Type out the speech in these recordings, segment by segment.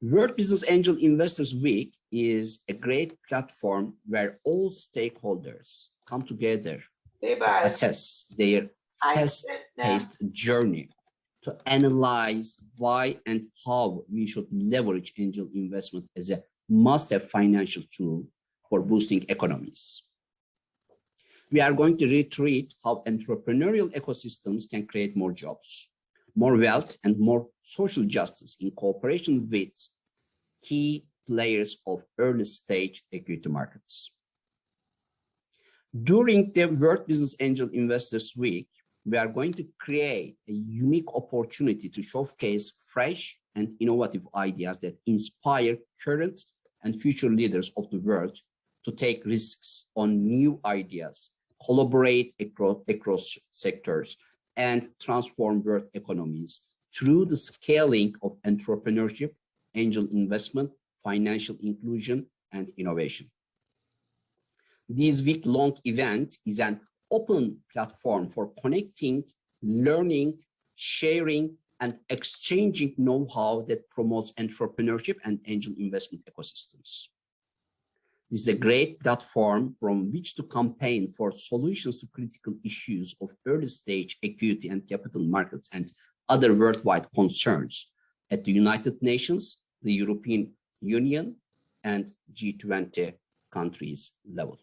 World Business Angel Investors Week is a great platform where all stakeholders come together to assess their fast-paced journey, to analyze why and how we should leverage angel investment as a must-have financial tool for boosting economies. We are going to reiterate how entrepreneurial ecosystems can create more jobs, more wealth, and more social justice in cooperation with key players of early stage equity markets. During the World Business Angel Investors Week, we are going to create a unique opportunity to showcase fresh and innovative ideas that inspire current and future leaders of the world to take risks on new ideas, collaborate across sectors, and transform world economies through the scaling of entrepreneurship, angel investment, financial inclusion, and innovation. This week-long event is an open platform for connecting, learning, sharing, and exchanging know-how that promotes entrepreneurship and angel investment ecosystems. This is a great platform from which to campaign for solutions to critical issues of early stage equity and capital markets and other worldwide concerns at the United Nations, the European Union, and G20 countries level.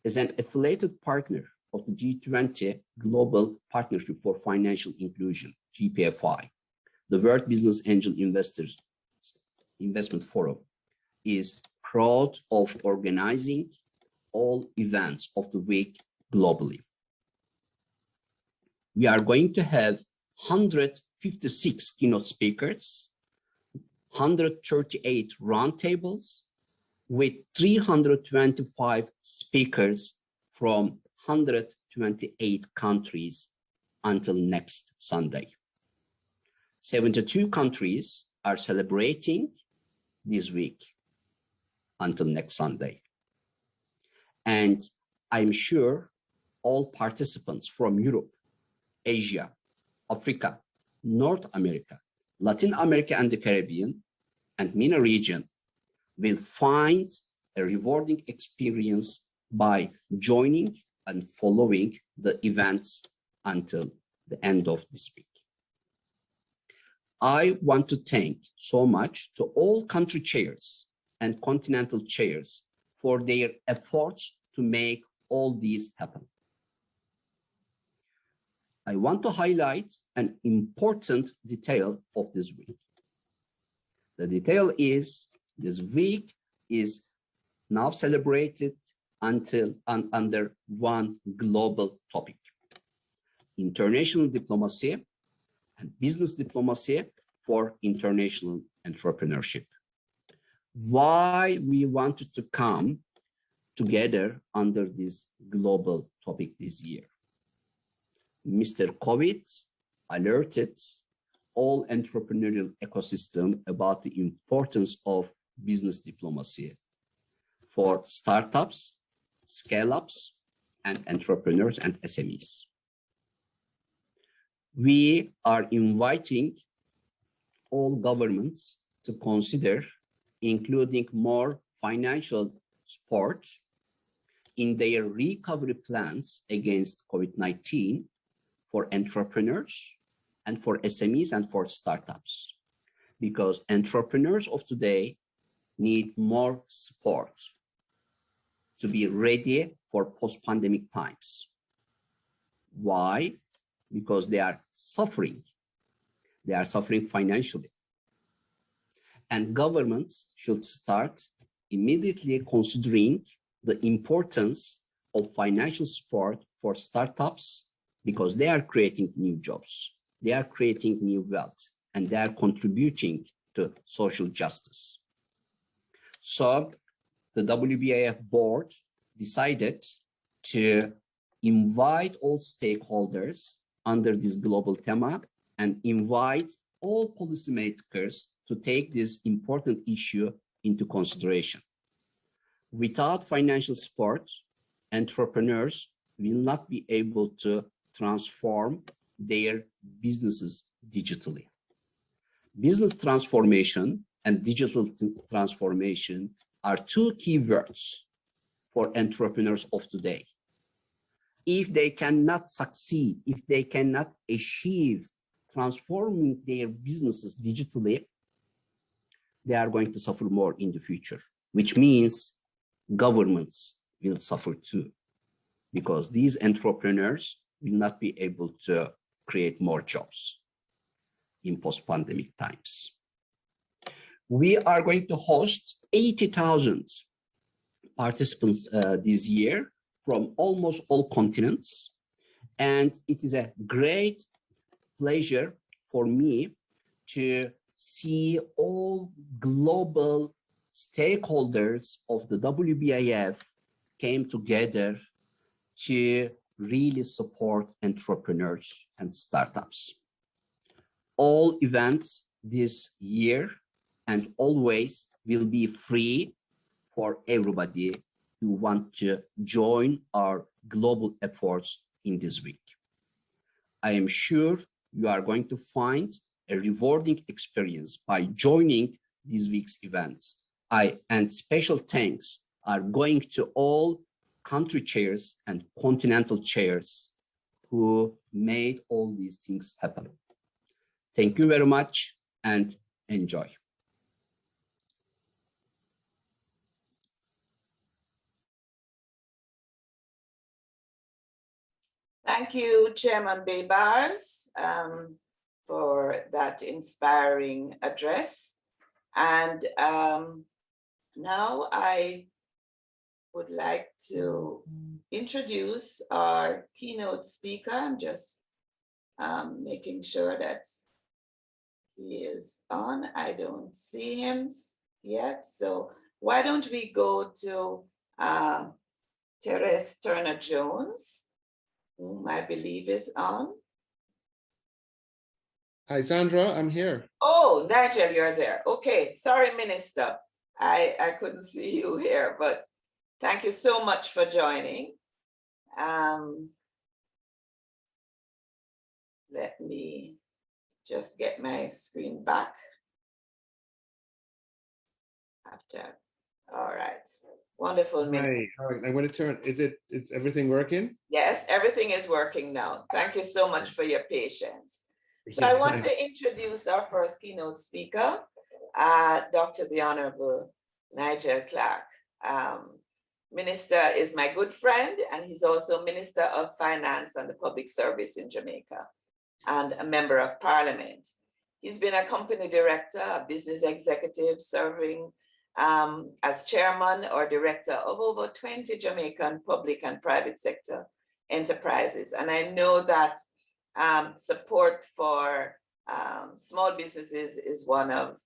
As an affiliated partner of the G20 Global Partnership for Financial Inclusion, GPFI, the World Business Angel Investors Investment Forum is proud of organizing all events of the week globally. We are going to have 156 keynote speakers, 138 roundtables, with 325 speakers from 128 countries until next Sunday. 72 countries are celebrating this week until next Sunday. And I'm sure all participants from Europe, Asia, Africa, North America, Latin America and the Caribbean, and MENA region will find a rewarding experience by joining and following the events until the end of this week. I want to thank so much to all country chairs and continental chairs for their efforts to make all these happen. I want to highlight an important detail of this week. The detail is this week is now celebrated under one global topic: international diplomacy and business diplomacy for international entrepreneurship. Why we wanted to come together under this global topic this year? Mr. COVID alerted all entrepreneurial ecosystem about the importance of business diplomacy for startups, scale-ups, and entrepreneurs and SMEs. We are inviting all governments to consider including more financial support in their recovery plans against COVID-19 for entrepreneurs and for SMEs and for startups, because entrepreneurs of today need more support to be ready for post-pandemic times. Why? Because they are suffering. They are suffering financially. And governments should start immediately considering the importance of financial support for startups, because they are creating new jobs, they are creating new wealth, and they are contributing to social justice. So the WBAF board decided to invite all stakeholders under this global theme and invite all policymakers to take this important issue into consideration. Without financial support, entrepreneurs will not be able to transform their businesses digitally. Business transformation and digital transformation are two key words for entrepreneurs of today. If they cannot succeed, if they cannot achieve transforming their businesses digitally, they are going to suffer more in the future, which means governments will suffer too, because these entrepreneurs will not be able to create more jobs in post-pandemic times. We are going to host 80,000 participants this year from almost all continents. And it is a great pleasure for me to see all global stakeholders of the WBIF came together to really support entrepreneurs and startups. All events this year and always will be free for everybody who want to join our global efforts in this week. I am sure you are going to find a rewarding experience by joining this week's events. And special thanks are going to all country chairs and continental chairs who made all these things happen. Thank you very much and enjoy. Thank you, Chairman Baybars, for that inspiring address. And now I would like to introduce our keynote speaker. I'm just making sure that he is on. I don't see him yet. So why don't we go to Teres Turner-Jones, whom I believe is on. Hi, Sandra, I'm here. Oh, Nigel, you're there. Okay, sorry, Minister. I couldn't see you here, but thank you so much for joining. Let me just get my screen back. All right, wonderful. Hi, I'm going to turn, is everything working? Yes, everything is working now. Thank you so much for your patience. So I want to introduce our first keynote speaker, Dr. the Honorable Nigel Clark. Minister is my good friend, and he's also Minister of Finance and the Public Service in Jamaica and a member of Parliament. He's been a company director, a business executive, serving as chairman or director of over 20 Jamaican public and private sector enterprises. And I know that support for small businesses is one of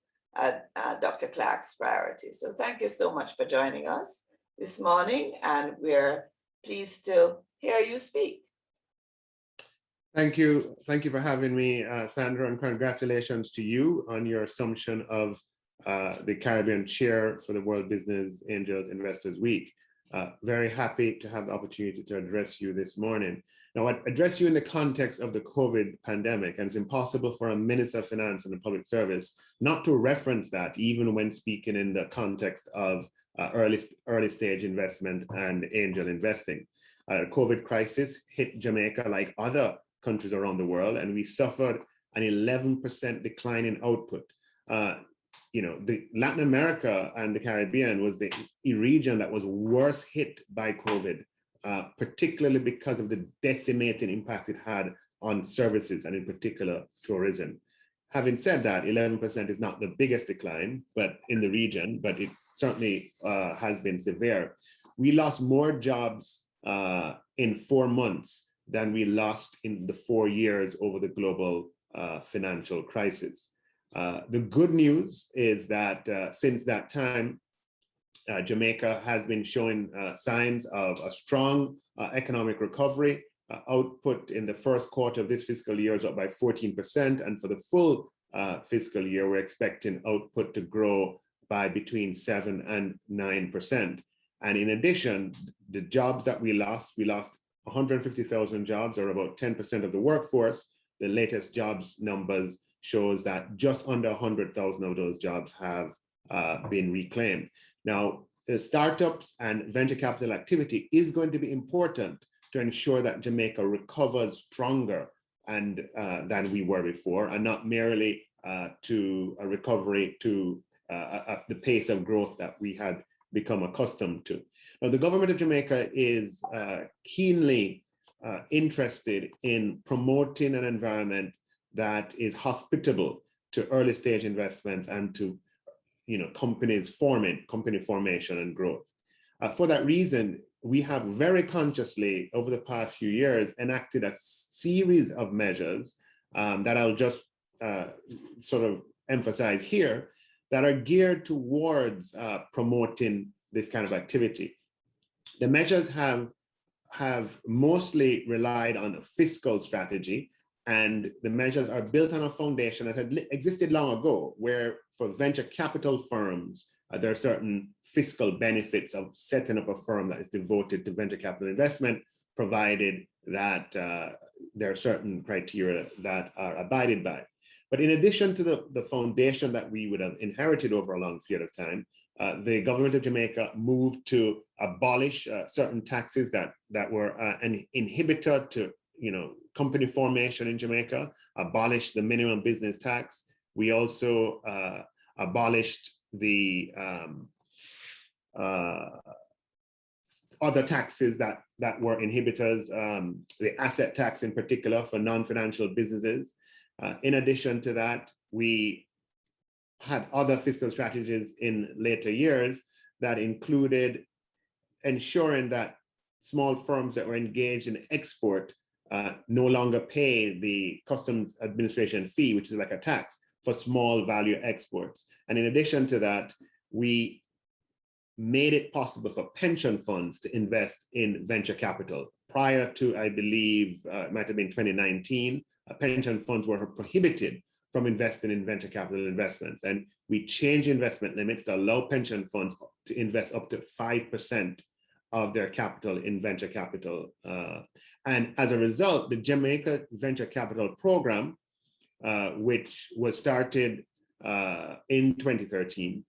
Dr. Clark's priorities. So thank you so much for joining us this morning, and we're pleased to hear you speak. Thank you for having me, Sandra, and congratulations to you on your assumption of the Caribbean chair for the World Business Angels Investors Week. Very happy to have the opportunity to address you this morning. Now, I address you in the context of the COVID pandemic, and it's impossible for a Minister of Finance and the Public Service not to reference that, even when speaking in the context of early stage investment and angel investing. COVID crisis hit Jamaica like other countries around the world, and we suffered an 11% decline in output. The Latin America and the Caribbean was the region that was worst hit by COVID, particularly because of the decimating impact it had on services and in particular tourism. Having said that, 11% is not the biggest decline, but in the region, but it certainly has been severe. We lost more jobs in 4 months than we lost in the 4 years over the global financial crisis. The good news is that since that time, Jamaica has been showing signs of a strong economic recovery. Output in the first quarter of this fiscal year is up by 14%, and for the full fiscal year, we're expecting output to grow by between 7 and 9%. And in addition, the jobs that we lost 150,000 jobs, or about 10% of the workforce. The latest jobs numbers shows that just under 100,000 of those jobs have been reclaimed. Now, the startups and venture capital activity is going to be important to ensure that Jamaica recovers stronger and than we were before, and not merely to a recovery to the pace of growth that we had become accustomed to. Now, the government of Jamaica is keenly interested in promoting an environment that is hospitable to early stage investments and to company formation and growth. For that reason, we have very consciously over the past few years enacted a series of measures that I'll just sort of emphasize here that are geared towards promoting this kind of activity. The measures have mostly relied on a fiscal strategy, and the measures are built on a foundation that had existed long ago, where for venture capital firms, there are certain fiscal benefits of setting up a firm that is devoted to venture capital investment, provided that there are certain criteria that are abided by. But in addition to the foundation that we would have inherited over a long period of time, the government of Jamaica moved to abolish certain taxes that were an inhibitor to company formation in Jamaica, abolish the minimum business tax. We also abolished the other taxes that were inhibitors, the asset tax in particular for non-financial businesses. In addition to that, we had other fiscal strategies in later years that included ensuring that small firms that were engaged in export no longer pay the customs administration fee, which is like a tax for small value exports. And in addition to that, we made it possible for pension funds to invest in venture capital. Prior to, I believe, it might have been 2019, pension funds were prohibited from investing in venture capital investments. And we changed investment limits to allow pension funds to invest up to 5% of their capital in venture capital. And as a result, the Jamaica Venture Capital Program, which was started in 2013,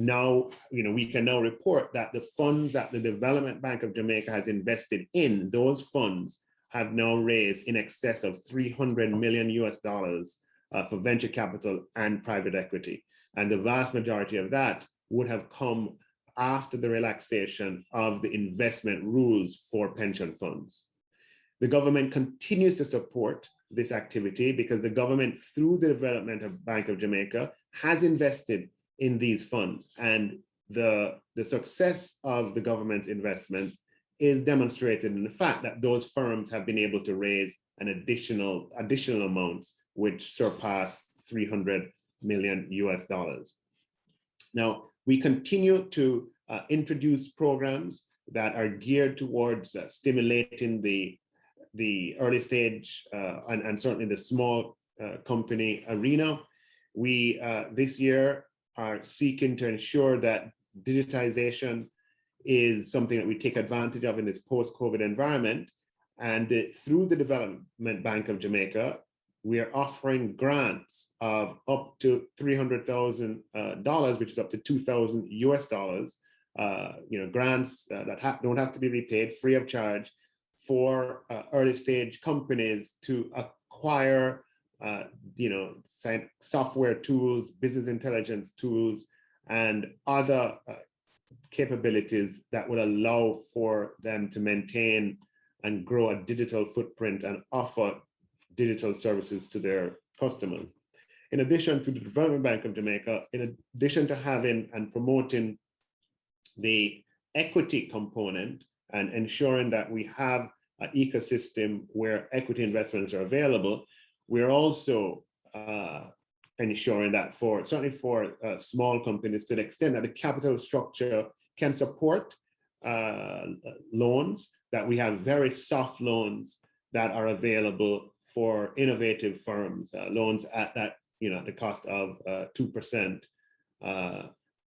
now, we can now report that the funds that the Development Bank of Jamaica has invested in, those funds have now raised in excess of $300 million for venture capital and private equity. And the vast majority of that would have come after the relaxation of the investment rules for pension funds. The government continues to support this activity because the government, through the Development Bank of Jamaica, has invested in these funds. And the success of the government's investments is demonstrated in the fact that those firms have been able to raise an additional amounts which surpass $300 million. Now, we continue to introduce programs that are geared towards stimulating the early stage and certainly the small company arena. We this year are seeking to ensure that digitization is something that we take advantage of in this post-COVID environment. And through the Development Bank of Jamaica, we are offering grants of up to $300,000, which is up to $2,000 grants that don't have to be repaid free of charge for early stage companies to acquire software tools, business intelligence tools, and other capabilities that will allow for them to maintain and grow a digital footprint and offer digital services to their customers. In addition to the Development Bank of Jamaica, in addition to having and promoting the equity component and ensuring that we have an ecosystem where equity investments are available, we're also ensuring that certainly for small companies, to the extent that the capital structure can support loans, that we have very soft loans that are available for innovative firms, loans at that, the cost of 2%,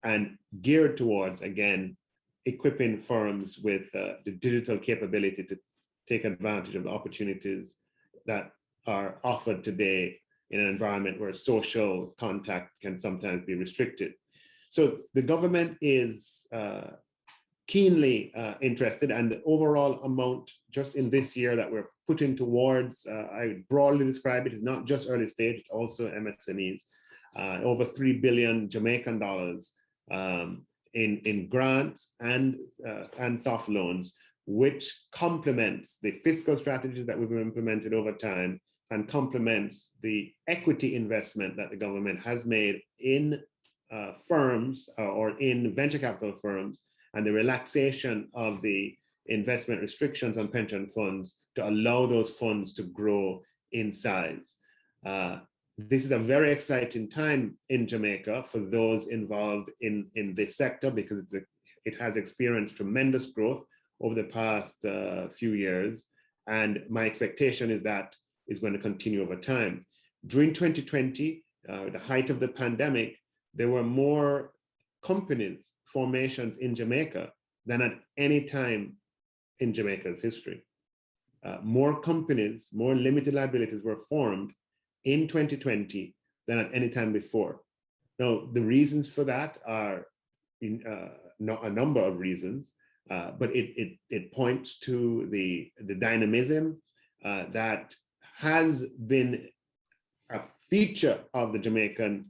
and geared towards, again, equipping firms with the digital capability to take advantage of the opportunities that are offered today in an environment where social contact can sometimes be restricted. So the government is keenly interested, and the overall amount just in this year that we're putting towards, I would broadly describe it as not just early stage, it's also MSMEs, over 3 billion Jamaican dollars in grants and soft loans, which complements the fiscal strategies that we've implemented over time and complements the equity investment that the government has made in firms or in venture capital firms, and the relaxation of the investment restrictions on pension funds to allow those funds to grow in size. This is a very exciting time in Jamaica for those involved in this sector, because it has experienced tremendous growth over the past few years. And my expectation is that is going to continue over time. During 2020, the height of the pandemic, there were more companies formations in Jamaica than at any time in Jamaica's history. More companies, more limited liabilities were formed in 2020 than at any time before. Now, the reasons for that are not a number of reasons, but it points to the dynamism that has been a feature of the Jamaican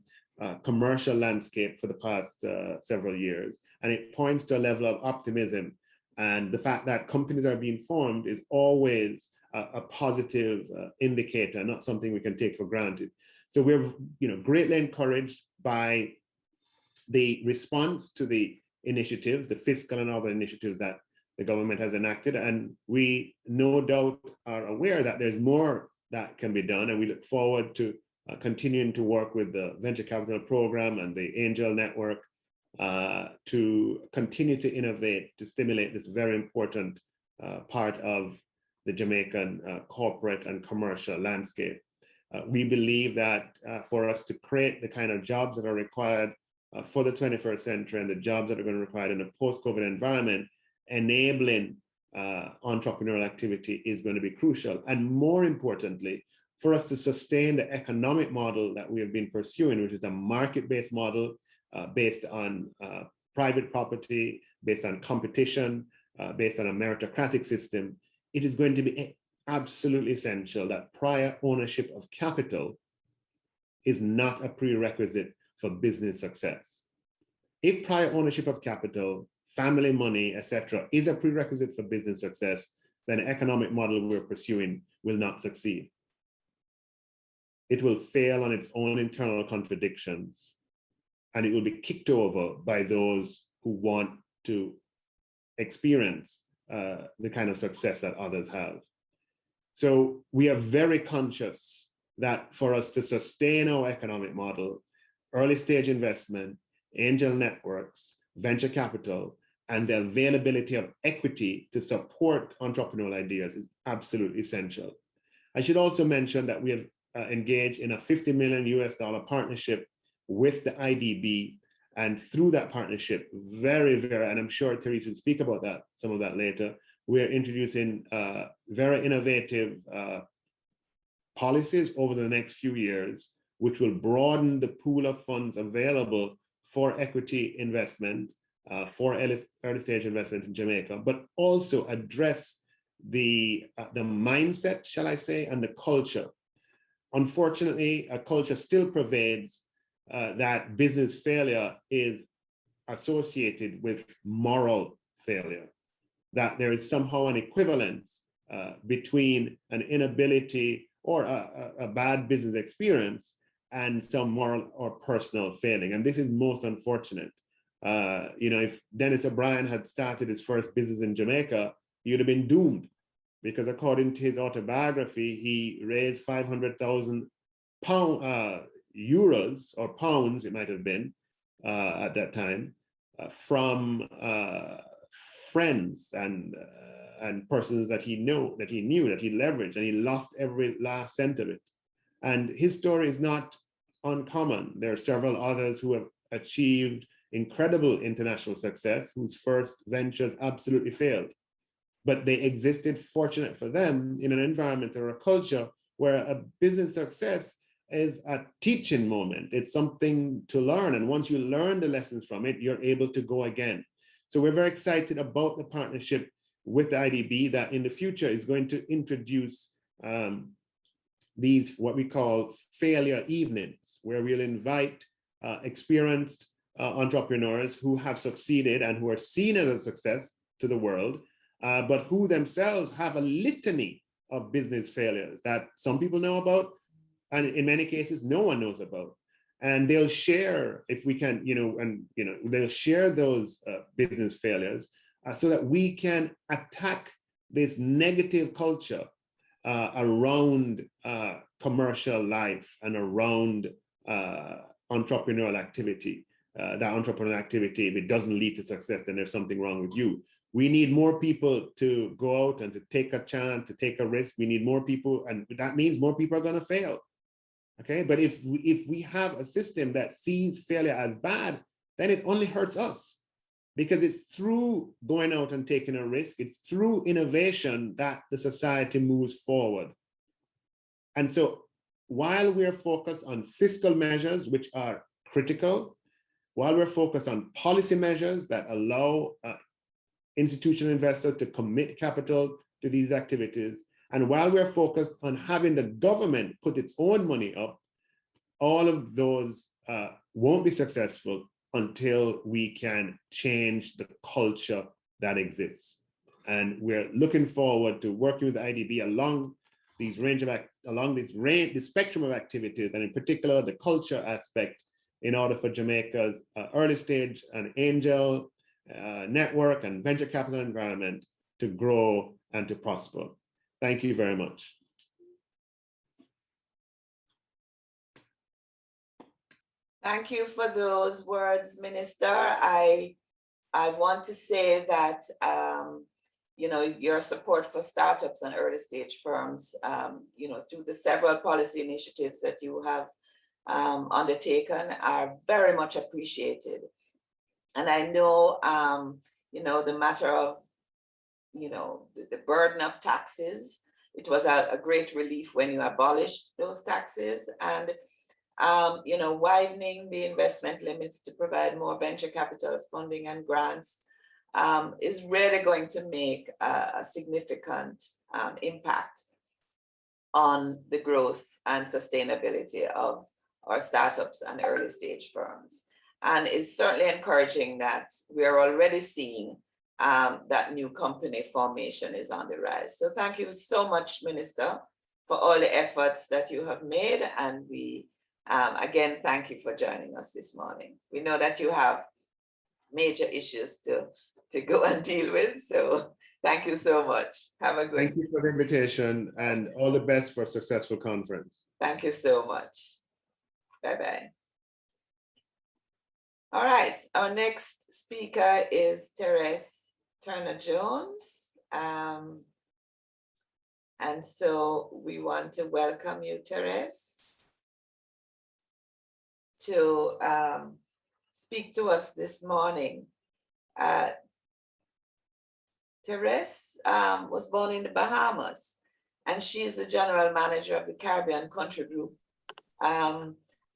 commercial landscape for the past several years. And it points to a level of optimism. And the fact that companies are being formed is always a positive indicator, not something we can take for granted. So we're greatly encouraged by the response to the initiatives, the fiscal and other initiatives that the government has enacted. And we no doubt are aware that there's more that can be done. And we look forward to continuing to work with the Venture Capital Program and the Angel Network to continue to innovate, to stimulate this very important part of the Jamaican corporate and commercial landscape. We believe that for us to create the kind of jobs that are required for the 21st century and the jobs that are going to be required in a post-COVID environment, enabling entrepreneurial activity is going to be crucial. And more importantly, for us to sustain the economic model that we have been pursuing, which is a market-based model based on private property, based on competition, based on a meritocratic system, it is going to be absolutely essential that prior ownership of capital is not a prerequisite for business success. If prior ownership of capital, family money, etc., is a prerequisite for business success, then the economic model we're pursuing will not succeed. It will fail on its own internal contradictions, and it will be kicked over by those who want to experience the kind of success that others have. So we are very conscious that for us to sustain our economic model, early stage investment, angel networks, venture capital, and the availability of equity to support entrepreneurial ideas is absolutely essential. I should also mention that we have engaged in a $50 million partnership with the IDB. And through that partnership, and I'm sure Teres will speak about that, some of that later, we're introducing very innovative policies over the next few years, which will broaden the pool of funds available for equity investment, for early stage investment in Jamaica, but also address the mindset, shall I say, and the culture. Unfortunately, a culture still pervades that business failure is associated with moral failure, that there is somehow an equivalence between an inability or a bad business experience and some moral or personal failing. And this is most unfortunate. If Dennis O'Brien had started his first business in Jamaica, he would have been doomed, because according to his autobiography, he raised 500,000 euros or pounds, it might have been at that time, from friends and persons that he knew, that he leveraged, and he lost every last cent of it. And his story is not uncommon. There are several others who have achieved incredible international success, whose first ventures absolutely failed. But they existed, fortunate for them, in an environment or a culture where a business success is a teaching moment. It's something to learn. And once you learn the lessons from it, you're able to go again. So we're very excited about the partnership with the IDB that in the future is going to introduce these, what we call failure evenings, where we'll invite experienced entrepreneurs who have succeeded and who are seen as a success to the world, but who themselves have a litany of business failures that some people know about, and in many cases, no one knows about. And they'll share, if we can, they'll share those business failures so that we can attack this negative culture around commercial life and around entrepreneurial activity. That entrepreneurial activity, if it doesn't lead to success, then there's something wrong with you. We need more people to go out and to take a chance, to take a risk. We need more people, and that means more people are going to fail. Okay, but if we have a system that sees failure as bad, then it only hurts us, because it's through going out and taking a risk, it's through innovation that the society moves forward. And so while we're focused on fiscal measures, which are critical, while we're focused on policy measures that allow institutional investors to commit capital to these activities, and while we're focused on having the government put its own money up, all of those won't be successful until we can change the culture that exists. And we're looking forward to working with the IDB along these the spectrum of activities, and in particular the culture aspect, in order for Jamaica's early stage and angel network and venture capital environment to grow and to prosper. Thank you very much. Thank you for those words, Minister. I want to say that your support for startups and early stage firms, through the several policy initiatives that you have undertaken are very much appreciated. And I know, the matter of, the burden of taxes, it was a great relief when you abolished those taxes, and, widening the investment limits to provide more venture capital funding and grants is really going to make a significant impact on the growth and sustainability of our startups and early stage firms. And it's certainly encouraging that we are already seeing that new company formation is on the rise. So thank you so much, Minister, for all the efforts that you have made. And we, again, thank you for joining us this morning. We know that you have major issues to go and deal with. So thank you so much. Have a great. Thank you for the invitation, and all the best for a successful conference. Thank you so much. Bye-bye. All right, our next speaker is Teres Turner-Jones. And so we want to welcome you, Teres, to speak to us this morning. Teres was born in the Bahamas, and she is the general manager of the Caribbean Country Group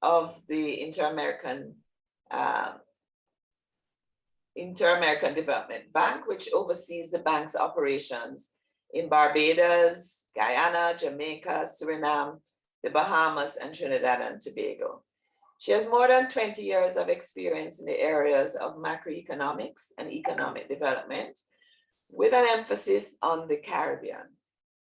of the Inter-American Development Bank, which oversees the bank's operations in Barbados, Guyana, Jamaica, Suriname, the Bahamas, and Trinidad and Tobago. She has more than 20 years of experience in the areas of macroeconomics and economic development, with an emphasis on the Caribbean.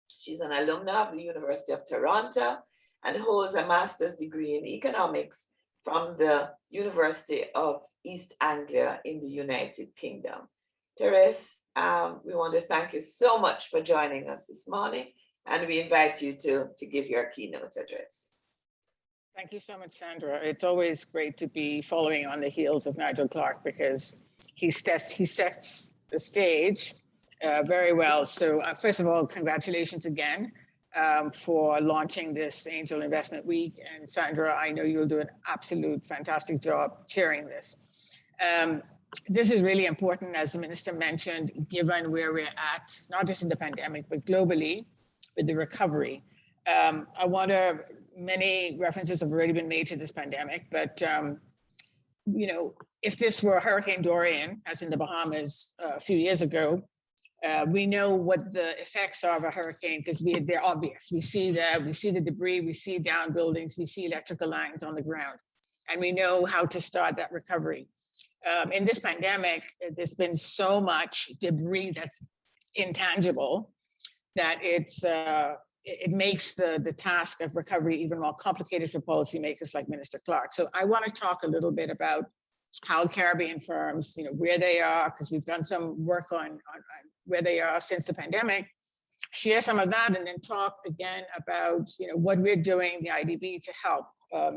She's an alumna of the University of Toronto and holds a master's degree in economics from the University of East Anglia in the United Kingdom. Teres, we want to thank you so much for joining us this morning, and we invite you to give your keynote address. Thank you so much, Sandra. It's always great to be following on the heels of Nigel Clark, because he sets the stage very well. So first of all, congratulations again for launching this Angel Investment Week. And Sandra, I know you'll do an absolute fantastic job chairing this. This is really important, as the minister mentioned, given where we're at, not just in the pandemic, but globally with the recovery. Many references have already been made to this pandemic, but if this were Hurricane Dorian, as in the Bahamas a few years ago, we know what the effects are of a hurricane because they're obvious. We see the debris, we see down buildings, we see electrical lines on the ground, and we know how to start that recovery. In this pandemic, there's been so much debris that's intangible that it makes the task of recovery even more complicated for policymakers like Minister Clark. So I want to talk a little bit about how Caribbean firms, where they are, because we've done some work on where they are since the pandemic, share some of that, and then talk again about what we're doing, the IDB, to help.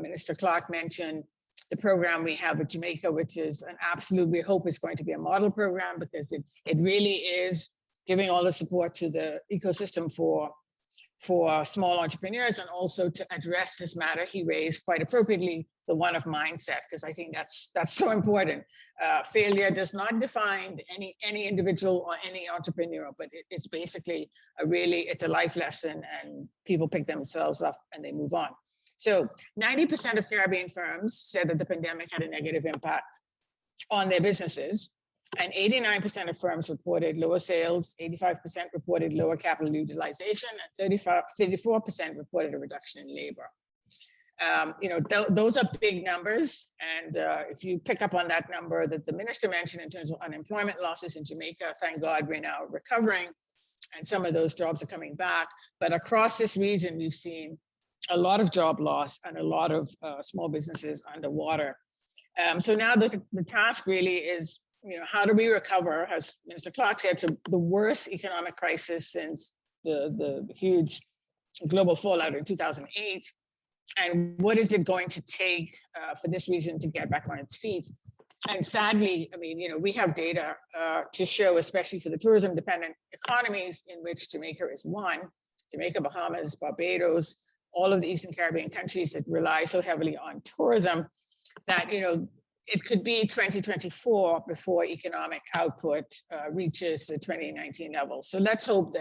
Minister Clark mentioned the program we have with Jamaica, which is an absolute, we hope is going to be a model program because it really is giving all the support to the ecosystem for small entrepreneurs, and also to address this matter he raised quite appropriately, the one of mindset, because I think that's so important. Failure does not define any individual or any entrepreneur, but it's basically it's a life lesson, and people pick themselves up and they move on. So 90% of Caribbean firms said that the pandemic had a negative impact on their businesses, and 89% of firms reported lower sales, 85% reported lower capital utilization, and 34% reported a reduction in labor. Those are big numbers. And if you pick up on that number that the minister mentioned in terms of unemployment losses in Jamaica, thank God we're now recovering and some of those jobs are coming back. But across this region, we've seen a lot of job loss and a lot of small businesses underwater. So now the task really is, how do we recover, as Minister Clark said, to the worst economic crisis since the huge global fallout in 2008? And what is it going to take for this region to get back on its feet? And sadly, we have data to show, especially for the tourism-dependent economies, in which Jamaica is one. Jamaica, Bahamas, Barbados, all of the Eastern Caribbean countries that rely so heavily on tourism, that it could be 2024 before economic output reaches the 2019 level. So let's hope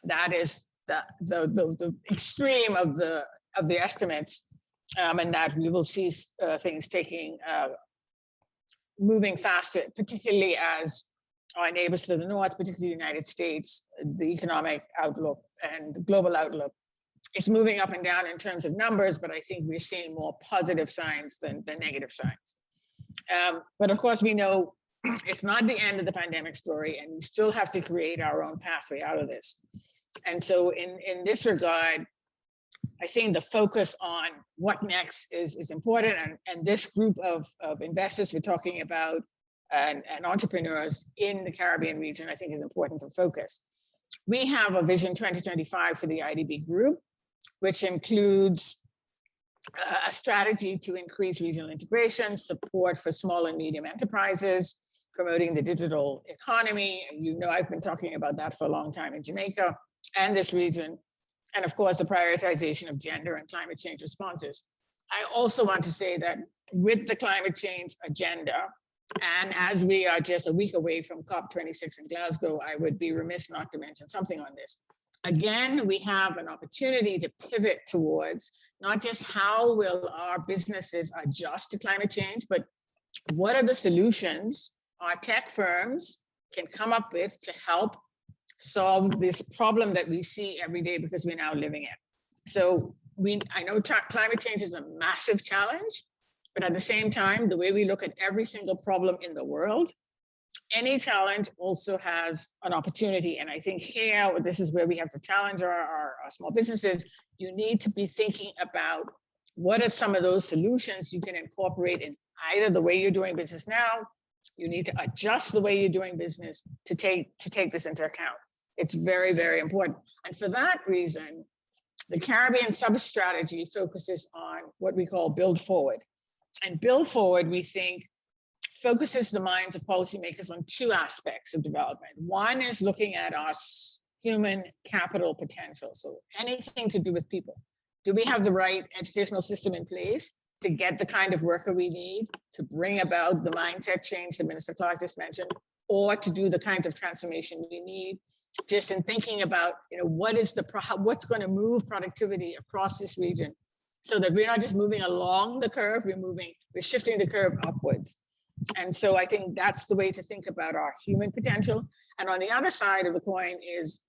that is the extreme of the estimates, and that we will see things moving faster, particularly as our neighbors to the north, particularly the United States, the economic outlook and global outlook is moving up and down in terms of numbers, but I think we're seeing more positive signs than negative signs. But of course, we know it's not the end of the pandemic story, and we still have to create our own pathway out of this. And so in this regard, I think the focus on what next is important. And this group of investors we're talking about and entrepreneurs in the Caribbean region, I think is important for focus. We have a Vision 2025 for the IDB group, which includes a strategy to increase regional integration, support for small and medium enterprises, promoting the digital economy. And I've been talking about that for a long time in Jamaica and this region. And of course, the prioritization of gender and climate change responses. I also want to say that with the climate change agenda, and as we are just a week away from COP26 in Glasgow, I would be remiss not to mention something on this. Again, we have an opportunity to pivot towards not just how will our businesses adjust to climate change, but what are the solutions our tech firms can come up with to help solve this problem that we see every day because we're now living it. So I know climate change is a massive challenge, but at the same time, the way we look at every single problem in the world, any challenge also has an opportunity. And I think here, this is where we have to challenge our small businesses. You need to be thinking about what are some of those solutions you can incorporate in either the way you're doing business now. You need to adjust the way you're doing business to take this into account. It's very, very important. And for that reason, the Caribbean sub-strategy focuses on what we call build forward. And build forward, we think, focuses the minds of policymakers on two aspects of development. One is looking at our human capital potential. So anything to do with people. Do we have the right educational system in place to get the kind of worker we need to bring about the mindset change that Minister Clark just mentioned? or to do the kinds of transformation we need, just in thinking about, what's going to move productivity across this region, so that we're not just moving along the curve, we're shifting the curve upwards. And so I think that's the way to think about our human potential. And on the other side of the coin is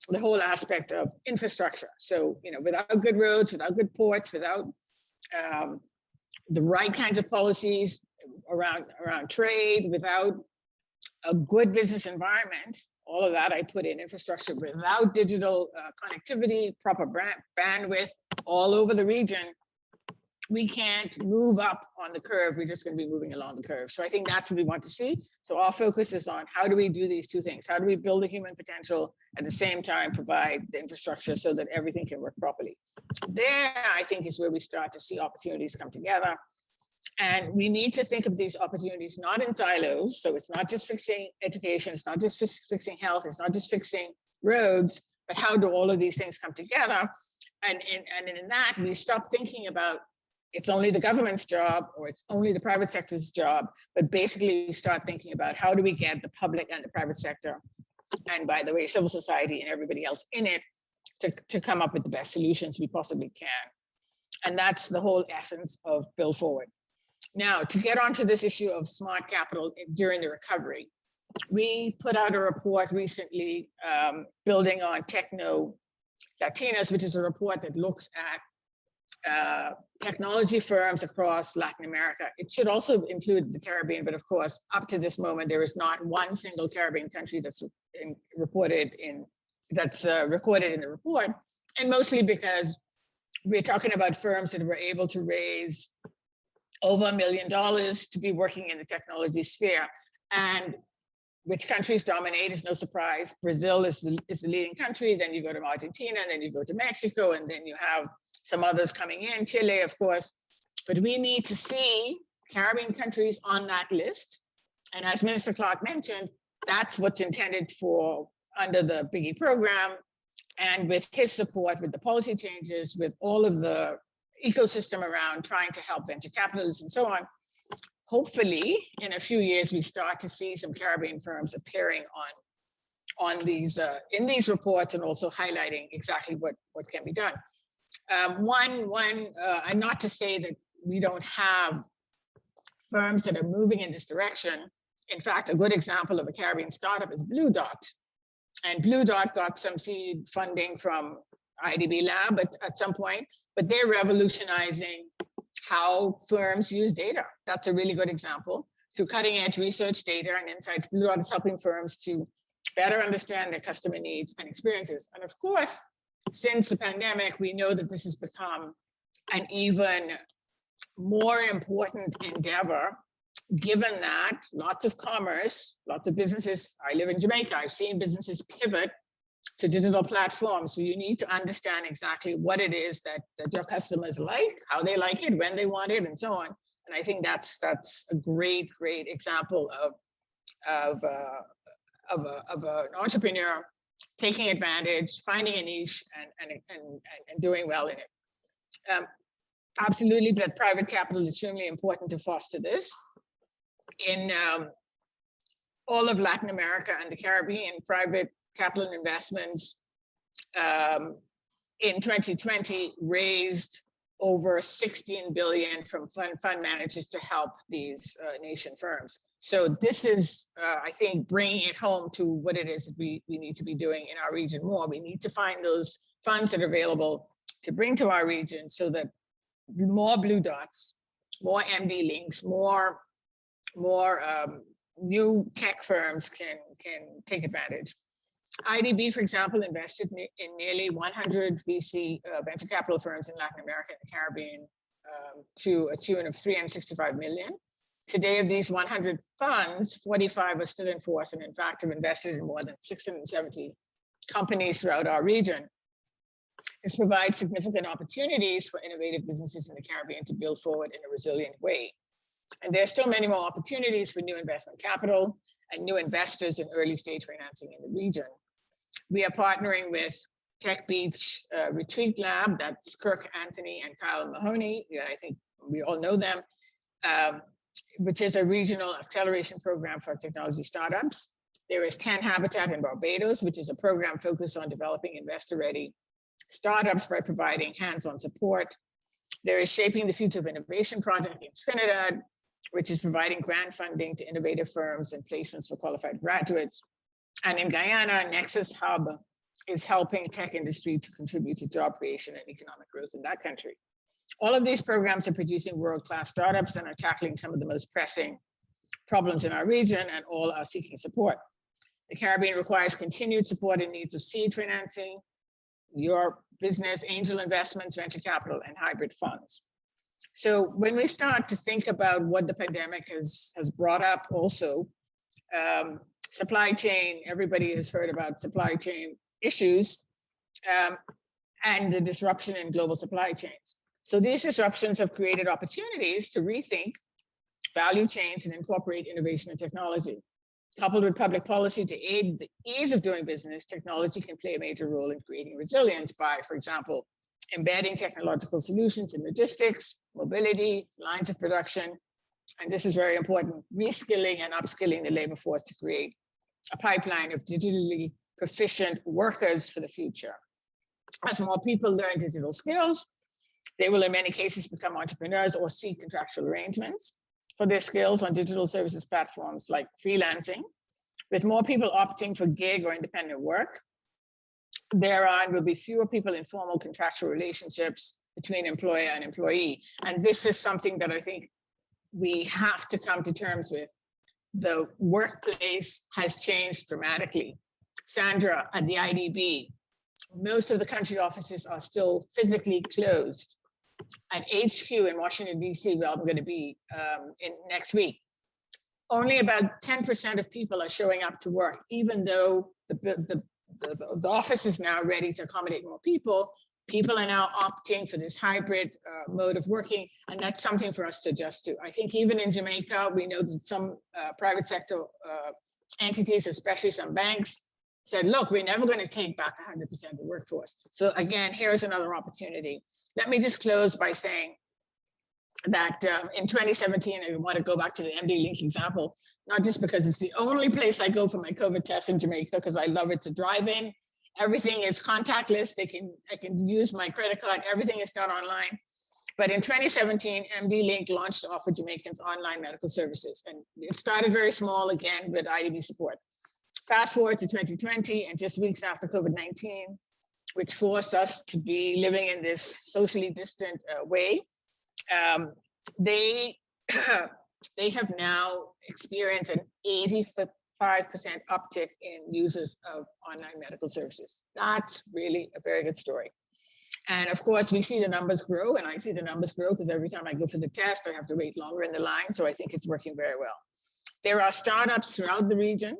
the whole aspect of infrastructure. So, without good roads, without good ports, without the right kinds of policies around trade, without a good business environment, all of that I put in infrastructure, without digital connectivity, proper bandwidth all over the region, we can't move up on the curve. We're just going to be moving along the curve. So I think that's what we want to see. So our focus is on how do we do these two things? How do we build the human potential, at the same time provide the infrastructure so that everything can work properly? There, I think, is where we start to see opportunities come together. And we need to think of these opportunities not in silos. So it's not just fixing education, it's not just fixing health, it's not just fixing roads, but how do all of these things come together? And in that, we stop thinking about it's only the government's job or it's only the private sector's job, but basically we start thinking about how do we get the public and the private sector, and by the way, civil society and everybody else in it, to come up with the best solutions we possibly can. And that's the whole essence of Build Forward. Now, to get onto this issue of smart capital during the recovery, we put out a report recently, building on Techno Latinas, which is a report that looks at technology firms across Latin America. It should also include the Caribbean, but of course, up to this moment, there is not one single Caribbean country that's recorded in the report, and mostly because we're talking about firms that were able to raise over $1 million to be working in the technology sphere. And which countries dominate is no surprise. Brazil is the leading country, then you go to Argentina, and then you go to Mexico, and then you have some others coming in, Chile, of course. But we need to see Caribbean countries on that list. And as Minister Clark mentioned, that's what's intended for under the Biggie program. And with his support, with the policy changes, with all of the ecosystem around trying to help venture capitalists and so on, hopefully in a few years, we start to see some Caribbean firms appearing on these in these reports, and also highlighting exactly what can be done. And not to say that we don't have firms that are moving in this direction. In fact, a good example of a Caribbean startup is Blue Dot. And Blue Dot got some seed funding from IDB Lab at some point, but they're revolutionizing how firms use data. That's a really good example. Through cutting edge research, data, and insights, Blue Dot is helping firms to better understand their customer needs and experiences. And of course, since the pandemic, we know that this has become an even more important endeavor, given that lots of commerce, lots of businesses, I live in Jamaica, I've seen businesses pivot to digital platforms. So you need to understand exactly what it is that your customers like, how they like it, when they want it, and so on. And I think that's a great example of an entrepreneur taking advantage, finding a niche, and doing well in it. Absolutely, but private capital is extremely important to foster this. In all of Latin America and the Caribbean, private capital investments in 2020 raised over 16 billion from fund managers to help these nation firms. So this is, I think, bringing it home to what it is that we need to be doing in our region more. We need to find those funds that are available to bring to our region, so that more Blue Dots, more MD links, more new tech firms can take advantage. IDB, for example, invested in nearly 100 VC venture capital firms in Latin America and the Caribbean to a tune of 365 million. Today, of these 100 funds, 45 are still in force, and in fact have invested in more than 670 companies throughout our region. This provides significant opportunities for innovative businesses in the Caribbean to build forward in a resilient way. And there's still many more opportunities for new investment capital and new investors in early stage financing in the region. We are partnering with Tech Beach Retreat Lab, that's Kirk Anthony and Kyle Mahoney. Yeah, I think we all know them, which is a regional acceleration program for technology startups. There is 10 Habitat in Barbados, which is a program focused on developing investor-ready startups by providing hands-on support. There is Shaping the Future of Innovation project in Trinidad, which is providing grant funding to innovative firms and placements for qualified graduates. And in Guyana, Nexus Hub is helping tech industry to contribute to job creation and economic growth in that country. All of these programs are producing world-class startups and are tackling some of the most pressing problems in our region, and all are seeking support. The Caribbean requires continued support in needs of seed financing, your business, angel investments, venture capital, and hybrid funds. So when we start to think about what the pandemic has brought up also, supply chain, everybody has heard about supply chain issues and the disruption in global supply chains. So these disruptions have created opportunities to rethink value chains and incorporate innovation and technology. Coupled with public policy to aid the ease of doing business, technology can play a major role in creating resilience by, for example, embedding technological solutions in logistics, mobility, lines of production, and this is very important, reskilling and upskilling the labor force to create a pipeline of digitally proficient workers for the future. As more people learn digital skills, they will in many cases become entrepreneurs or seek contractual arrangements for their skills on digital services platforms like freelancing. With more people opting for gig or independent work, thereon will be fewer people in formal contractual relationships between employer and employee. And this is something that I think we have to come to terms with. The workplace has changed dramatically. Sandra, at the IDB, most of the country offices are still physically closed. At HQ in Washington, D.C., where I'm going to be next week, only about 10% of people are showing up to work, even though the office is now ready to accommodate more people. People are now opting for this hybrid mode of working, and that's something for us to adjust to. I think even in Jamaica, we know that some private sector entities, especially some banks, said, look, we're never going to take back 100% of the workforce. So again, here's another opportunity. Let me just close by saying that in 2017, I want to go back to the MD Link example, not just because it's the only place I go for my COVID test in Jamaica, because I love it to drive in. Everything is contactless. I can use my credit card. Everything is done online. But in 2017, MD Link launched to offer Jamaicans online medical services. And it started very small, again, with IDB support. Fast forward to 2020, and just weeks after COVID-19, which forced us to be living in this socially distant way, they have now experienced an 85% uptick in users of online medical services. That's really a very good story. And of course, we see the numbers grow, and I see the numbers grow because every time I go for the test, I have to wait longer in the line. So I think it's working very well. There are startups throughout the region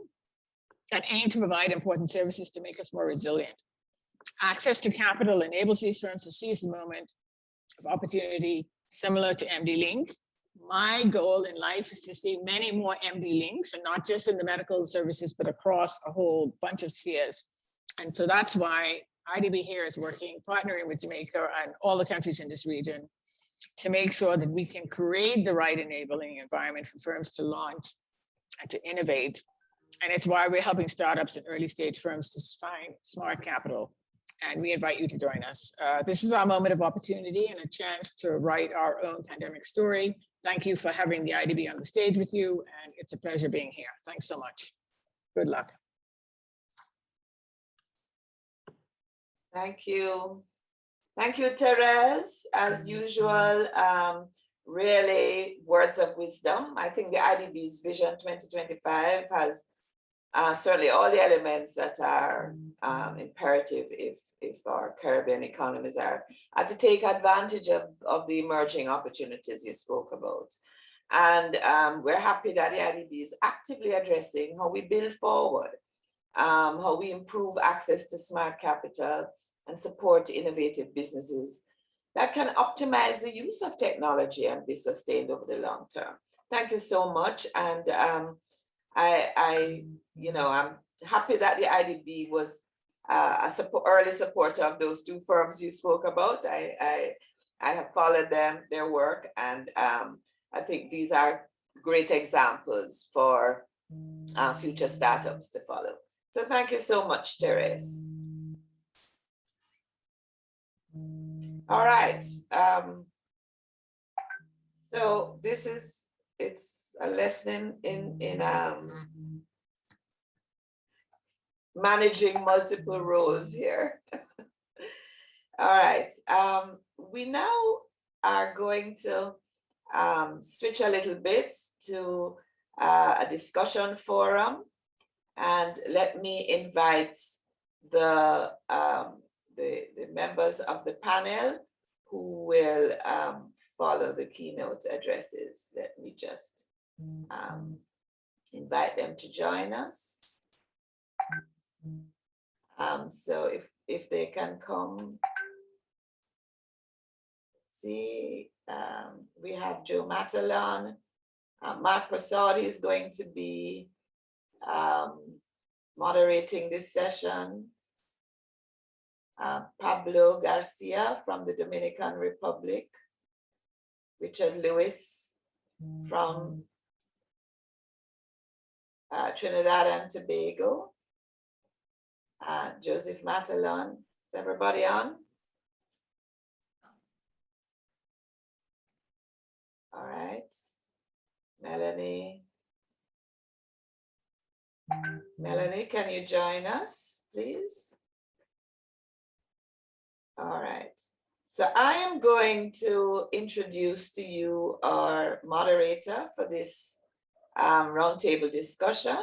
that aim to provide important services to make us more resilient. Access to capital enables these firms to seize the moment of opportunity similar to MD Link. My goal in life is to see many more MD Links, and not just in the medical services, but across a whole bunch of spheres. And so that's why IDB here is working, partnering with Jamaica and all the countries in this region to make sure that we can create the right enabling environment for firms to launch and to innovate. And it's why we're helping startups and early stage firms to find smart capital. And we invite you to join us. This is our moment of opportunity and a chance to write our own pandemic story. Thank you for having the IDB on the stage with you. And it's a pleasure being here. Thanks so much. Good luck. Thank you. Thank you, Teres. As usual, really words of wisdom. I think the IDB's Vision 2025 has certainly all the elements that are imperative if our Caribbean economies are to take advantage of the emerging opportunities you spoke about. And we're happy that the IDB is actively addressing how we build forward, how we improve access to smart capital and support innovative businesses that can optimize the use of technology and be sustained over the long term. Thank you so much. And I'm happy that the IDB was early supporter of those two firms you spoke about. I have followed their work, and I think these are great examples for future startups to follow. So thank you so much, Teres. All right. So this is, it's a lesson in managing multiple roles here. All right. We now are going to switch a little bit to a discussion forum, and let me invite the members of the panel who will follow the keynote addresses. Let me just invite them to join us. So if they can come, see, we have Joe Matalon. Mark Prasad is going to be moderating this session. Pablo Garcia from the Dominican Republic. Richard Lewis from Trinidad and Tobago. Joseph Matalon. Is everybody on? All right. Melanie. Melanie, can you join us, please? All right. So I am going to introduce to you our moderator for this roundtable discussion.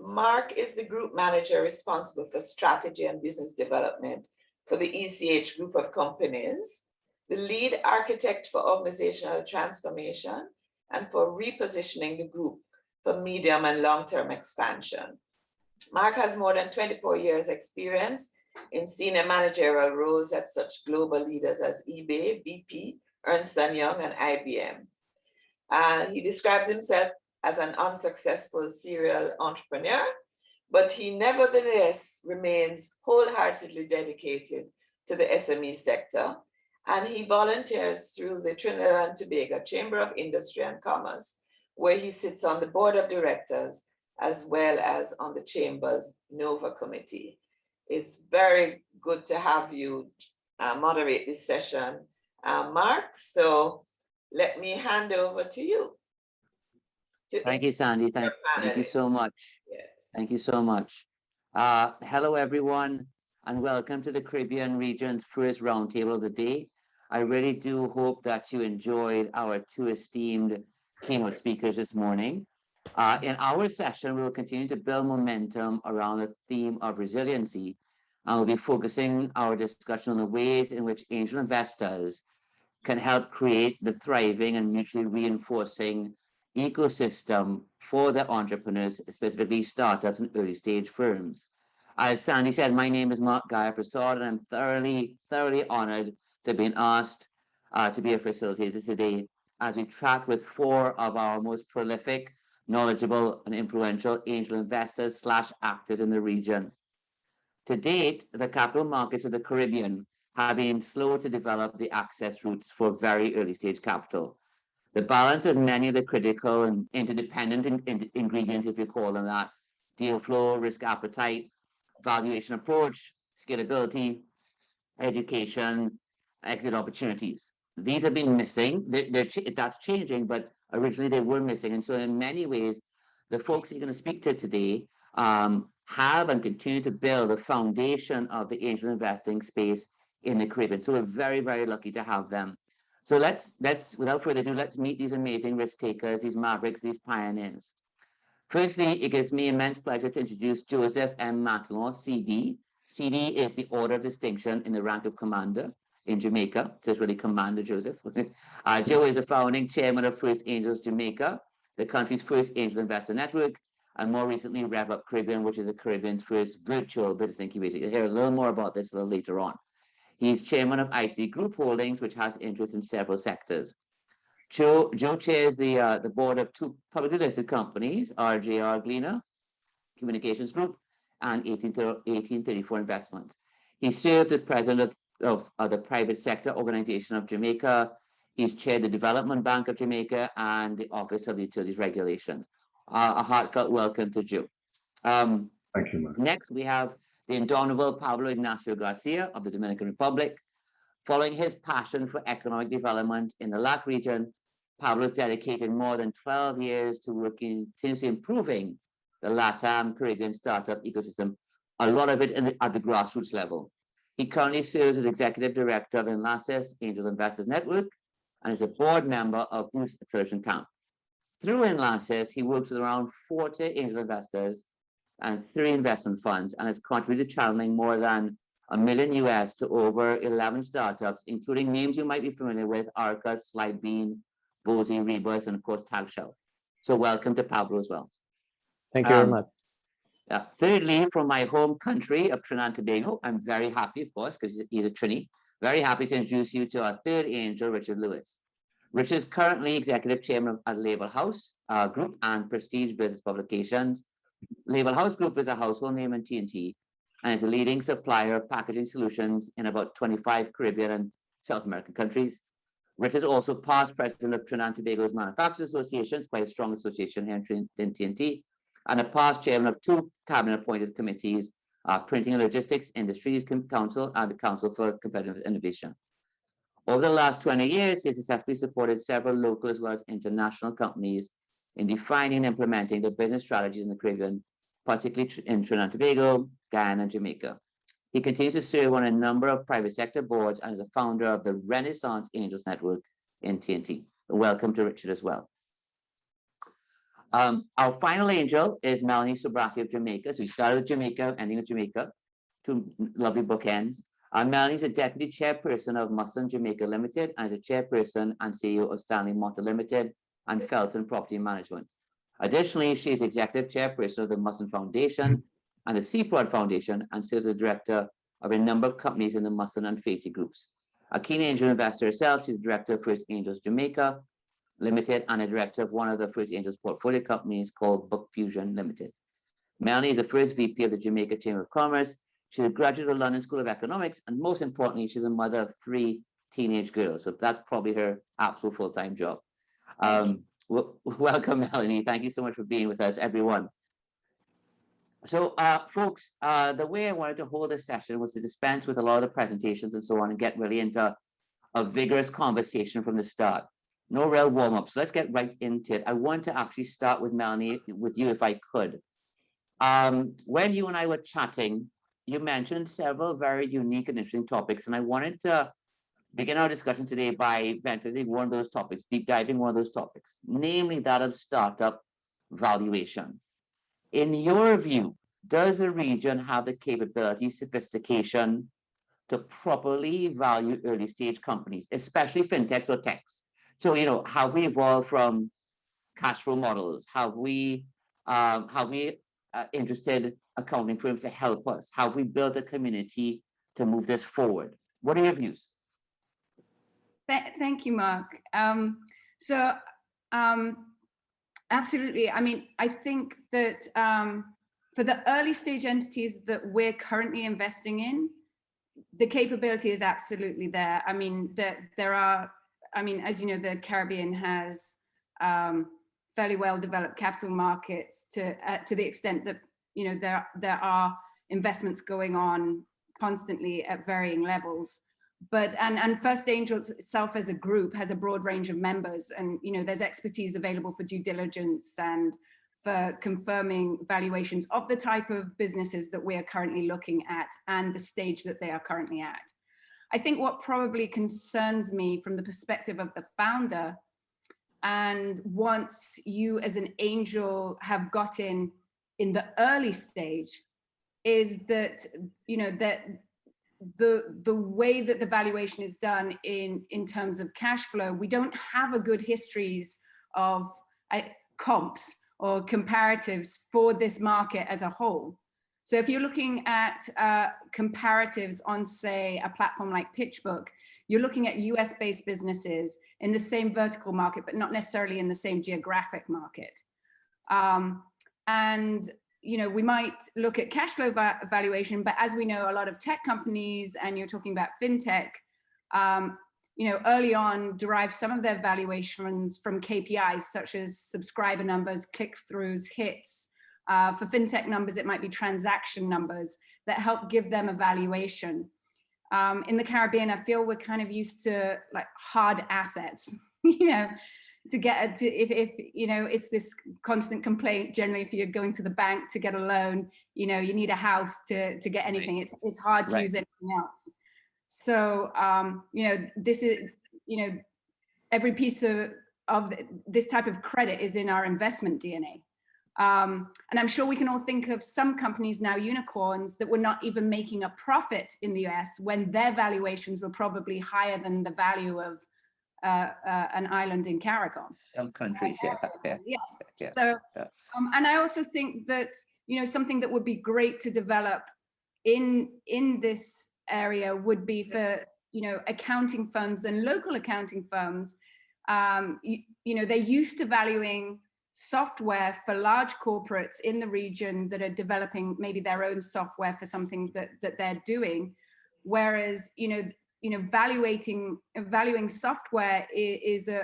Mark is the group manager responsible for strategy and business development for the ECH group of companies, the lead architect for organizational transformation and for repositioning the group for medium and long-term expansion. Mark has more than 24 years experience in senior managerial roles at such global leaders as eBay, BP, Ernst & Young, and IBM. He describes himself as an unsuccessful serial entrepreneur, but he nevertheless remains wholeheartedly dedicated to the SME sector, and he volunteers through the Trinidad and Tobago Chamber of Industry and Commerce, where he sits on the board of directors as well as on the Chamber's NOVA committee. It's very good to have you moderate this session, Mark. So let me hand over to you. Thank you, Sandy. Thank you so much. Yes. Thank you so much. Hello, everyone, and welcome to the Caribbean region's first roundtable of the day. I really do hope that you enjoyed our two esteemed keynote speakers this morning. In our session, we will continue to build momentum around the theme of resiliency, and we'll be focusing our discussion on the ways in which angel investors can help create the thriving and mutually reinforcing ecosystem for the entrepreneurs, specifically startups and early stage firms. As Sandy said, my name is Mark Prasad, and I'm thoroughly honored to be asked to be a facilitator today as we chat with four of our most prolific, knowledgeable, and influential angel investors / actors in the region. To date, the capital markets of the Caribbean have been slow to develop the access routes for very early stage capital. The balance of many of the critical and interdependent ingredients, if you call them that, deal flow, risk appetite, valuation approach, scalability, education, exit opportunities. These have been missing. That's changing, but originally they were missing. And so in many ways, the folks you're going to speak to today have and continue to build a foundation of the angel investing space in the Caribbean. So we're very, very lucky to have them. So let's without further ado, let's meet these amazing risk takers, these mavericks, these pioneers. Firstly, it gives me immense pleasure to introduce Joseph M. Matalon, CD. CD is the Order of Distinction in the rank of Commander in Jamaica. So it's really Commander Joseph. Joe is the founding chairman of First Angels Jamaica, the country's first angel investor network, and more recently Rev Up Caribbean, which is the Caribbean's first virtual business incubator. You'll hear a little more about this a little later on. He's chairman of IC Group Holdings, which has interest in several sectors. Joe chairs the board of two publicly listed companies, RJR Gleaner Communications Group and 1834 Investments. He served as president of the private sector organization of Jamaica. He's chaired the Development Bank of Jamaica and the Office of Utilities Regulations. A heartfelt welcome to Joe. Thank you, Mark. Next, we have the indomitable Pablo Ignacio Garcia of the Dominican Republic. Following his passion for economic development in the LAC region, Pablo has dedicated more than 12 years to working, continuously improving the LATAM Caribbean startup ecosystem, a lot of it at the grassroots level. He currently serves as Executive Director of Enlaces Angel Investors Network and is a board member of Boost Acceleration Camp. Through Enlaces, he works with around 40 angel investors and 3 investment funds and has contributed channeling more than $1 million US to over 11 startups, including names you might be familiar with: Arcus, Slidebean, Bozy, Rebus, and of course TagShelf. So welcome to Pablo as well. Thank you very much. Thirdly, from my home country of Trinidad and Tobago, I'm very happy, of course, because he's a Trini, very happy to introduce you to our third angel, Richard Lewis. Richard is currently Executive Chairman at Label House Group and Prestige Business Publications. Label House Group is a household name in TNT and is a leading supplier of packaging solutions in about 25 Caribbean and South American countries. Richard is also past president of Trinidad and Tobago's Manufacturers Association, it's quite a strong association here in TNT, and a past chairman of 2 cabinet-appointed committees, Printing and Logistics Industries Council and the Council for Competitive Innovation. Over the last 20 years, he successfully supported several local as well as international companies in defining and implementing the business strategies in the Caribbean, particularly in Trinidad and Tobago, Guyana, and Jamaica. He continues to serve on a number of private sector boards and is a founder of the Renaissance Angels Network in TNT. Welcome to Richard as well. Our final angel is Melanie Sobrati of Jamaica. So we started with Jamaica, ending with Jamaica, 2 lovely bookends. Melanie is a deputy chairperson of Musson Jamaica Limited and is a chairperson and CEO of Stanley Motor Limited and Felton Property Management. Additionally, she is executive chairperson of the Musson Foundation and the Seaport Foundation and serves as director of a number of companies in the Musson and Facey groups. A keen angel investor herself, she's director of First Angels Jamaica Limited and a director of one of the First Angels portfolio companies called Book Fusion Limited. Melanie is the first VP of the Jamaica Chamber of Commerce. She's a graduate of the London School of Economics, and most importantly, she's a mother of 3 teenage girls. So that's probably her absolute full-time job. Welcome, Melanie. Thank you so much for being with us, everyone. So, folks, the way I wanted to hold this session was to dispense with a lot of the presentations and so on and get really into a vigorous conversation from the start. No real warm-up. So let's get right into it. I want to actually start with Melanie, with you, if I could. When you and I were chatting, you mentioned several very unique and interesting topics, and I wanted to begin our discussion today by ventilating one of those topics, deep diving one of those topics, namely that of startup valuation. In your view, does the region have the capability, sophistication to properly value early stage companies, especially fintechs or techs? So, you know, have we evolved from cash flow models? Have we interested accounting firms to help us? Have we built a community to move this forward? What are your views? Thank you, Mark. Absolutely. I mean, I think that for the early stage entities that we're currently investing in, the capability is absolutely there. I mean, there are, I mean, as you know, the Caribbean has fairly well developed capital markets to the extent that, you know, there are investments going on constantly at varying levels. But and First Angels itself as a group has a broad range of members, and you know there's expertise available for due diligence and for confirming valuations of the type of businesses that we are currently looking at and the stage that they are currently at. I think what probably concerns me from the perspective of the founder, and once you as an angel have got in the early stage, is that, you know, that the way that the valuation is done in terms of cash flow, we don't have a good histories of comps or comparatives for this market as a whole. So if you're looking at comparatives on, say, a platform like PitchBook, you're looking at US-based businesses in the same vertical market, but not necessarily in the same geographic market. And you know, we might look at cash flow valuation, but as we know, a lot of tech companies, and you're talking about fintech, early on derive some of their valuations from KPIs such as subscriber numbers, click-throughs, hits. For fintech numbers, it might be transaction numbers that help give them a valuation. In the Caribbean, I feel we're kind of used to like hard assets, to get if it's this constant complaint generally if you're going to the bank to get a loan, you need a house to get anything. It's hard to use anything else. So this is every piece of this type of credit is in our investment DNA. And I'm sure we can all think of some companies now, unicorns, that were not even making a profit in the US when their valuations were probably higher than the value of an island in CARICOM. Some countries, yeah. So, and I also think that something that would be great to develop in this area would be for accounting firms and local accounting firms. They're used to valuing software for large corporates in the region that are developing maybe their own software for something that they're doing, whereas valuing software it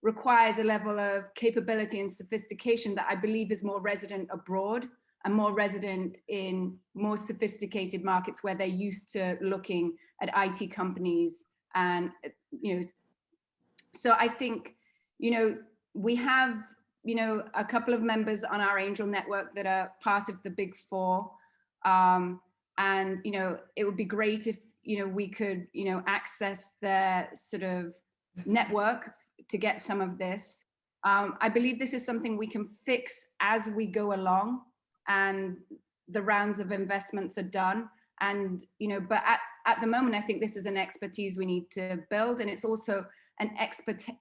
requires a level of capability and sophistication that I believe is more resident abroad and more resident in more sophisticated markets where they're used to looking at IT companies. And so I think we have a couple of members on our angel network that are part of the Big Four, and it would be great if we could access their sort of network to get some of this. I believe this is something we can fix as we go along and the rounds of investments are done. And but at the moment I think this is an expertise we need to build, and it's also an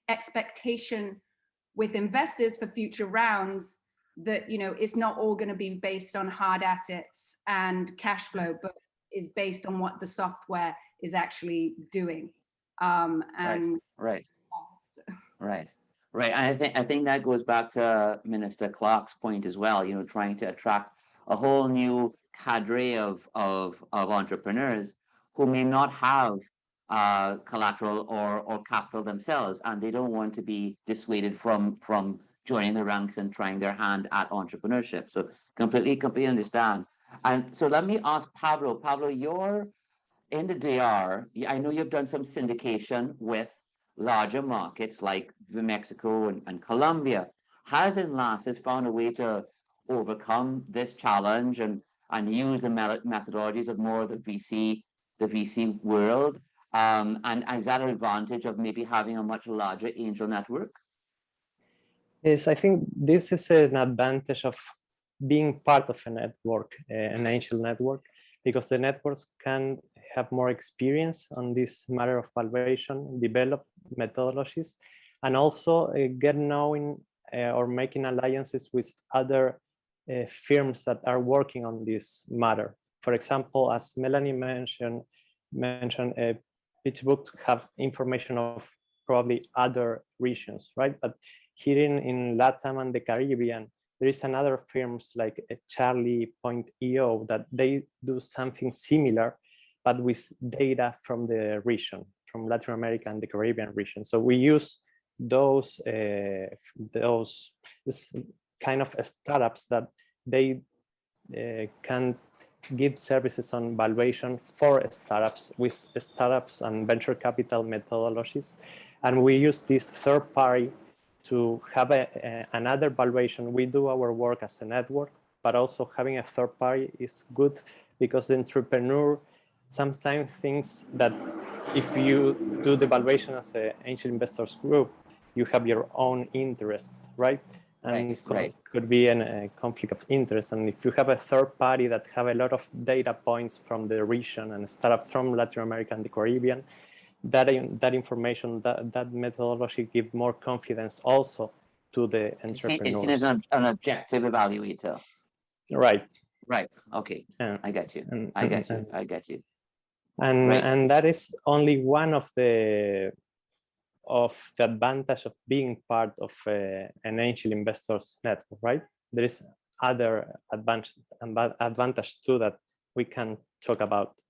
expectation with investors for future rounds that it's not all going to be based on hard assets and cash flow, but is based on what the software is actually doing. Right. And I think that goes back to Minister Clark's point as well. Trying to attract a whole new cadre of entrepreneurs who may not have collateral or capital themselves, and they don't want to be dissuaded from joining the ranks and trying their hand at entrepreneurship. So completely understand. And so let me ask Pablo. Pablo, you're in the DR. I know you've done some syndication with larger markets like Mexico and Colombia. Has Enlaces found a way to overcome this challenge and use the methodologies of more of the VC world? And is that an advantage of maybe having a much larger angel network? Yes, I think this is an advantage of being part of a network, an angel network, because the networks can have more experience on this matter of valuation, develop methodologies, and also get knowing or making alliances with other firms that are working on this matter. For example, as Melanie mentioned, PitchBook have information of probably other regions, right? But here in LATAM and the Caribbean, there is another firms like Charlie.io that they do something similar, but with data from the region, from Latin America and the Caribbean region. So we use those kind of startups that they can give services on valuation for startups with startups and venture capital methodologies. And we use this third party to have another valuation. We do our work as a network, but also having a third party is good because the entrepreneur sometimes thinks that if you do the valuation as an angel investors group, you have your own interest, right? And could be a conflict of interest. And if you have a third party that have a lot of data points from the region and startup from Latin America and the Caribbean, that information, that methodology give more confidence also to the entrepreneurs. It's seen as an objective evaluator. Right. Okay. I get you. I get you. And that is only one of the advantage of being part of an angel investors network, right? There is other advantage too that we can talk about.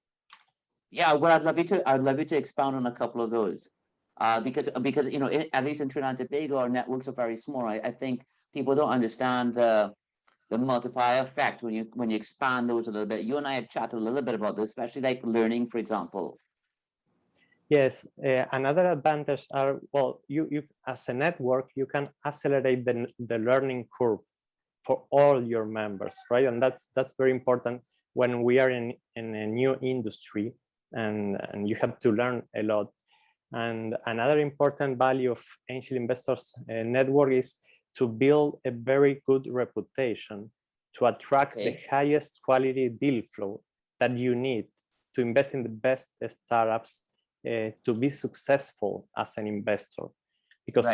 Yeah, well, I'd love you to expound on a couple of those. Because you know, at least in Trinidad and Tobago, our networks are very small. I think people don't understand the multiplier effect when you expand those a little bit. You and I had chatted a little bit about this, especially like learning, for example. Yes, another advantage are, well, you as a network, you can accelerate the learning curve for all your members, right? And that's very important when we are in a new industry and you have to learn a lot. And another important value of angel investors network is to build a very good reputation, to attract the highest quality deal flow that you need to invest in the best startups to be successful as an investor. Because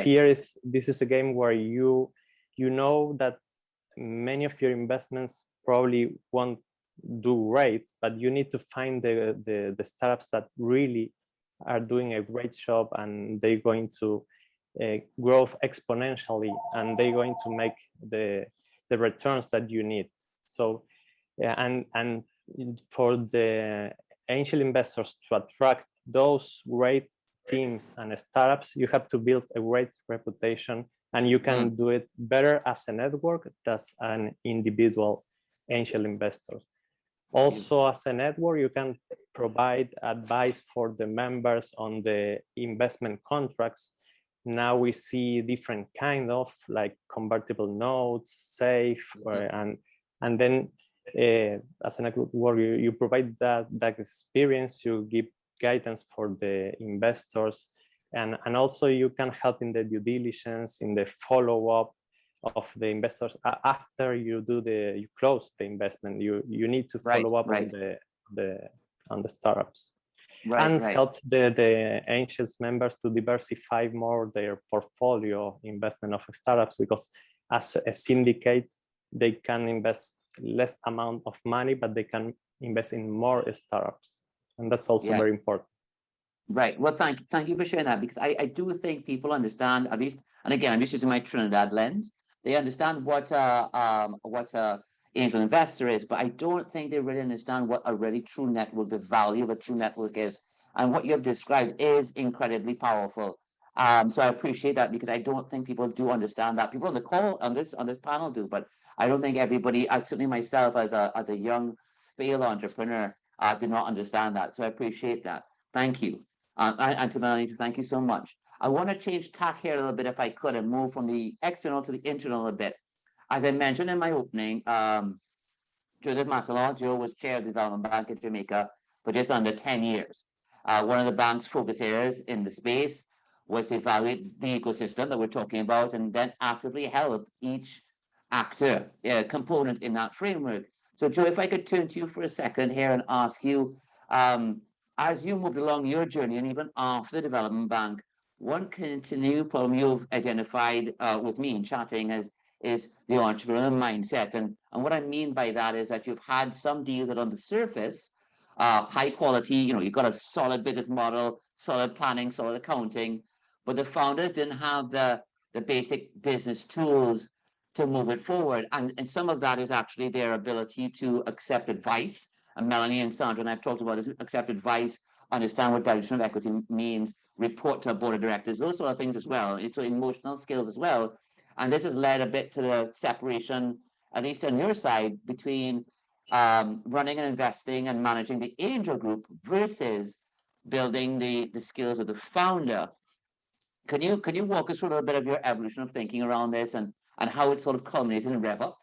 this is a game where you know that many of your investments probably won't do great, but you need to find the startups that really are doing a great job, and they're going to grow exponentially, and they're going to make the returns that you need. So, and for the angel investors to attract those great teams and startups, you have to build a great reputation, and you can do it better as a network than an individual angel investor. Also, as a network, you can provide advice for the members on the investment contracts. Now we see different kind of like convertible notes, safe, and then as a network, you provide that experience. You give guidance for the investors, and also you can help in the due diligence, in the follow-up of the investors after you close the investment. You need to follow up on the startups, and help the angels members to diversify more their portfolio investment of startups, because as a syndicate they can invest less amount of money, but they can invest in more startups, and that's also very important. Right. Well, thank you for sharing that, because I do think people understand, at least, and again, I'm just using my Trinidad lens. They understand what a angel investor is, but I don't think they really understand what a really true network, the value of a true network is. And what you've described is incredibly powerful. So I appreciate that, because I don't think people do understand that. People on the call on this panel do, but I don't think everybody, certainly myself as a young failed entrepreneur, did not understand that. So I appreciate that. Thank you. And to Melanie, thank you so much. I want to change tack here a little bit, if I could, and move from the external to the internal a bit. As I mentioned in my opening, Joseph Massalon, Joe, was chair of the Development Bank of Jamaica for just under 10 years. One of the bank's focus areas in the space was to evaluate the ecosystem that we're talking about, and then actively help each actor, component in that framework. So Joe, if I could turn to you for a second here and ask you, as you moved along your journey, and even after the Development Bank, one continued problem you've identified with me in chatting is the entrepreneurial mindset. And what I mean by that is that you've had some deals that on the surface, high quality, you've got a solid business model, solid planning, solid accounting, but the founders didn't have the basic business tools to move it forward. And some of that is actually their ability to accept advice. And Melanie and Sandra and I've talked about this: accept advice, understand what dilution of equity means, report to a board of directors, those sort of things as well. It's emotional skills as well. And this has led a bit to the separation, at least on your side, between running and investing and managing the angel group versus building the skills of the founder. Can you walk us through a little bit of your evolution of thinking around this, and how it sort of culminated in Rev Up?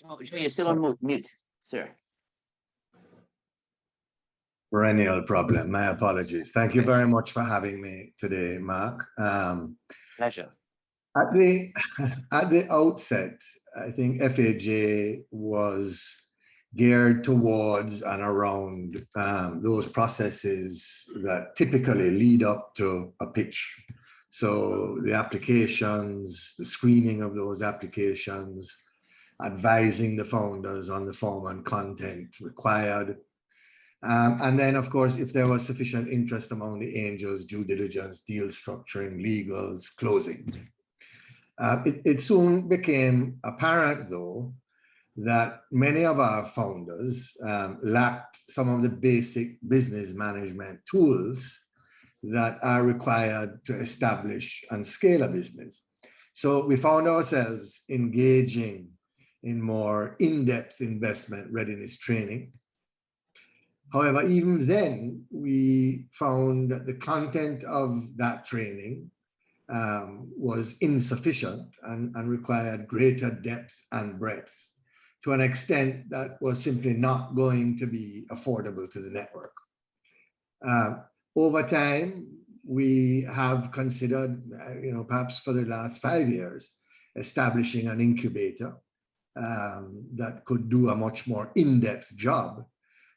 Oh, you're still on mute, sir. Perennial problem. My apologies. Thank you very much for having me today, Mark. Pleasure. At the outset, I think FAJ was geared towards and around those processes that typically lead up to a pitch. So the applications, the screening of those applications, advising the founders on the form and content required. And then, of course, if there was sufficient interest among the angels, due diligence, deal structuring, legals, closing. It soon became apparent, though, that many of our founders lacked some of the basic business management tools that are required to establish and scale a business. So we found ourselves engaging in more in-depth investment readiness training. However, even then, we found that the content of that training was insufficient and required greater depth and breadth to an extent that was simply not going to be affordable to the network. Over time, we have considered, perhaps for the last 5 years, establishing an incubator that could do a much more in-depth job.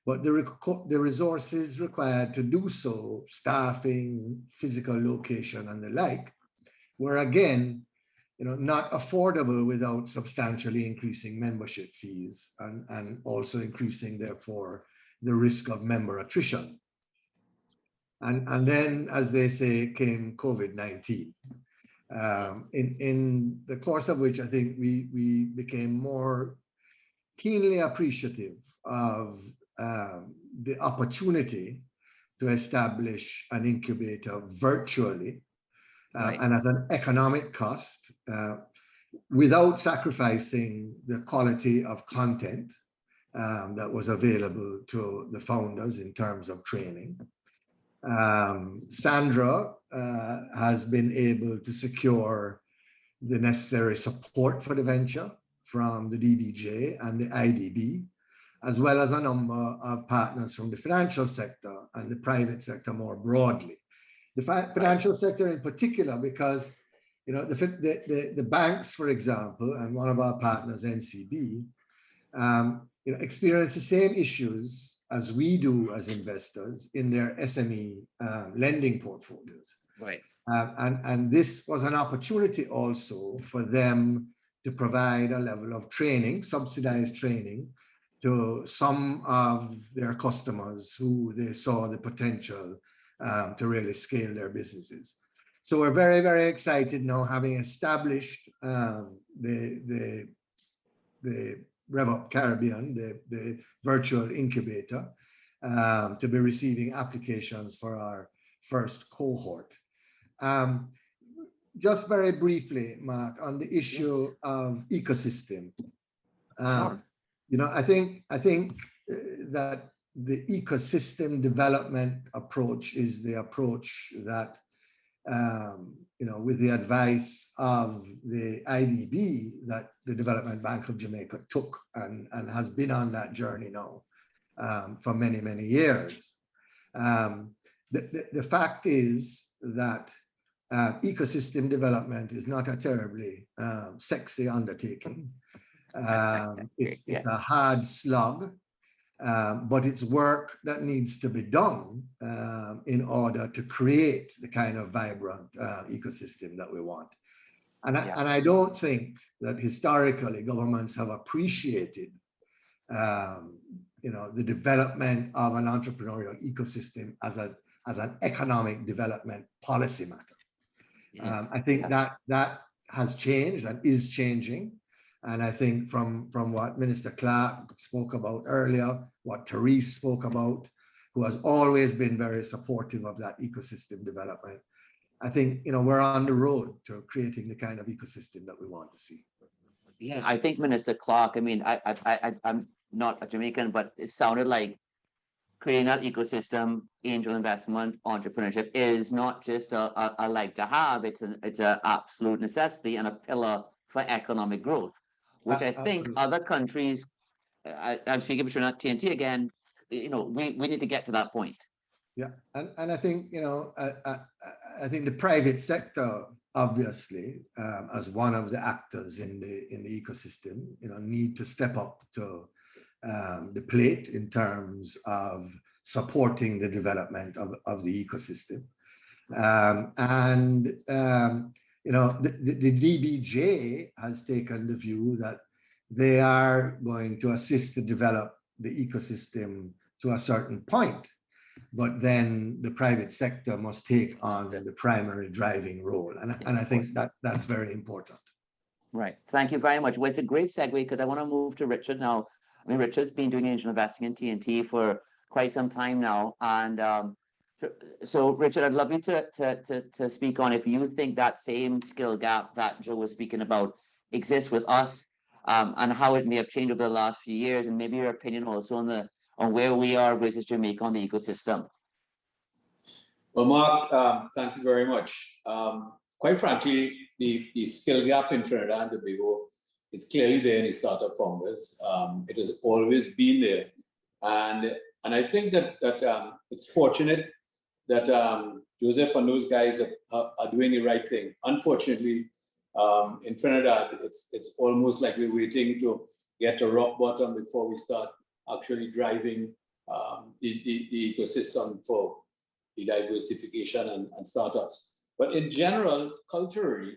But the resources required to do so, staffing, physical location, and the like, were again, not affordable without substantially increasing membership fees and also increasing, therefore, the risk of member attrition. And then, as they say, came COVID-19, in the course of which I think we became more keenly appreciative of the opportunity to establish an incubator virtually and at an economic cost without sacrificing the quality of content that was available to the founders in terms of training. Sandra has been able to secure the necessary support for the venture from the DBJ and the IDB, as well as a number of partners from the financial sector and the private sector more broadly. The financial sector in particular, because the banks, for example, and one of our partners, NCB, experience the same issues as we do as investors in their SME lending portfolios. Right. And this was an opportunity also for them to provide a level of training, subsidized training, to some of their customers who they saw the potential to really scale their businesses. So we're very, very excited now, having established the RevUp Caribbean, the virtual incubator, to be receiving applications for our first cohort. Just very briefly, Mark, on the issue of ecosystem. Sure. I think that the ecosystem development approach is the approach that, with the advice of the IDB, that the Development Bank of Jamaica took and has been on that journey now for many, many years. The fact is that ecosystem development is not a terribly sexy undertaking. It's a hard slug, but it's work that needs to be done in order to create the kind of vibrant ecosystem that we want. And I don't think that historically governments have appreciated the development of an entrepreneurial ecosystem as an economic development policy matter. Yes. I think that has changed and is changing. And I think from what Minister Clark spoke about earlier, what Teres spoke about, who has always been very supportive of that ecosystem development, I think we're on the road to creating the kind of ecosystem that we want to see. Yeah, I think Minister Clark, I'm not a Jamaican, but it sounded like creating that ecosystem, angel investment, entrepreneurship is not just a like to have, it's an absolute necessity and a pillar for economic growth, which I think other countries, I'm speaking between TNT again, we need to get to that point. Yeah, and I think, I think the private sector, obviously, as one of the actors in the ecosystem, need to step up to the plate in terms of supporting the development of the ecosystem. The DBJ has taken the view that they are going to assist to develop the ecosystem to a certain point, but then the private sector must take on the primary driving role. And I think that's very important. Right. Thank you very much. Well, it's a great segue because I want to move to Richard now. I mean, Richard's been doing angel investing in TNT for quite some time now. And so Richard, I'd love you to speak on if you think that same skill gap that Joe was speaking about exists with us, and how it may have changed over the last few years, and maybe your opinion also on where we are versus Jamaica on the ecosystem. Well, Mark, thank you very much. Quite frankly, the skill gap in Trinidad and Tobago is clearly there in the startup founders. It has always been there. And I think that it's fortunate that Joseph and those guys are doing the right thing. Unfortunately, in Trinidad, it's almost like we're waiting to get to rock bottom before we start actually driving the ecosystem for the diversification and startups. But in general, culturally,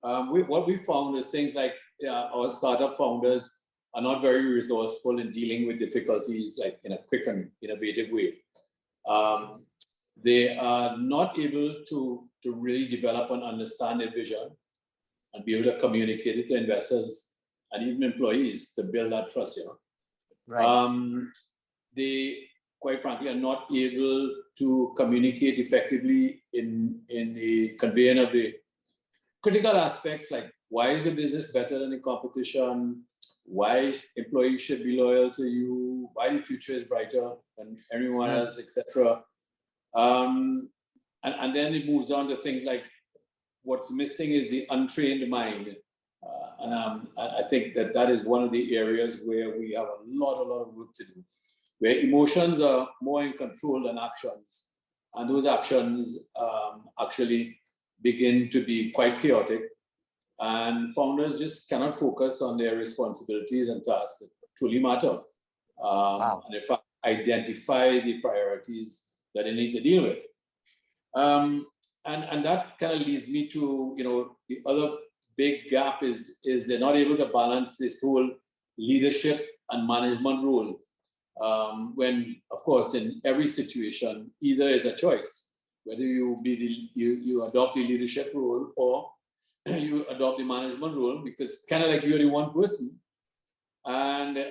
what we found is things like our startup founders are not very resourceful in dealing with difficulties like in a quick and innovative way. They are not able to really develop and understand their vision and be able to communicate it to investors and even employees to build that trust, Right. They, quite frankly, are not able to communicate effectively in the conveying of the critical aspects like why is your business better than the competition, why employees should be loyal to you, why the future is brighter than everyone else, etc. And then it moves on to things like what's missing is the untrained mind. And I think that is one of the areas where we have a lot of work to do, where emotions are more in control than actions. And those actions actually begin to be quite chaotic. And founders just cannot focus on their responsibilities and tasks that truly matter. Wow. And in fact, identify the priorities that they need to deal with. And that kind of leads me to, the other big gap is they're not able to balance this whole leadership and management role. When, of course, in every situation, either is a choice, whether you adopt the leadership role or you adopt the management role, because kind of like you're the one person, and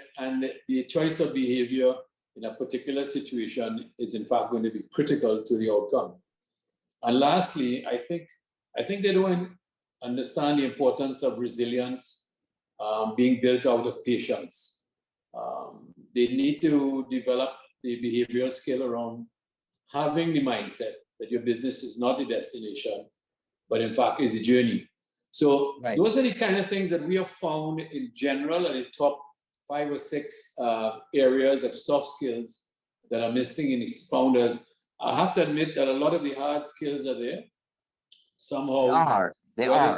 the choice of behavior in a particular situation is in fact going to be critical to the outcome. And lastly, I think they don't understand the importance of resilience being built out of patience. They need to develop the behavioral skill around having the mindset that your business is not the destination, but in fact is a journey. So Right. Those are the kind of things that we have found in general are the top 5 or 6 areas of soft skills that are missing in these founders. I have to admit that a lot of the hard skills are there. Somehow, They are.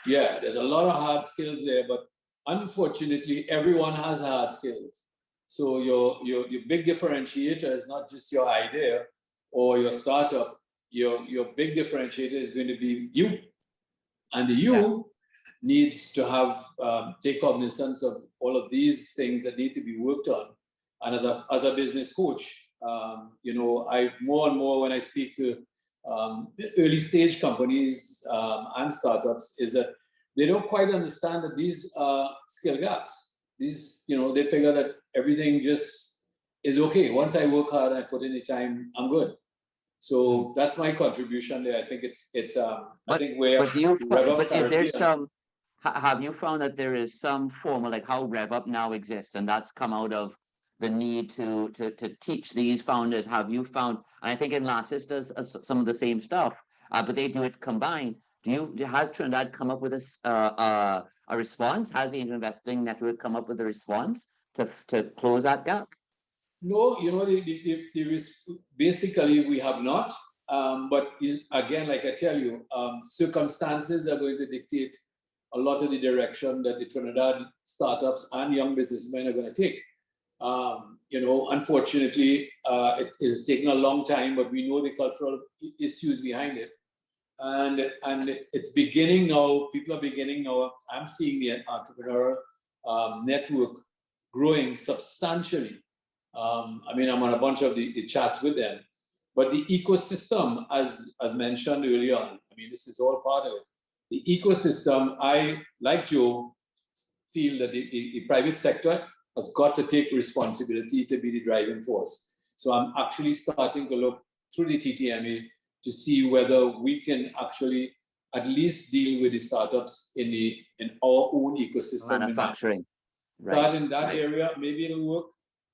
There's a lot of hard skills there, but unfortunately, everyone has hard skills. So your big differentiator is not just your idea or your startup. Your big differentiator is going to be you, and the you needs to have take cognizance of all of these things that need to be worked on. And as a business coach, I more and more when I speak to early stage companies and startups is that they don't quite understand that these skill gaps. These, they figure that everything just is okay. Once I work hard and I put in the time, I'm good. So that's my contribution there. I think I think where But is there Caribbean, some? Have you found that there is some form of like how RevUp now exists, and that's come out of the need to teach these founders? Have you found? And I think Enlaces does some of the same stuff, but they do it combined. Has Trinidad come up with a response? Has the Angel Investing Network come up with a response to close that gap? No, basically we have not. But again, like I tell you, circumstances are going to dictate a lot of the direction that the Trinidad startups and young businessmen are going to take. Unfortunately, it is taking a long time, but we know the cultural issues behind it. And it's beginning now. People are beginning now. I'm seeing the entrepreneurial network growing substantially. I'm on a bunch of the chats with them. But the ecosystem, as mentioned earlier on, this is all part of it. the ecosystem, I, like Joe, feel that the private sector has got to take responsibility to be the driving force. So I'm actually starting to look through the TTMA to see whether we can actually at least deal with the startups in our own ecosystem. Manufacturing. Start in that area, maybe it'll work,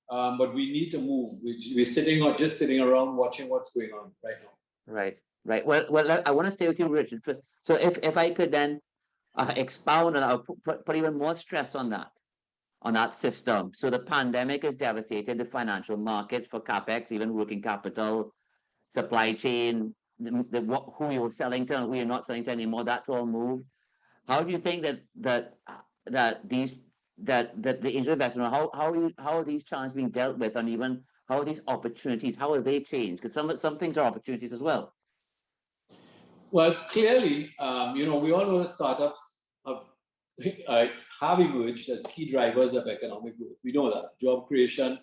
but we need to move. We're just sitting around watching what's going on right now. Right. Well, I want to stay with you, Richard. So if I could then expound on that, put even more stress on that system. So the pandemic has devastated the financial markets for CapEx, even working capital, supply chain, who you're selling to and who you're not selling to anymore, that's all moved. How do you think that the angel investment, how are these challenges being dealt with, and even how are these opportunities, how are they changed? Because some things are opportunities as well. Well, clearly, we all know that startups have emerged as key drivers of economic growth. We know that job creation,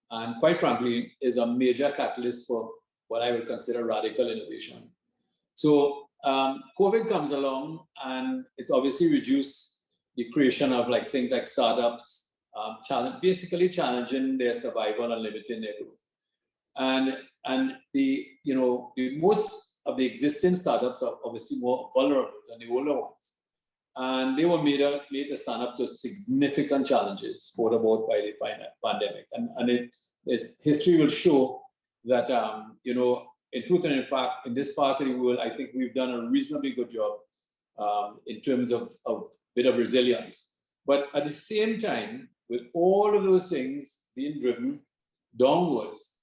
and quite frankly, is a major catalyst for what I would consider radical innovation. So COVID comes along, and it's obviously reduced the creation of things like startups, basically challenging their survival and limiting their growth. And the most of the existing startups are obviously more vulnerable than the older ones. And they were made to stand up to significant challenges brought about by the pandemic. And history will show that, in truth and in fact, in this part of the world, I think we've done a reasonably good job in terms of bit of resilience. But at the same time, with all of those things being driven downwards,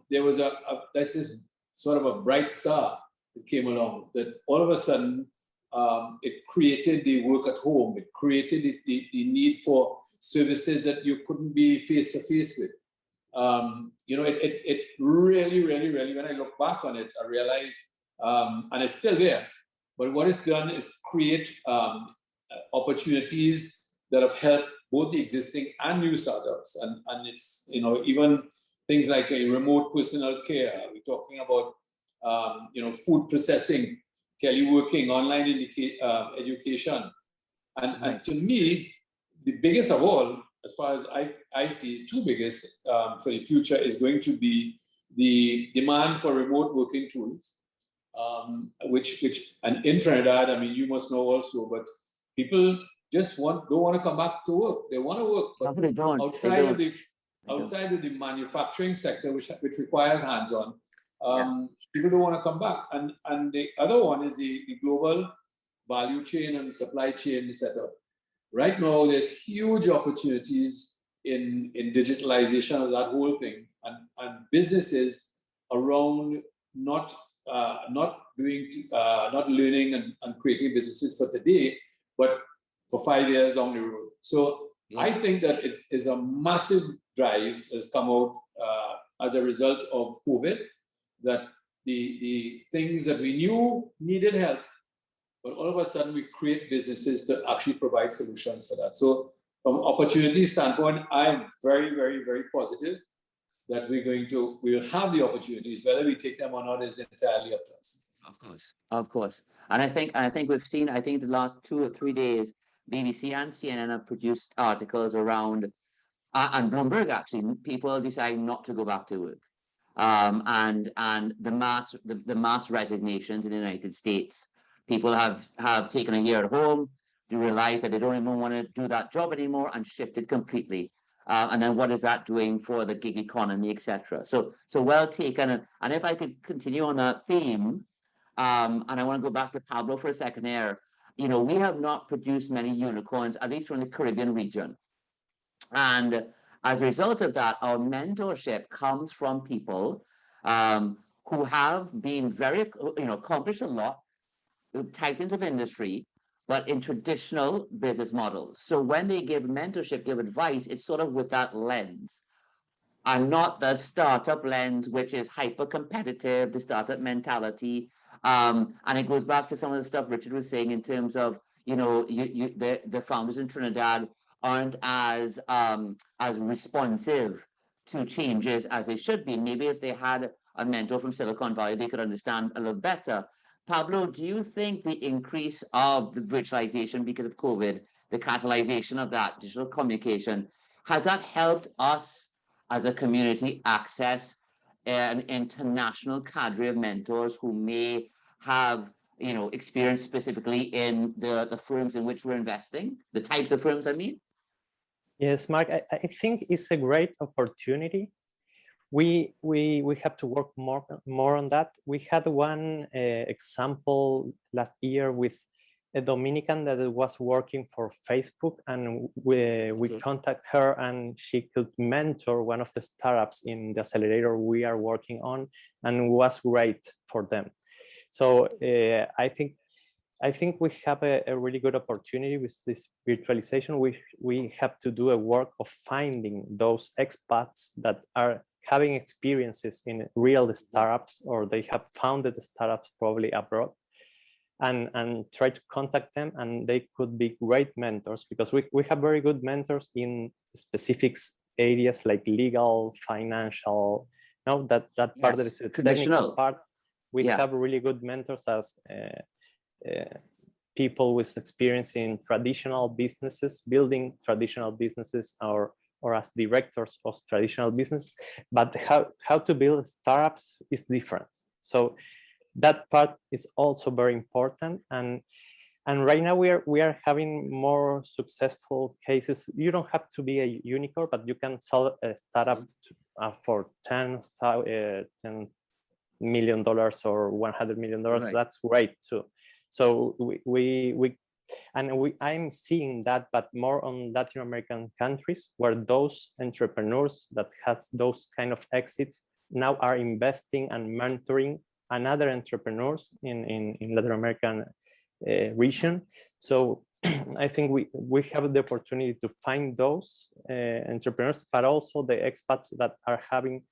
there's this sort of a bright star that came along, that all of a sudden it created the work at home. It created the need for services that you couldn't be face to face with. It really, when I look back on it, I realize, and it's still there, but what it's done is create opportunities that have helped both the existing and new startups. And it's, even things like remote personal care. We're talking about, food processing, teleworking, online education. And to me, the biggest of all, as far as I see, two biggest for the future is going to be the demand for remote working tools, which and in Trinidad, I mean, you must know also, but people just don't want to come back to work. They want to work, but they don't. outside of the manufacturing sector, which requires hands-on, people don't want to come back. And the other one is the global value chain and supply chain setup. Right now, there's huge opportunities in digitalization of that whole thing, and businesses around not learning and creating businesses for today, but for 5 years down the road. So I think that it's a massive drive that's come out as a result of COVID, that the things that we knew needed help, but all of a sudden we create businesses to actually provide solutions for that. So from an opportunity standpoint, I'm very, very, very positive that we'll have the opportunities. Whether we take them or not is entirely up to us. Of course. And I think we've seen, the last 2 or 3 days, BBC and CNN have produced articles around, and Bloomberg actually, people deciding not to go back to work. And the mass resignations in the United States. People have taken a year at home, to realize that they don't even want to do that job anymore, and shifted completely. And then what is that doing for the gig economy, etc.? So well taken. And if I could continue on that theme, and I want to go back to Pablo for a second there. We have not produced many unicorns, at least from the Caribbean region. And as a result of that, our mentorship comes from people who have been very, accomplished a lot, titans of industry, but in traditional business models. So when they give mentorship, give advice, it's sort of with that lens, and not the startup lens, which is hyper competitive, the startup mentality. And it goes back to some of the stuff Richard was saying in terms of, the founders in Trinidad aren't as responsive to changes as they should be. Maybe if they had a mentor from Silicon Valley, they could understand a little better. Pablo, do you think the increase of the virtualization because of COVID, the catalyzation of that digital communication, has that helped us as a community access an international cadre of mentors who may have, experience specifically in the firms in which we're investing, the types of firms, I mean? Yes, Mark, I think it's a great opportunity. We have to work more on that. We had one example last year with a Dominican that was working for Facebook, and we contact her, and she could mentor one of the startups in the accelerator we are working on, and was great for them. So I think we have a really good opportunity with this virtualization. We have to do a work of finding those expats that are having experiences in real startups, or they have founded startups probably abroad, and try to contact them, and they could be great mentors, because we have very good mentors in specific areas like legal, financial, that part that is a technical part. We have really good mentors as people with experience in traditional businesses, building traditional businesses, or as directors of traditional business. But how to build startups is different. So that part is also very important. And right now we are having more successful cases. You don't have to be a unicorn, but you can sell a startup for $10 million or $100 million. Right. That's great too. So I'm seeing that, but more on Latin American countries, where those entrepreneurs that has those kind of exits now are investing and mentoring another entrepreneurs in Latin American region. So I think we have the opportunity to find those entrepreneurs, but also the expats that are having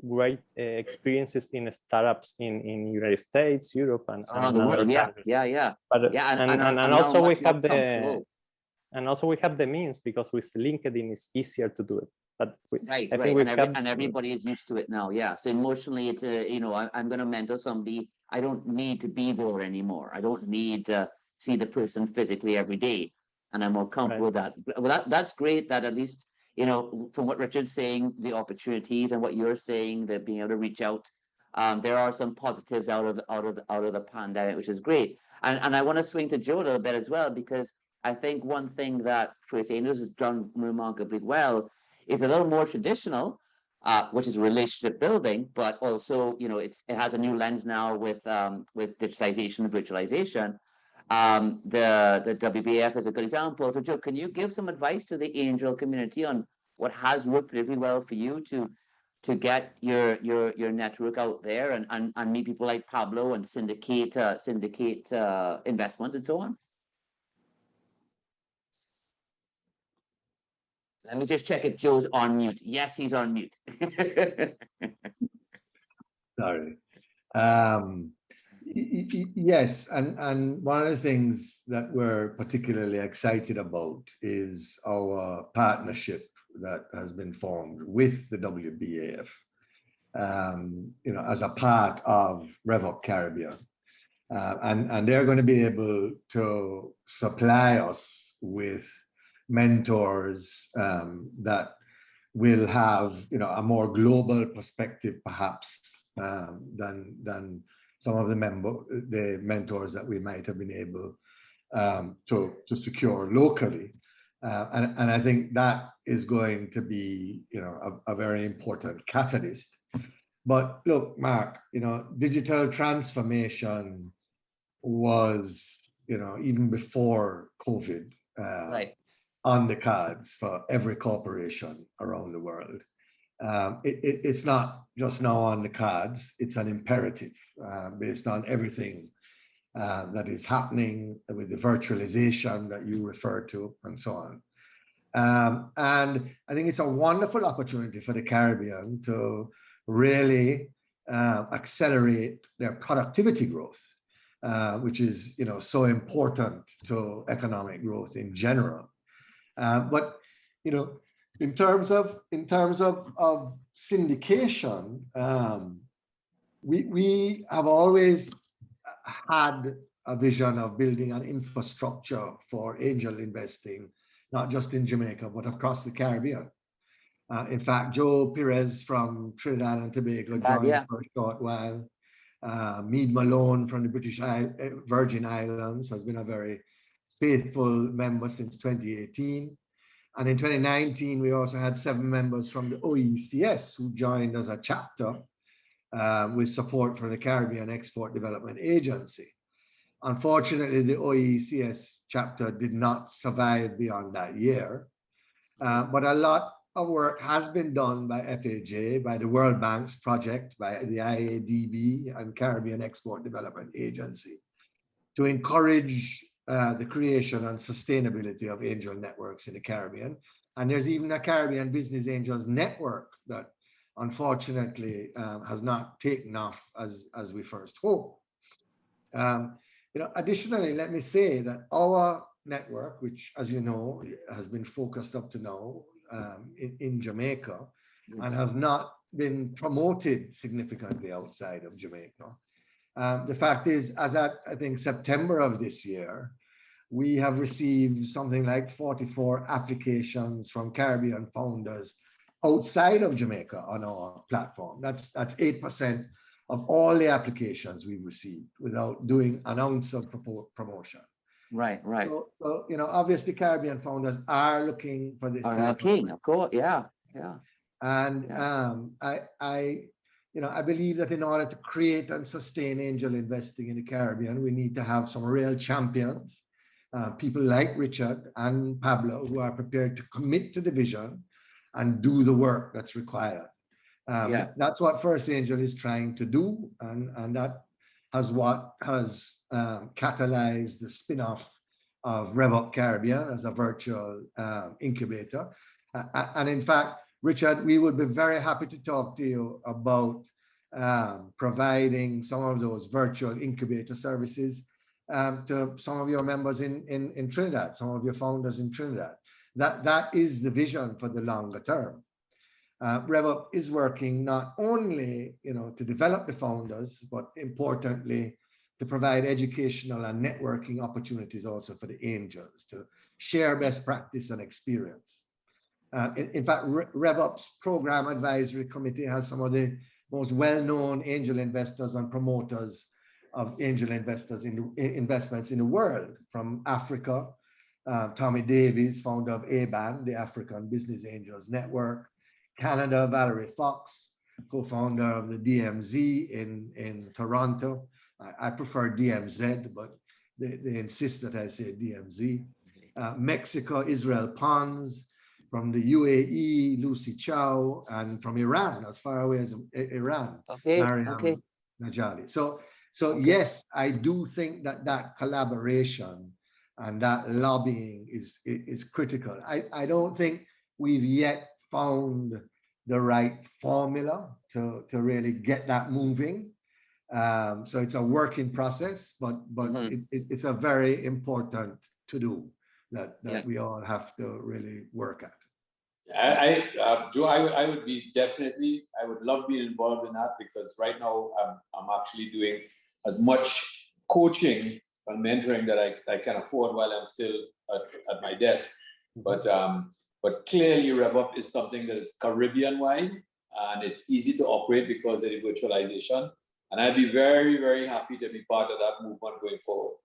great experiences in startups in United States, Europe, and other countries. But, and also we have we have the means, because with LinkedIn it's easier to do it. But and everybody is used to it now. Yeah. So emotionally, it's I'm going to mentor somebody. I don't need to be there anymore. I don't need to see the person physically every day, and I'm more comfortable with that. Well, that's great. That at least, from what Richard's saying, the opportunities, and what you're saying, that being able to reach out, there are some positives out of the pandemic, which is great. And I want to swing to Joe a little bit as well, because I think one thing that First Angels has done remarkably well is a little more traditional, which is relationship building, but also it has a new lens now with digitization and virtualization. The WBF is a good example. So Joe, can you give some advice to the angel community on what has worked particularly well for you to get your network out there and meet people like Pablo and syndicate investments and so on? Let me just check if Joe's on mute. Yes, he's on mute. Sorry. Yes, and one of the things that we're particularly excited about is our partnership that has been formed with the WBAF, as a part of RevUp Caribbean. And they're going to be able to supply us with mentors that will have a more global perspective perhaps than some of the mentors that we might have been able to secure locally, and I think that is going to be a very important catalyst. But look, Mark, digital transformation was even before COVID on the cards for every corporation around the world. It's not just now on the cards, it's an imperative based on everything that is happening with the virtualization that you refer to and so on. And I think it's a wonderful opportunity for the Caribbean to really accelerate their productivity growth, which is so important to economic growth in general. But in terms of syndication, we have always had a vision of building an infrastructure for angel investing, not just in Jamaica, but across the Caribbean. In fact, Joe Perez from Trinidad and Tobago joined for a short while. Mead Malone from the Virgin Islands has been a very faithful member since 2018. And in 2019, we also had 7 members from the OECS who joined as a chapter with support from the Caribbean Export Development Agency. Unfortunately, the OECS chapter did not survive beyond that year, but a lot of work has been done by FAJ, by the World Bank's project, by the IADB and Caribbean Export Development Agency to encourage the creation and sustainability of angel networks in the Caribbean. And there's even a Caribbean Business Angels network that unfortunately has not taken off as we first hoped. Additionally, let me say that our network, which, as you know, has been focused up to now in Jamaica, and has not been promoted significantly outside of Jamaica. The fact is, as at, I think, September of this year, we have received something like 44 applications from Caribbean founders outside of Jamaica on our platform. That's 8% of all the applications we've received without doing an ounce of promotion. Right. So obviously Caribbean founders are looking for this. Of course, yeah. And I believe that in order to create and sustain angel investing in the Caribbean, we need to have some real champions, people like Richard and Pablo, who are prepared to commit to the vision and do the work that's required. That's what First Angel is trying to do, and that has catalyzed the spin-off of RevUp Caribbean as a virtual incubator. And in fact, Richard, we would be very happy to talk to you about providing some of those virtual incubator services to some of your members in Trinidad, some of your founders in Trinidad. That is the vision for the longer term. RevUp is working not only to develop the founders, but importantly, to provide educational and networking opportunities also for the angels to share best practice and experience. In fact, RevUp's Program Advisory Committee has some of the most well-known angel investors and promoters of angel investments in the world, from Africa, Tommy Davies, founder of ABAN, the African Business Angels Network; Canada, Valerie Fox, co-founder of the DMZ in Toronto. I prefer DMZ, but they insist that I say DMZ. Mexico, Israel Pons; from the UAE, Lucy Chow; and from Iran, as far away as Iran, Mariam Najali. So yes, I do think that collaboration and that lobbying is critical. I don't think we've yet found the right formula to really get that moving. So it's a work in process, but it's a very important to do that we all have to really work at. Joe, I would be definitely, I would love being involved in that, because right now I'm actually doing as much coaching and mentoring that I can afford while I'm still at my desk. But clearly RevUp is something that is Caribbean-wide, and it's easy to operate because of the virtualization. And I'd be very, very happy to be part of that movement going forward.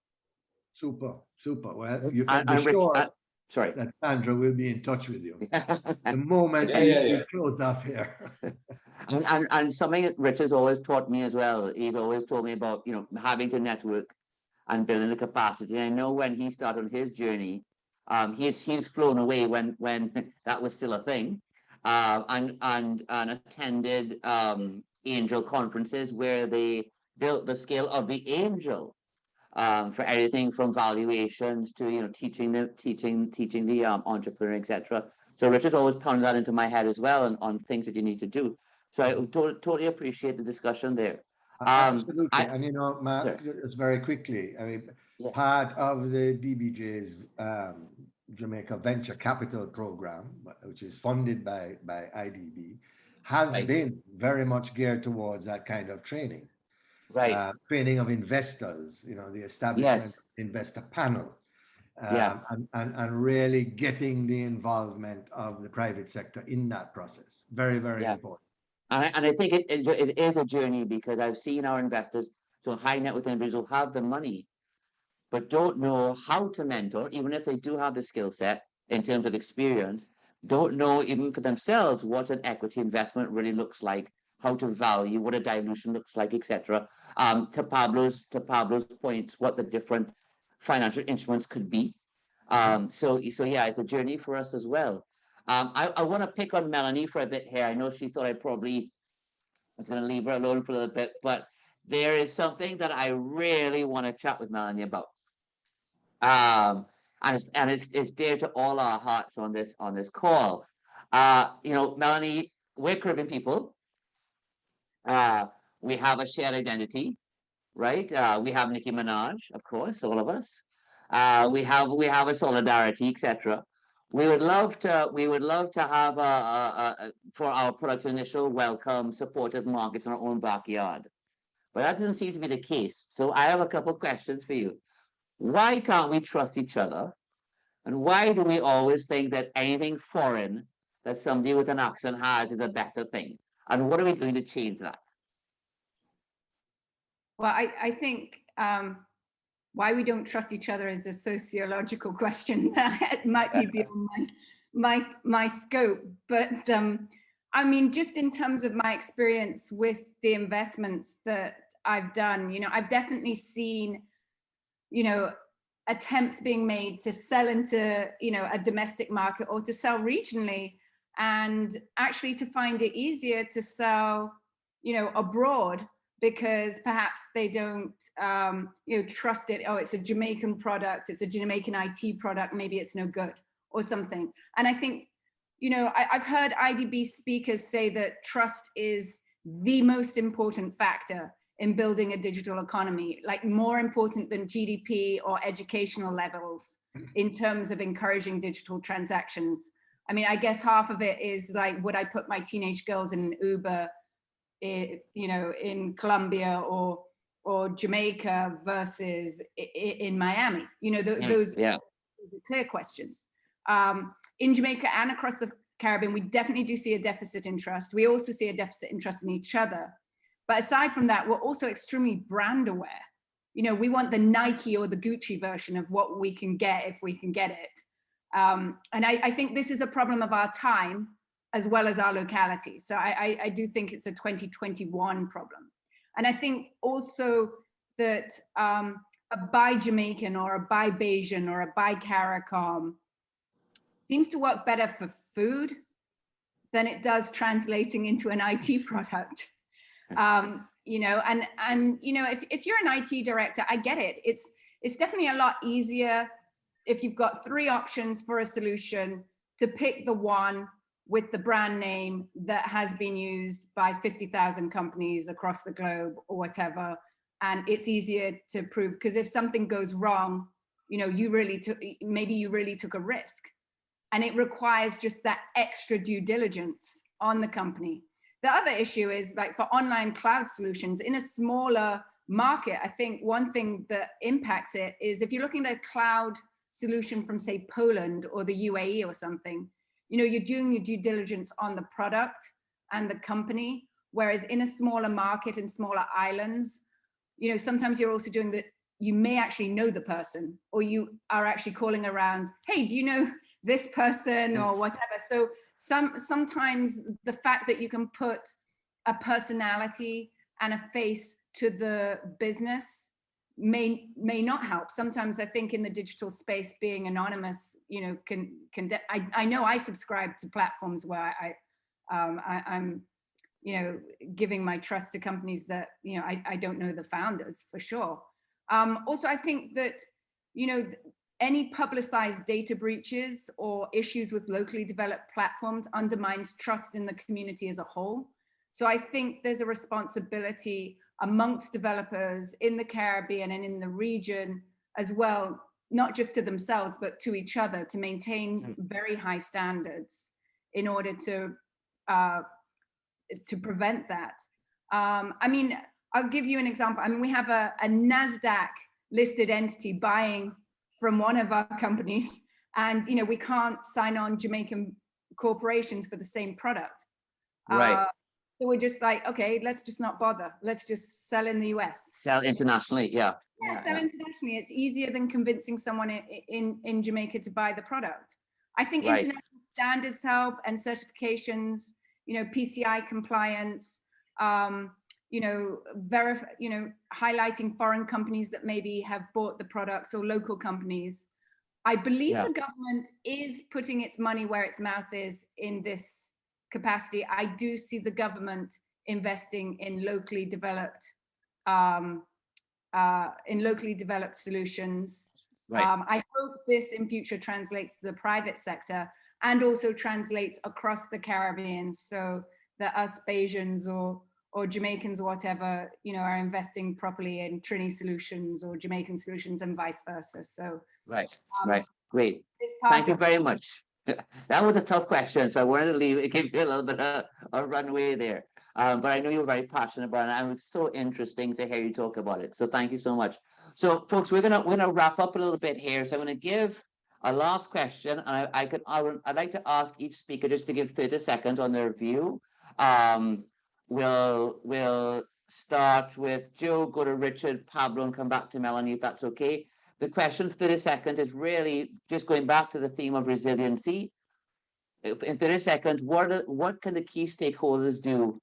Super. Well, you can be sure that Sandra will be in touch with you the moment we close off here. and something that Rich has always taught me as well. He's always told me about having to network and building the capacity. And I know when he started his journey, he's flown away when that was still a thing, and attended angel conferences where they built the scale of the angel. For everything from valuations to teaching the entrepreneur, etc. So Richard always pounded that into my head as well, on things that you need to do. So I totally appreciate the discussion there. Absolutely. And Matt, just very quickly, I mean, part of the DBJ's Jamaica Venture Capital Program, which is funded by IDB, has been very much geared towards that kind of training. Right. training of investors, the establishment Yes. of investor panel, Yeah. and really getting the involvement of the private sector in that process. Very, very Yeah. important. And I think it is a journey, because I've seen our investors, so high net worth individuals, have the money, but don't know how to mentor, even if they do have the skill set in terms of experience, don't know even for themselves what an equity investment really looks like, how to value, what a dilution looks like, etc. To Pablo's points, what the different financial instruments could be. So yeah, it's a journey for us as well. I want to pick on Melanie for a bit here. I know she thought I probably was going to leave her alone for a little bit, but there is something that I really want to chat with Melanie about. And it's dear to all our hearts on this call. Melanie, we're Caribbean people. We have a shared identity, right? We have Nicki Minaj, of course, all of us. We have a solidarity, etc. We would love to have for our product's initial welcome, supportive markets in our own backyard, but that doesn't seem to be the case. So I have a couple of questions for you. Why can't we trust each other? And why do we always think that anything foreign that somebody with an accent has is a better thing? And what are we doing to change that? Well, I think why we don't trust each other is a sociological question that might be beyond my scope. But I mean, just in terms of my experience with the investments that I've done, I've definitely seen, attempts being made to sell into, a domestic market or to sell regionally, and actually to find it easier to sell, abroad, because perhaps they don't, trust it. Oh, it's a Jamaican product. It's a Jamaican IT product. Maybe it's no good or something. And I think, I've heard IDB speakers say that trust is the most important factor in building a digital economy, like more important than GDP or educational levels in terms of encouraging digital transactions. I mean, I guess half of it is like, would I put my teenage girls in an Uber, in Colombia or Jamaica versus in Miami? Those are clear questions. In Jamaica and across the Caribbean, we definitely do see a deficit in trust. We also see a deficit in trust in each other. But aside from that, we're also extremely brand aware. We want the Nike or the Gucci version of what we can get if we can get it. And I think this is a problem of our time as well as our locality. So I do think it's a 2021 problem. And I think also that a buy Jamaican or a buy Bayesian or a buy CARICOM seems to work better for food than it does translating into an IT product. If you're an IT director, I get it. It's definitely a lot easier if you've got 3 options for a solution to pick the one with the brand name that has been used by 50,000 companies across the globe or whatever. And it's easier to prove, because if something goes wrong, maybe you really took a risk, and it requires just that extra due diligence on the company. The other issue is, like, for online cloud solutions in a smaller market, I think one thing that impacts it is if you're looking at a cloud solution from, say, Poland or the UAE or something, you're doing your due diligence on the product and the company, whereas in a smaller market and smaller islands, sometimes you're also doing that. You may actually know the person, or you are actually calling around, hey, do you know this person or whatever? So sometimes the fact that you can put a personality and a face to the business may not help. Sometimes I think in the digital space, being anonymous, I know I subscribe to platforms where I'm giving my trust to companies that I don't know the founders for sure. Also, I think that any publicized data breaches or issues with locally developed platforms undermines trust in the community as a whole. So I think there's a responsibility amongst developers in the Caribbean and in the region as well, not just to themselves, but to each other, to maintain very high standards in order to prevent that. I mean, I'll give you an example. I mean, we have a NASDAQ listed entity buying from one of our companies, and we can't sign on Jamaican corporations for the same product. Right. So we're just like, okay, let's just not bother. Let's just sell in the US. Sell internationally, yeah. Yeah, sell internationally. It's easier than convincing someone in Jamaica to buy the product. I think international standards help, and certifications, PCI compliance, highlighting foreign companies that maybe have bought the products, or local companies. I believe the government is putting its money where its mouth is in this capacity. I do see the government investing in locally developed solutions. I hope this in future translates to the private sector, and also translates across the Caribbean, so that us Bajans or Jamaicans or whatever, are investing properly in Trini solutions or Jamaican solutions, and vice versa. So Great. Thank you very much. That was a tough question, so I wanted to give you a little bit of a runway there. But I know you're very passionate about it, and it was so interesting to hear you talk about it. So thank you so much. So folks, we're gonna wrap up a little bit here. So I'm gonna give a last question, and I'd like to ask each speaker just to give 30 seconds on their view. We'll start with Joe, go to Richard, Pablo, and come back to Melanie, if that's okay. The question for 30 seconds is really just going back to the theme of resiliency. In 30 seconds, what can the key stakeholders do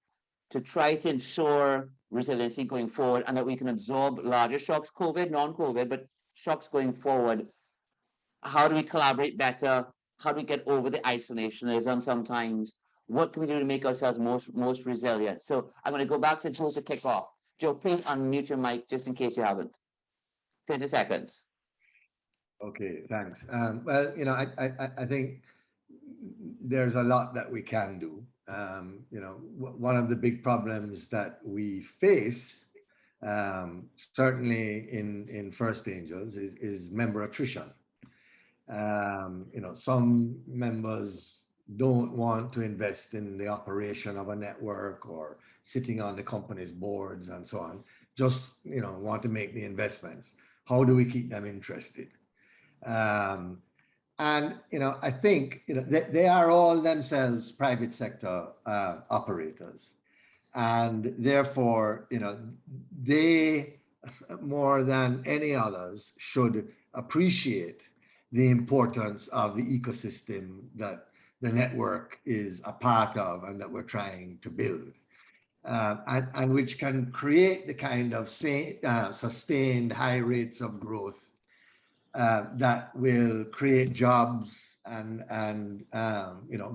to try to ensure resiliency going forward, and that we can absorb larger shocks, COVID, non-COVID, but shocks going forward? How do we collaborate better? How do we get over the isolationism sometimes? What can we do to make ourselves most resilient? So I'm going to go back to Joe to kick off. Joe, please unmute your mic just in case you haven't. 30 seconds. Okay, thanks. Well, I think there's a lot that we can do. One of the big problems that we face, certainly in First Angels, is member attrition. Some members don't want to invest in the operation of a network or sitting on the company's boards and so on, just want to make the investments. How do we keep them interested? And I think they are all themselves private sector operators, and therefore they, more than any others, should appreciate the importance of the ecosystem that the network is a part of and that we're trying to build, and which can create the kind of sustained high rates of growth that will create jobs and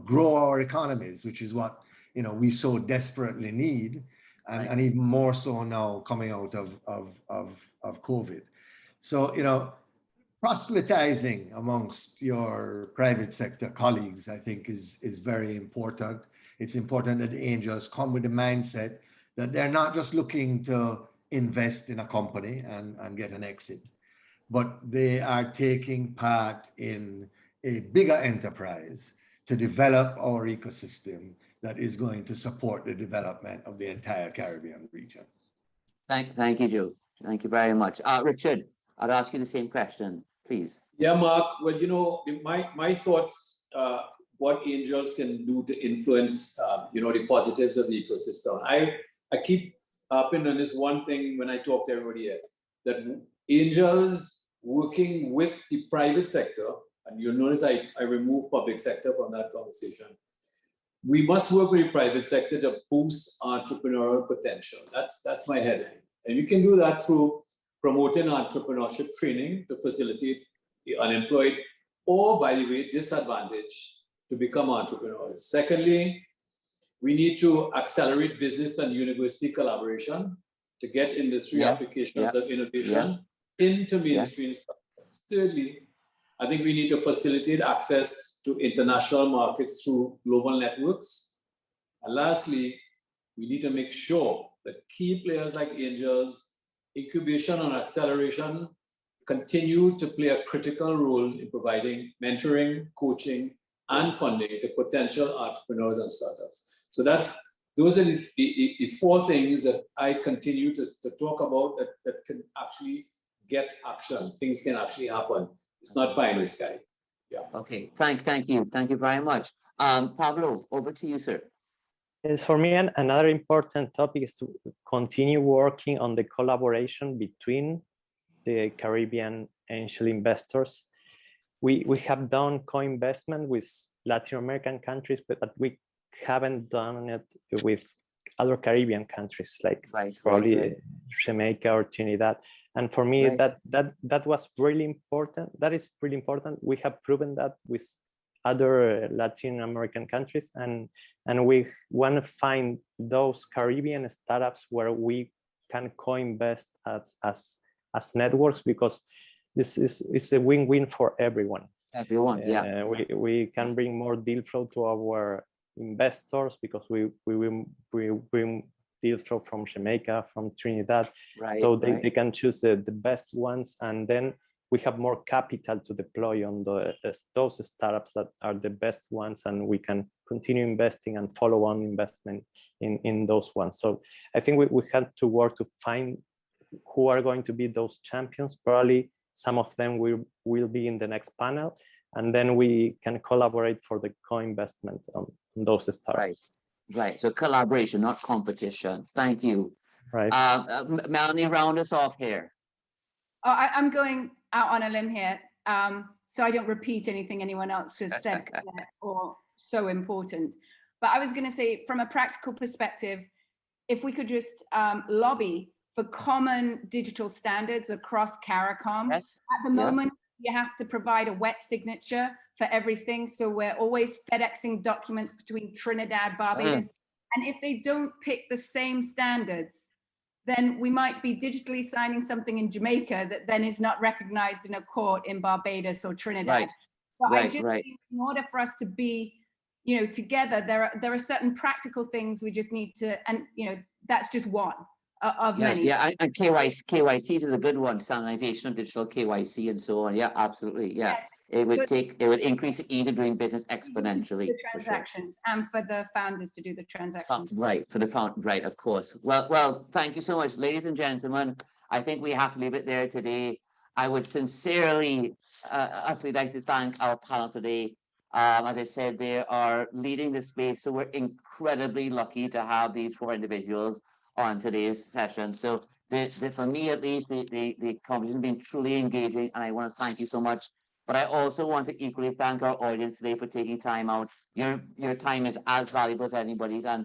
grow our economies, which is what we so desperately need, and even more so now coming out of COVID. So proselytizing amongst your private sector colleagues, I think, is very important. It's important that the angels come with the mindset that they're not just looking to invest in a company and get an exit, but they are taking part in a bigger enterprise to develop our ecosystem that is going to support the development of the entire Caribbean region. Thank you, Joe. Thank you very much. Richard, I'd ask you the same question, please. Yeah, Mark. Well, my thoughts, what angels can do to influence, the positives of the ecosystem. I keep harping on this one thing when I talk to everybody here, that angels working with the private sector, and you'll notice I remove public sector from that conversation. We must work with the private sector to boost entrepreneurial potential. That's my headline. And you can do that through promoting entrepreneurship training to facilitate the unemployed, or, by the way, disadvantaged to become entrepreneurs. Secondly, we need to accelerate business and university collaboration to get industry applications of innovation into mainstream subjects. Thirdly, I think we need to facilitate access to international markets through global networks. And lastly, we need to make sure that key players like angels, incubation and acceleration, continue to play a critical role in providing mentoring, coaching, and funding to potential entrepreneurs and startups. So that's those are the four things that I continue to talk about that can actually get action. Things can actually happen. It's not pie in the sky. Yeah. Okay. Thank you very much. Pablo, over to you, sir. Yes, for me, another important topic is to continue working on the collaboration between the Caribbean angel investors. We have done co-investment with Latin American countries, but we haven't done it with other Caribbean countries, like probably Jamaica or Trinidad. And for me, that was really important. That is really important. We have proven that with other Latin American countries, and we want to find those Caribbean startups where we can co-invest as networks, because this is a win-win for everyone. Yeah. We can bring more deal flow to our investors because we bring deal flow from Jamaica, from Trinidad, so they can choose the best ones, and then we have more capital to deploy on those startups that are the best ones, and we can continue investing and follow on investment in those ones. So I think we had to work to find who are going to be those champions. Probably some of them will be in the next panel, and then we can collaborate for the co-investment on those startups. Right. So collaboration, not competition. Thank you. Right. Melanie, round us off here. Oh, I'm going out on a limb here, so I don't repeat anything anyone else has said or so important. But I was going to say, from a practical perspective, if we could just lobby for common digital standards across CARICOM. Yes. At the moment, you have to provide a wet signature for everything. So we're always FedExing documents between Trinidad, Barbados. And if they don't pick the same standards, then we might be digitally signing something in Jamaica that then is not recognized in a court in Barbados or Trinidad. I just think in order for us to be, together, there are certain practical things we just need to, and that's just one of many. Yeah, and KYC is a good one. Standardization of digital KYC and so on. Yeah, absolutely. Yeah, yes. It would increase the ease of doing business exponentially. The transactions, and for the founders to do the transactions. For the founder, right, of course. Well, thank you so much, ladies and gentlemen. I think we have to leave it there today. I would sincerely, actually like to thank our panel today. As I said, they are leading the space, so we're incredibly lucky to have these four individuals on today's session. So for me, at least, the conversation has been truly engaging, and I want to thank you so much. But I also want to equally thank our audience today for taking time out. Your time is as valuable as anybody's, and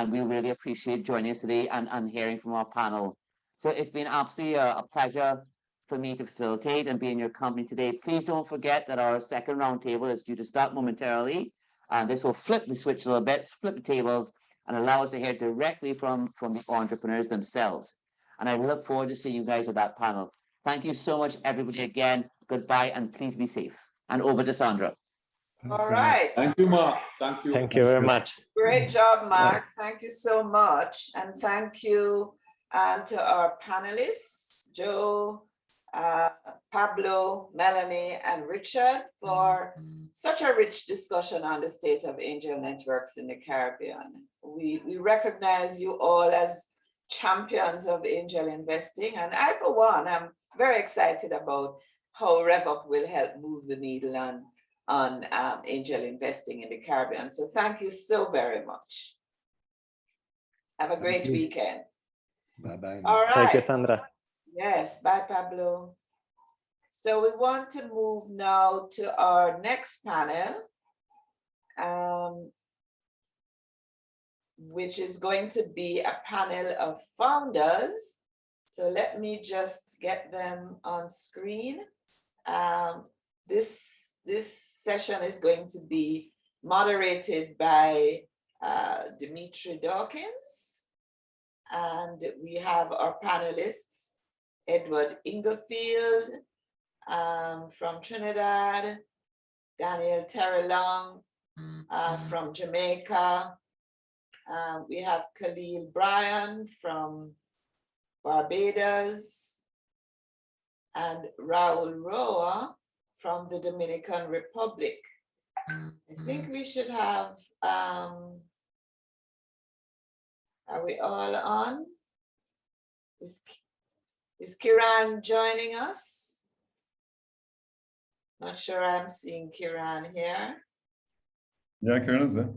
we really appreciate joining us today and hearing from our panel. So it's been absolutely a pleasure for me to facilitate and be in your company today. Please don't forget that our second roundtable is due to start momentarily, and this will flip the switch a little bit, flip the tables, and allow us to hear directly from the entrepreneurs themselves. And I look forward to seeing you guys at that panel. Thank you so much, everybody, again. Goodbye, and please be safe. And over to Sandra. All right. Thank you, Mark. Thank you. Thank you very much. Great job, Mark. Thank you so much. And thank you to our panelists, Joe, Pablo, Melanie, and Richard, for such a rich discussion on the state of angel networks in the Caribbean. We recognize you all as champions of angel investing, and I, for one, am very excited about how RevUp will help move the needle on angel investing in the Caribbean. So thank you so very much. Have a great weekend. Bye-bye. All right. Thank you, Sandra. Yes, bye, Pablo. So we want to move now to our next panel, which is going to be a panel of founders. So let me just get them on screen. This session is going to be moderated by Dimitri Dawkins. And we have our panelists, Edward Inglefield from Trinidad, Daniel Terrell from Jamaica. We have Khalil Brand from Barbados, and Raul Roa from the Dominican Republic. I think we should have Are we all on? Is Kieran joining us? Not sure I'm seeing Kieran here. Yeah, Kieran is there.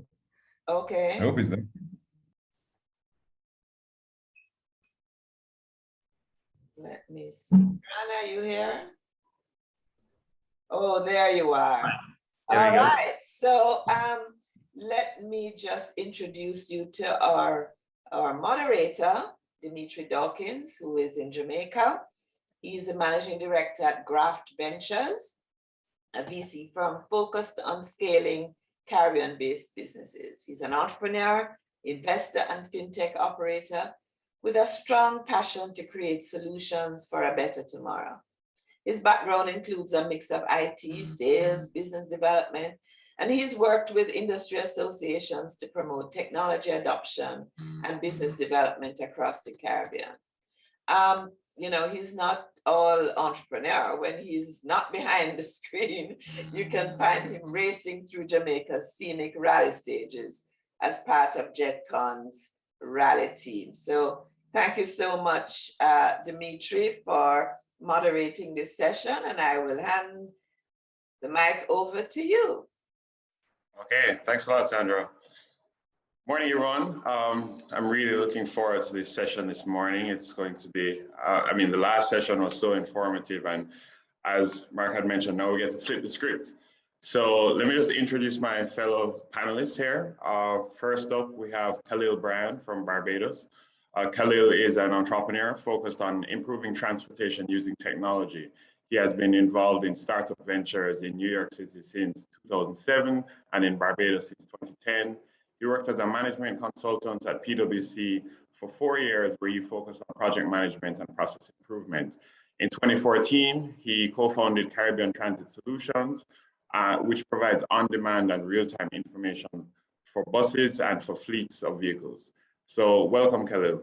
Okay. I hope he's there. Let me see. Kieran, are you here? Oh, there you are. All right. So let me just introduce you to our moderator, Dimitri Dawkins, who is in Jamaica. He's the managing director at Graft Ventures, a VC firm focused on scaling Caribbean-based businesses. He's an entrepreneur, investor, and fintech operator with a strong passion to create solutions for a better tomorrow. His background includes a mix of IT, sales, business development, and he's worked with industry associations to promote technology adoption and business development across the Caribbean. You know, he's not all entrepreneur. When he's not behind the screen, you can find him racing through Jamaica's scenic rally stages as part of JetCon's rally team. So thank you so much, Dimitri, for moderating this session, and I will hand the mic over to you. Okay, thanks a lot, Sandra. Morning, everyone. I'm really looking forward to this session this morning. It's going to be, I mean, the last session was so informative, and as Mark had mentioned, now we get to flip the script. So let me just introduce my fellow panelists here. First up, we have Khalil Brand from Barbados. Khalil is an entrepreneur focused on improving transportation using technology. He has been involved in startup ventures in New York City since 2007 and in Barbados since 2010. He worked as a management consultant at PwC for 4 years, where he focused on project management and process improvement. In 2014, he co-founded Caribbean Transit Solutions, which provides on-demand and real-time information for buses and for fleets of vehicles. So welcome, Khalil.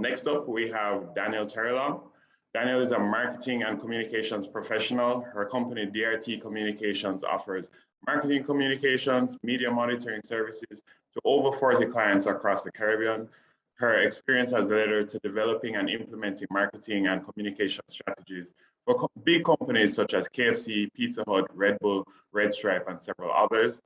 Next up, we have Danielle Terrell. Danielle is a marketing and communications professional. Her company, DRT Communications, offers marketing communications, media monitoring services to over 40 clients across the Caribbean. Her experience has led her to developing and implementing marketing and communication strategies for big companies such as KFC, Pizza Hut, Red Bull, Red Stripe, and several others.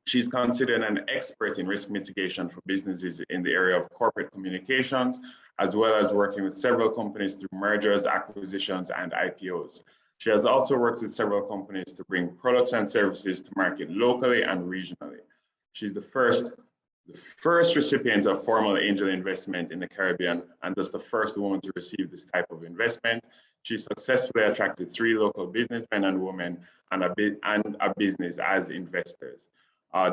She's considered an expert in risk mitigation for businesses in the area of corporate communications, as well as working with several companies through mergers, acquisitions, and IPOs. She has also worked with several companies to bring products and services to market locally and regionally. She's the first recipient of formal angel investment in the Caribbean, and thus the first woman to receive this type of investment. She successfully attracted 3 local businessmen and women and a business as investors.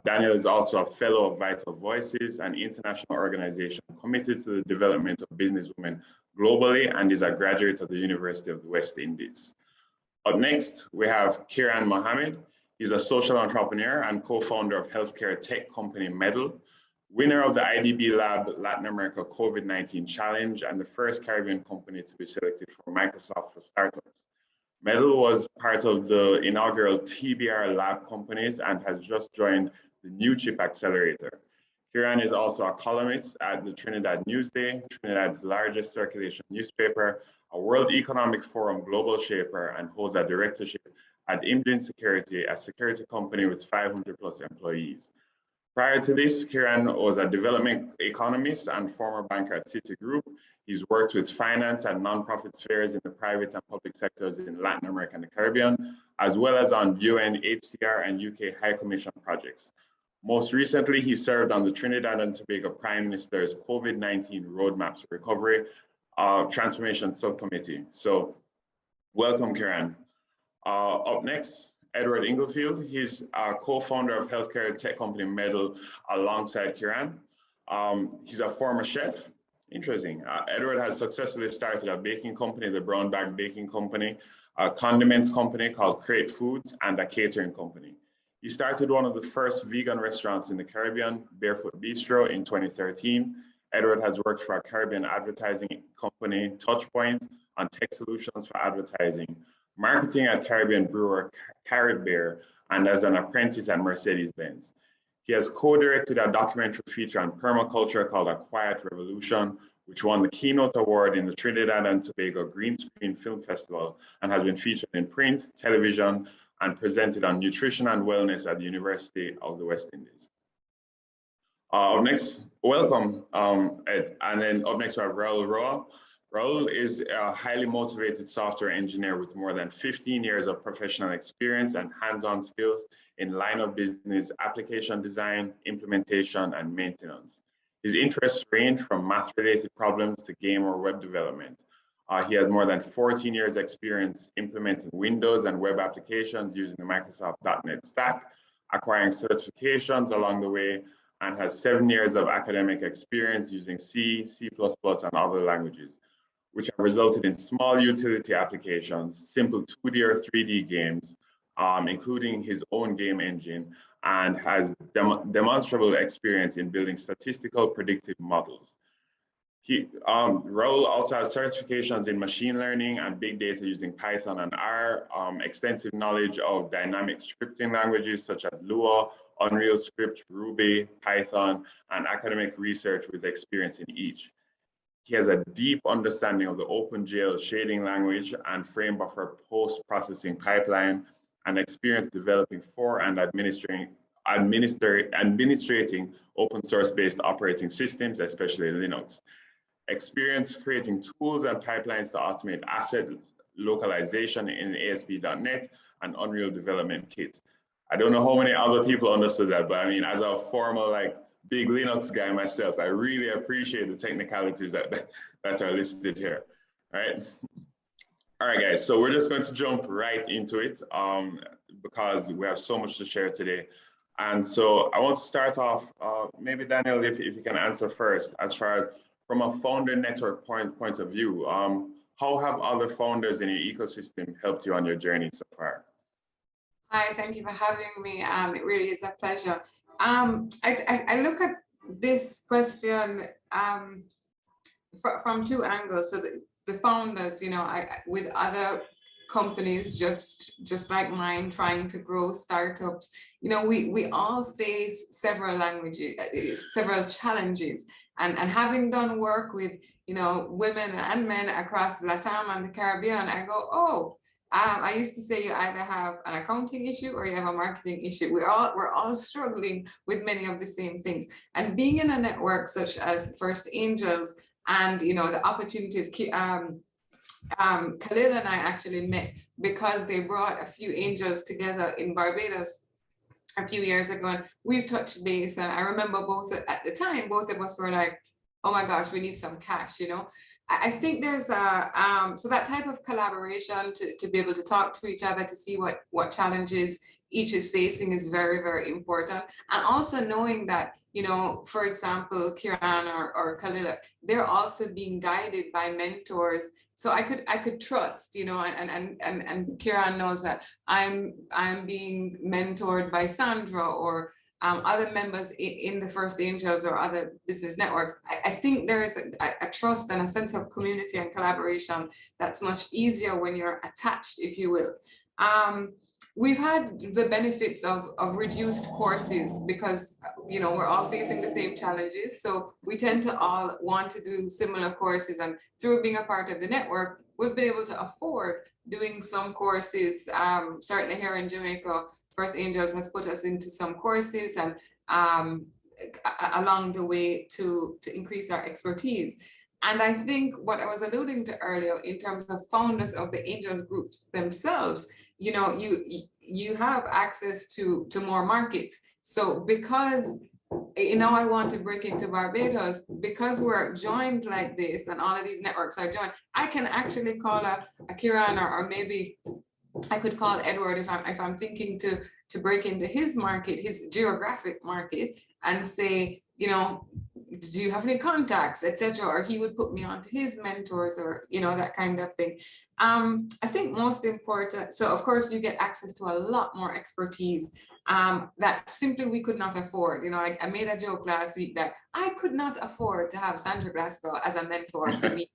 Daniel is also a fellow of Vital Voices, an international organization committed to the development of businesswomen globally, and is a graduate of the University of the West Indies. Up next, we have Kieran Mohammed. He's a social entrepreneur and co-founder of healthcare tech company Medal, winner of the IDB Lab Latin America COVID-19 Challenge, and the first Caribbean company to be selected for Microsoft for Startups. Medal was part of the inaugural TBR Lab companies and has just joined the New Chip Accelerator. Kieran is also a columnist at the Trinidad Newsday, Trinidad's largest circulation newspaper, a World Economic Forum global shaper, and holds a directorship at Imaging Security, a security company with 500 plus employees. Prior to this, Kieran was a development economist and former banker at Citigroup. He's worked with finance and nonprofit spheres in the private and public sectors in Latin America and the Caribbean, as well as on UN, HCR, and UK High Commission projects. Most recently, he served on the Trinidad and Tobago Prime Minister's COVID-19 Roadmap to Recovery Transformation Subcommittee. So welcome, Kieran. Up next, Edward Inglefield. He's a co-founder of healthcare tech company Medal alongside Kieran. He's a former chef. Interesting. Edward has successfully started a baking company, the Brown Bag Baking Company, a condiments company called Crate Foods, and a catering company. He started one of the first vegan restaurants in the Caribbean, Barefoot Bistro, in 2013. Edward has worked for a Caribbean advertising company, Touchpoint, on tech solutions for advertising, marketing at Caribbean brewer Carrot Bear, and as an apprentice at Mercedes-Benz. He has co-directed a documentary feature on permaculture called A Quiet Revolution, which won the Keynote Award in the Trinidad and Tobago Green Screen Film Festival and has been featured in print, television, and presented on nutrition and wellness at the University of the West Indies. Up next, welcome, Ed. And then up next we have Raul Roa. Raul is a highly motivated software engineer with more than 15 years of professional experience and hands-on skills in line of business, application design, implementation, and maintenance. His interests range from math-related problems to game or web development. He has more than 14 years experience implementing Windows and web applications using the Microsoft .NET stack, acquiring certifications along the way, and has 7 years of academic experience using C, C++, and other languages, which have resulted in small utility applications, simple 2D or 3D games, including his own game engine, and has demonstrable experience in building statistical predictive models. Raul also has certifications in machine learning and big data using Python and R, extensive knowledge of dynamic scripting languages such as Lua, Unreal Script, Ruby, Python, and academic research with experience in each. He has a deep understanding of the OpenGL shading language and frame buffer post-processing pipeline, and experience developing for and administrating open source-based operating systems, especially Linux. Experience creating tools and pipelines to automate asset localization in ASP.NET and Unreal Development Kit. I don't know how many other people understood that, but I mean, as a former big Linux guy myself, I really appreciate the technicalities that are listed here. All right, guys, so we're just going to jump right into it because we have so much to share today. And so I want to start off, maybe Daniel, if you can answer first, as far as from a founder network point of view, how have other founders in your ecosystem helped you on your journey so far? Hi, thank you for having me. It really is a pleasure. I look at this question from two angles. So the founders, with other companies just like mine trying to grow startups, we all face several challenges. And having done work with, women and men across Latam and the Caribbean, I go, oh, I used to say you either have an accounting issue or you have a marketing issue. We're all struggling with many of the same things. And being in a network such as First Angels and the opportunities, Khalil and I actually met because they brought a few angels together in Barbados a few years ago, and we've touched base. And I remember at the time, both of us were like, oh my gosh, we need some cash, I think there's so that type of collaboration to be able to talk to each other, to see what challenges each is facing is very, very important. And also knowing that, for example, Kieran or Khalil, they're also being guided by mentors. So I could trust, and Kieran knows that I'm being mentored by Sandra or other members in the First Angels or other business networks. I think there is a trust and a sense of community and collaboration that's much easier when you're attached, if you will. We've had the benefits of reduced courses because, we're all facing the same challenges. So we tend to all want to do similar courses, and through being a part of the network, we've been able to afford doing some courses. Certainly here in Jamaica, First Angels has put us into some courses and along the way to increase our expertise. And I think what I was alluding to earlier in terms of founders of the Angels groups themselves, you have access to more markets. So because I want to break into Barbados, because we're joined like this and all of these networks are joined, I can actually call a Kieran or maybe I could call Edward if I'm thinking to break into his market, his geographic market, and say, do you have any contacts, etc. Or he would put me onto his mentors or, that kind of thing. I think most important, so of course you get access to a lot more expertise that simply we could not afford. I made a joke last week that I could not afford to have Sandra Glasgow as a mentor to me.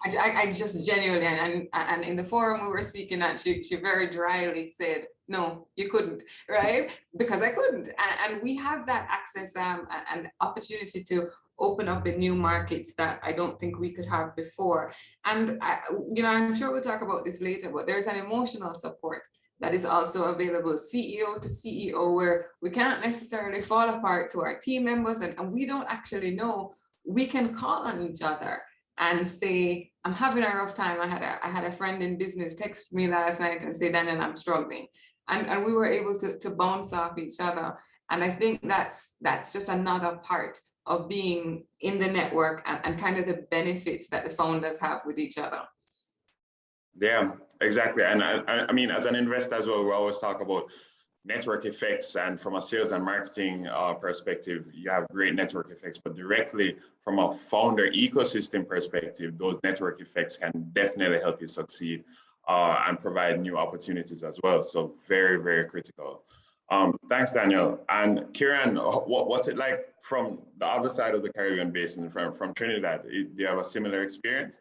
I just genuinely, and in the forum we were speaking at, she very dryly said, no, you couldn't, right? Because I couldn't. And we have that access and opportunity to open up in new markets that I don't think we could have before. And, I'm sure we'll talk about this later, but there's an emotional support that is also available, CEO to CEO, where we can't necessarily fall apart to our team members, and we don't actually know. We can call on each other and say, I'm having a rough time. I had a friend in business text me last night and say, Daniel, I'm struggling. And we were able to bounce off each other. And I think that's just another part of being in the network and kind of the benefits that the founders have with each other. Yeah, exactly. And I mean, as an investor as well, we always talk about network effects, and from a sales and marketing perspective, you have great network effects, but directly from a founder ecosystem perspective, those network effects can definitely help you succeed and provide new opportunities as well. So very, very critical. Thanks, Daniel. And Kieran, what's it like from the other side of the Caribbean basin, from Trinidad? Do you have a similar experience?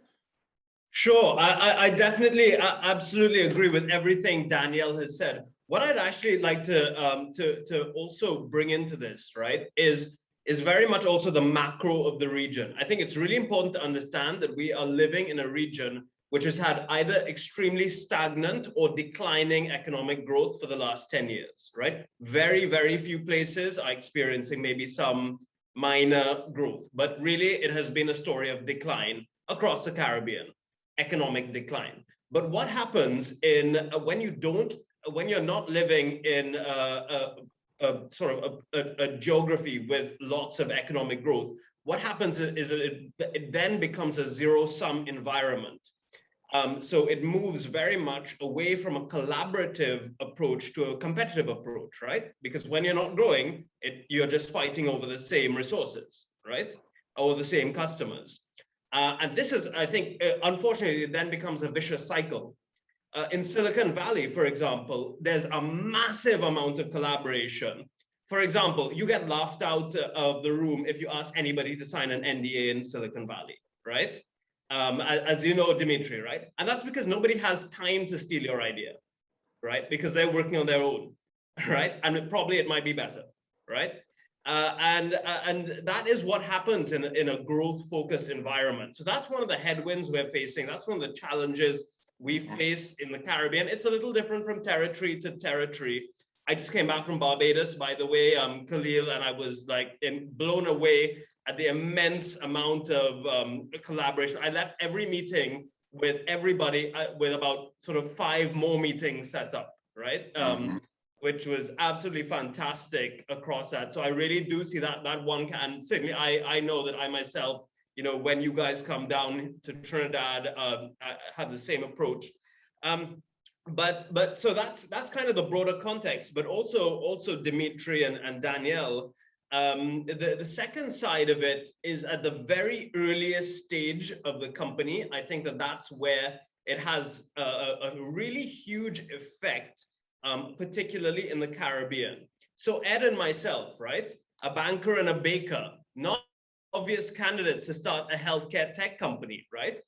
Sure, I definitely, absolutely agree with everything Danielle has said. What I'd actually like to also bring into this, right, is very much also the macro of the region. I think it's really important to understand that we are living in a region which has had either extremely stagnant or declining economic growth for the last 10 years, right? Very, very few places are experiencing maybe some minor growth, but really it has been a story of decline across the Caribbean. Economic decline. But what happens when you're not living in a geography with lots of economic growth? What happens is it then becomes a zero-sum environment. So it moves very much away from a collaborative approach to a competitive approach, right? Because when you're not growing, you're just fighting over the same resources, right? Or the same customers. And this is, I think, unfortunately, it then becomes a vicious cycle. In Silicon Valley, for example, there's a massive amount of collaboration. For example, you get laughed out of the room if you ask anybody to sign an NDA in Silicon Valley, right? As you know, Dimitri, right? And that's because nobody has time to steal your idea, right? Because they're working on their own, right? And probably it might be better, right? And that is what happens in a growth-focused environment. So that's one of the headwinds we're facing. That's one of the challenges we face in the Caribbean. It's a little different from territory to territory. I just came back from Barbados, by the way, Khalil, and I was like blown away at the immense amount of collaboration. I left every meeting with everybody with about sort of 5 more meetings set up, right? Which was absolutely fantastic across that. So I really do see that one can, certainly I know that I myself, when you guys come down to Trinidad, I have the same approach. But so that's kind of the broader context, but also Dimitri and Danielle, the second side of it is at the very earliest stage of the company. I think that's where it has a really huge effect, particularly in the Caribbean. So Ed and myself, right, a banker and a baker, not obvious candidates to start a healthcare tech company, right?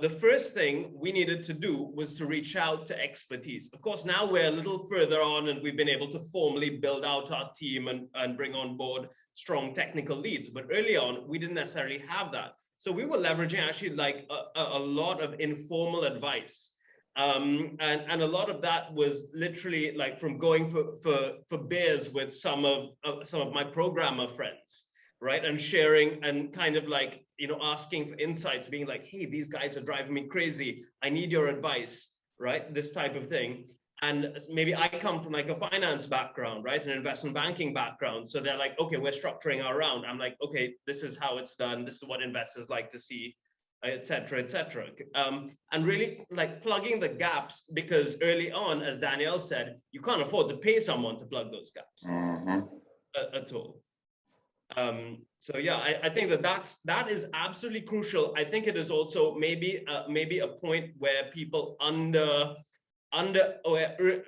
The first thing we needed to do was to reach out to expertise. Of course, now we're a little further on and we've been able to formally build out our team and bring on board strong technical leads. But early on, we didn't necessarily have that. So we were leveraging actually like a lot of informal advice. And a lot of that was literally like from going for beers with some of my programmer friends, right? And sharing and kind of like, asking for insights, being like, hey, these guys are driving me crazy. I need your advice, right? This type of thing. And maybe I come from like a finance background, right? An investment banking background. So they're like, okay, we're structuring our round. I'm like, okay, this is how it's done. This is what investors like to see, et cetera, et cetera. And really like plugging the gaps, because early on, as Danielle said, you can't afford to pay someone to plug those gaps at all. So yeah, I think that is absolutely crucial. I think it is also maybe a point where people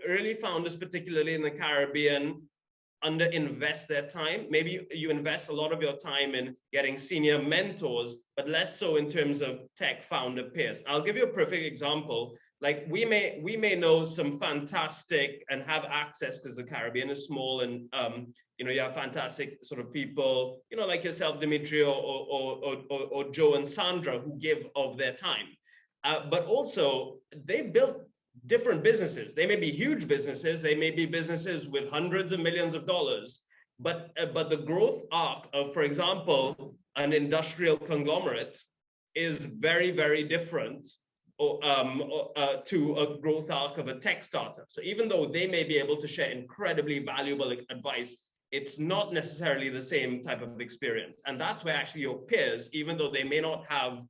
early founders, particularly in the Caribbean, underinvest their time. Maybe you invest a lot of your time in getting senior mentors, but less so in terms of tech founder peers. I'll give you a perfect example. Like we may know some fantastic and have access, because the Caribbean is small, and you have fantastic sort of people, like yourself, Dimitri, or Joe and Sandra, who give of their time. But also they built different businesses. They may be huge businesses. They may be businesses with hundreds of millions of dollars. But the growth arc of, for example, an industrial conglomerate is very, very different to a growth arc of a tech startup. So even though they may be able to share incredibly valuable advice, it's not necessarily the same type of experience. And that's where actually your peers, even though they may not have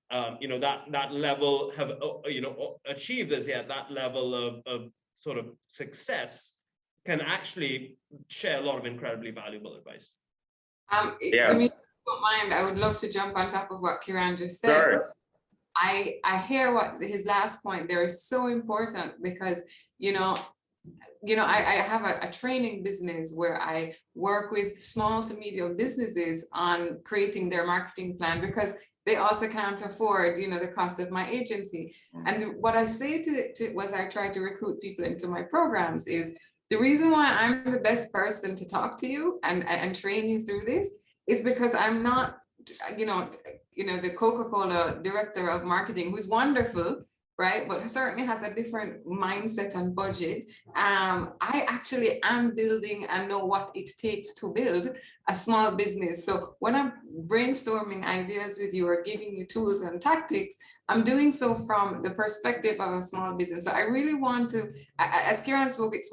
that level, have achieved as yet that level of sort of success, can actually share a lot of incredibly valuable advice. Yeah. If you don't mind, I would love to jump on top of what Kieran just said. Sure. I hear what his last point there is so important, because I have a training business where I work with small to medium businesses on creating their marketing plan, because they also can't afford, the cost of my agency. And what I say was I try to recruit people into my programs is the reason why I'm the best person to talk to you and train you through this is because I'm not, the Coca-Cola director of marketing, who's wonderful, right? But certainly has a different mindset and budget. I actually am building and know what it takes to build a small business. So when I'm brainstorming ideas with you or giving you tools and tactics, I'm doing so from the perspective of a small business. So I really want to, as Kieran spoke, it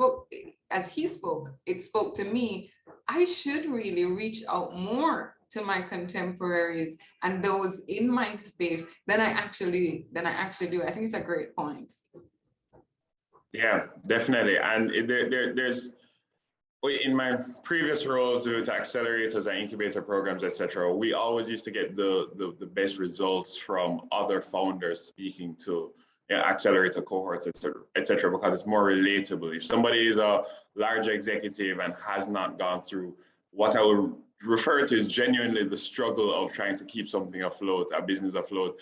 spoke to me. I should really reach out more to my contemporaries and those in my space than I actually do. I think it's a great point. Yeah, definitely. And there's in my previous roles with accelerators and incubator programs, etc., we always used to get the best results from other founders speaking to accelerator cohorts, etc., because it's more relatable. If somebody is a large executive and has not gone through what I would refer to as genuinely the struggle of trying to keep something afloat, a business afloat,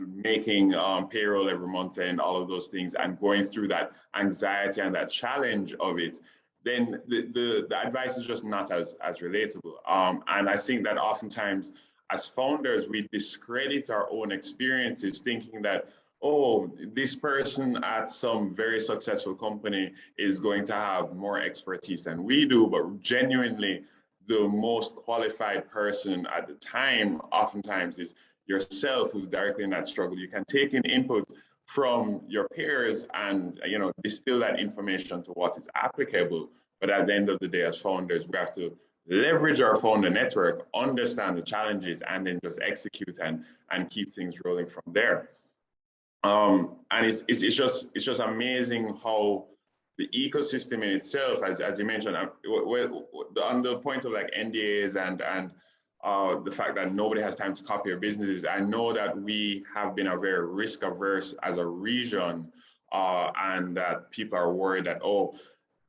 making payroll every month and all of those things, and going through that anxiety and that challenge of it, then the advice is just not as relatable. And I think that oftentimes as founders, we discredit our own experiences, thinking that, oh, this person at some very successful company is going to have more expertise than we do, but genuinely, the most qualified person at the time oftentimes is yourself, who's directly in that struggle. You can take in input from your peers and distill that information to what is applicable. But at the end of the day, as founders, we have to leverage our founder network, understand the challenges, and then just execute and keep things rolling from there. And it's just amazing how the ecosystem in itself, as you mentioned, on the point of like NDAs and the fact that nobody has time to copy your businesses, I know that we have been a very risk averse as a region, and that people are worried that, oh,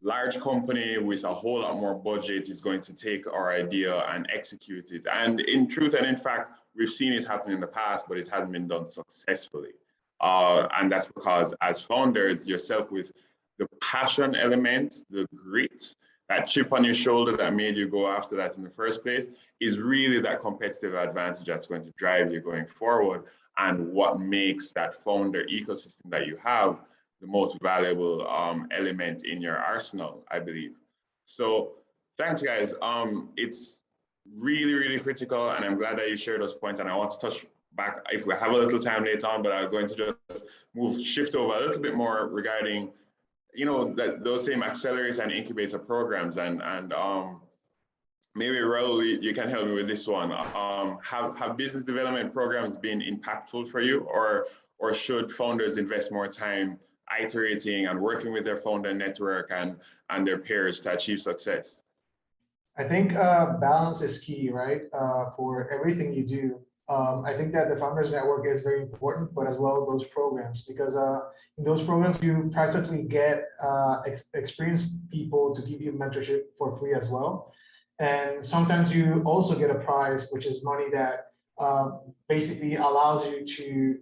large company with a whole lot more budget is going to take our idea and execute it. And in truth and in fact, we've seen it happen in the past, but it hasn't been done successfully. And that's because as founders, yourself with the passion element, the grit, that chip on your shoulder that made you go after that in the first place is really that competitive advantage that's going to drive you going forward, and what makes that founder ecosystem that you have the most valuable element in your arsenal, I believe. So thanks, guys. It's really, really critical, and I'm glad that you shared those points. And I want to touch back, if we have a little time later on, but I'm going to just shift over a little bit more regarding those same accelerator and incubator programs, and maybe Raul, you can help me with this one. Have business development programs been impactful for you, or should founders invest more time iterating and working with their founder network and their peers to achieve success? I think balance is key, right? For everything you do. I think that the Founders Network is very important, but as well those programs, because in those programs you practically get experienced people to give you mentorship for free as well. And sometimes you also get a prize, which is money that basically allows you to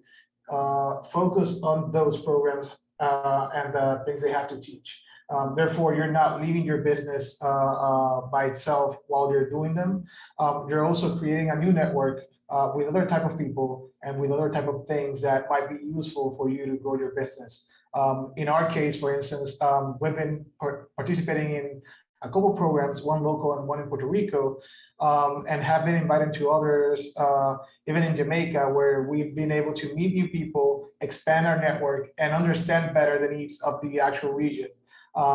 focus on those programs and the things they have to teach. Therefore, you're not leaving your business by itself while you're doing them. You're also creating a new network with other type of people and with other type of things that might be useful for you to grow your business. In our case, for instance, we've been participating in a couple programs, one local and one in Puerto Rico, and have been invited to others, even in Jamaica, where we've been able to meet new people, expand our network, and understand better the needs of the actual region.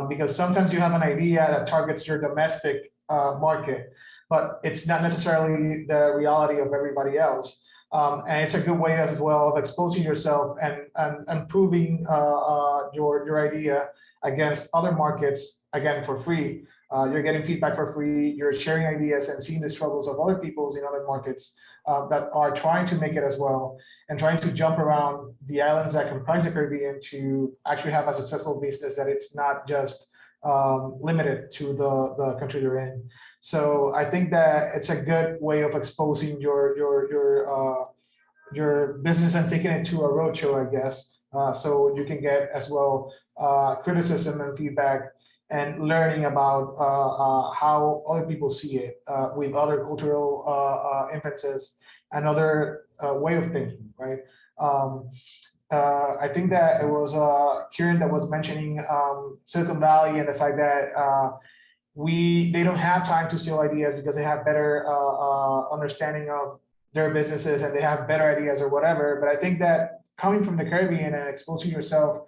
Because sometimes you have an idea that targets your domestic market, but it's not necessarily the reality of everybody else. And it's a good way as well of exposing yourself and proving your idea against other markets, again, for free. You're getting feedback for free, you're sharing ideas and seeing the struggles of other peoples in other markets that are trying to make it as well, and trying to jump around the islands that comprise the Caribbean to actually have a successful business that it's not just limited to the country you're in. So I think that it's a good way of exposing your business and taking it to a roadshow, I guess, so you can get as well criticism and feedback and learning about how other people see it with other cultural inferences and other way of thinking, right? I think that it was Kieran that was mentioning Silicon Valley and the fact that they don't have time to steal ideas because they have better understanding of their businesses and they have better ideas or whatever. But I think that coming from the Caribbean and exposing yourself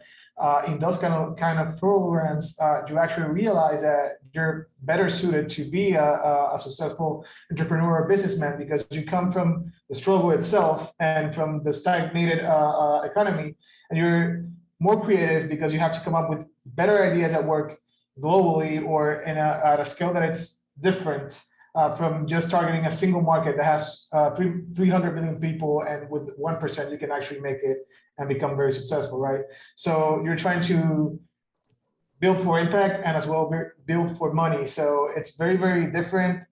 in those kind of programs, you actually realize that you're better suited to be a successful entrepreneur or businessman because you come from the struggle itself and from the stagnated economy, and you're more creative because you have to come up with better ideas at work globally or at a scale that it's different from just targeting a single market that has 300 million people, and with 1% you can actually make it and become very successful, right? So you're trying to build for impact and as well build for money. So it's very, very different.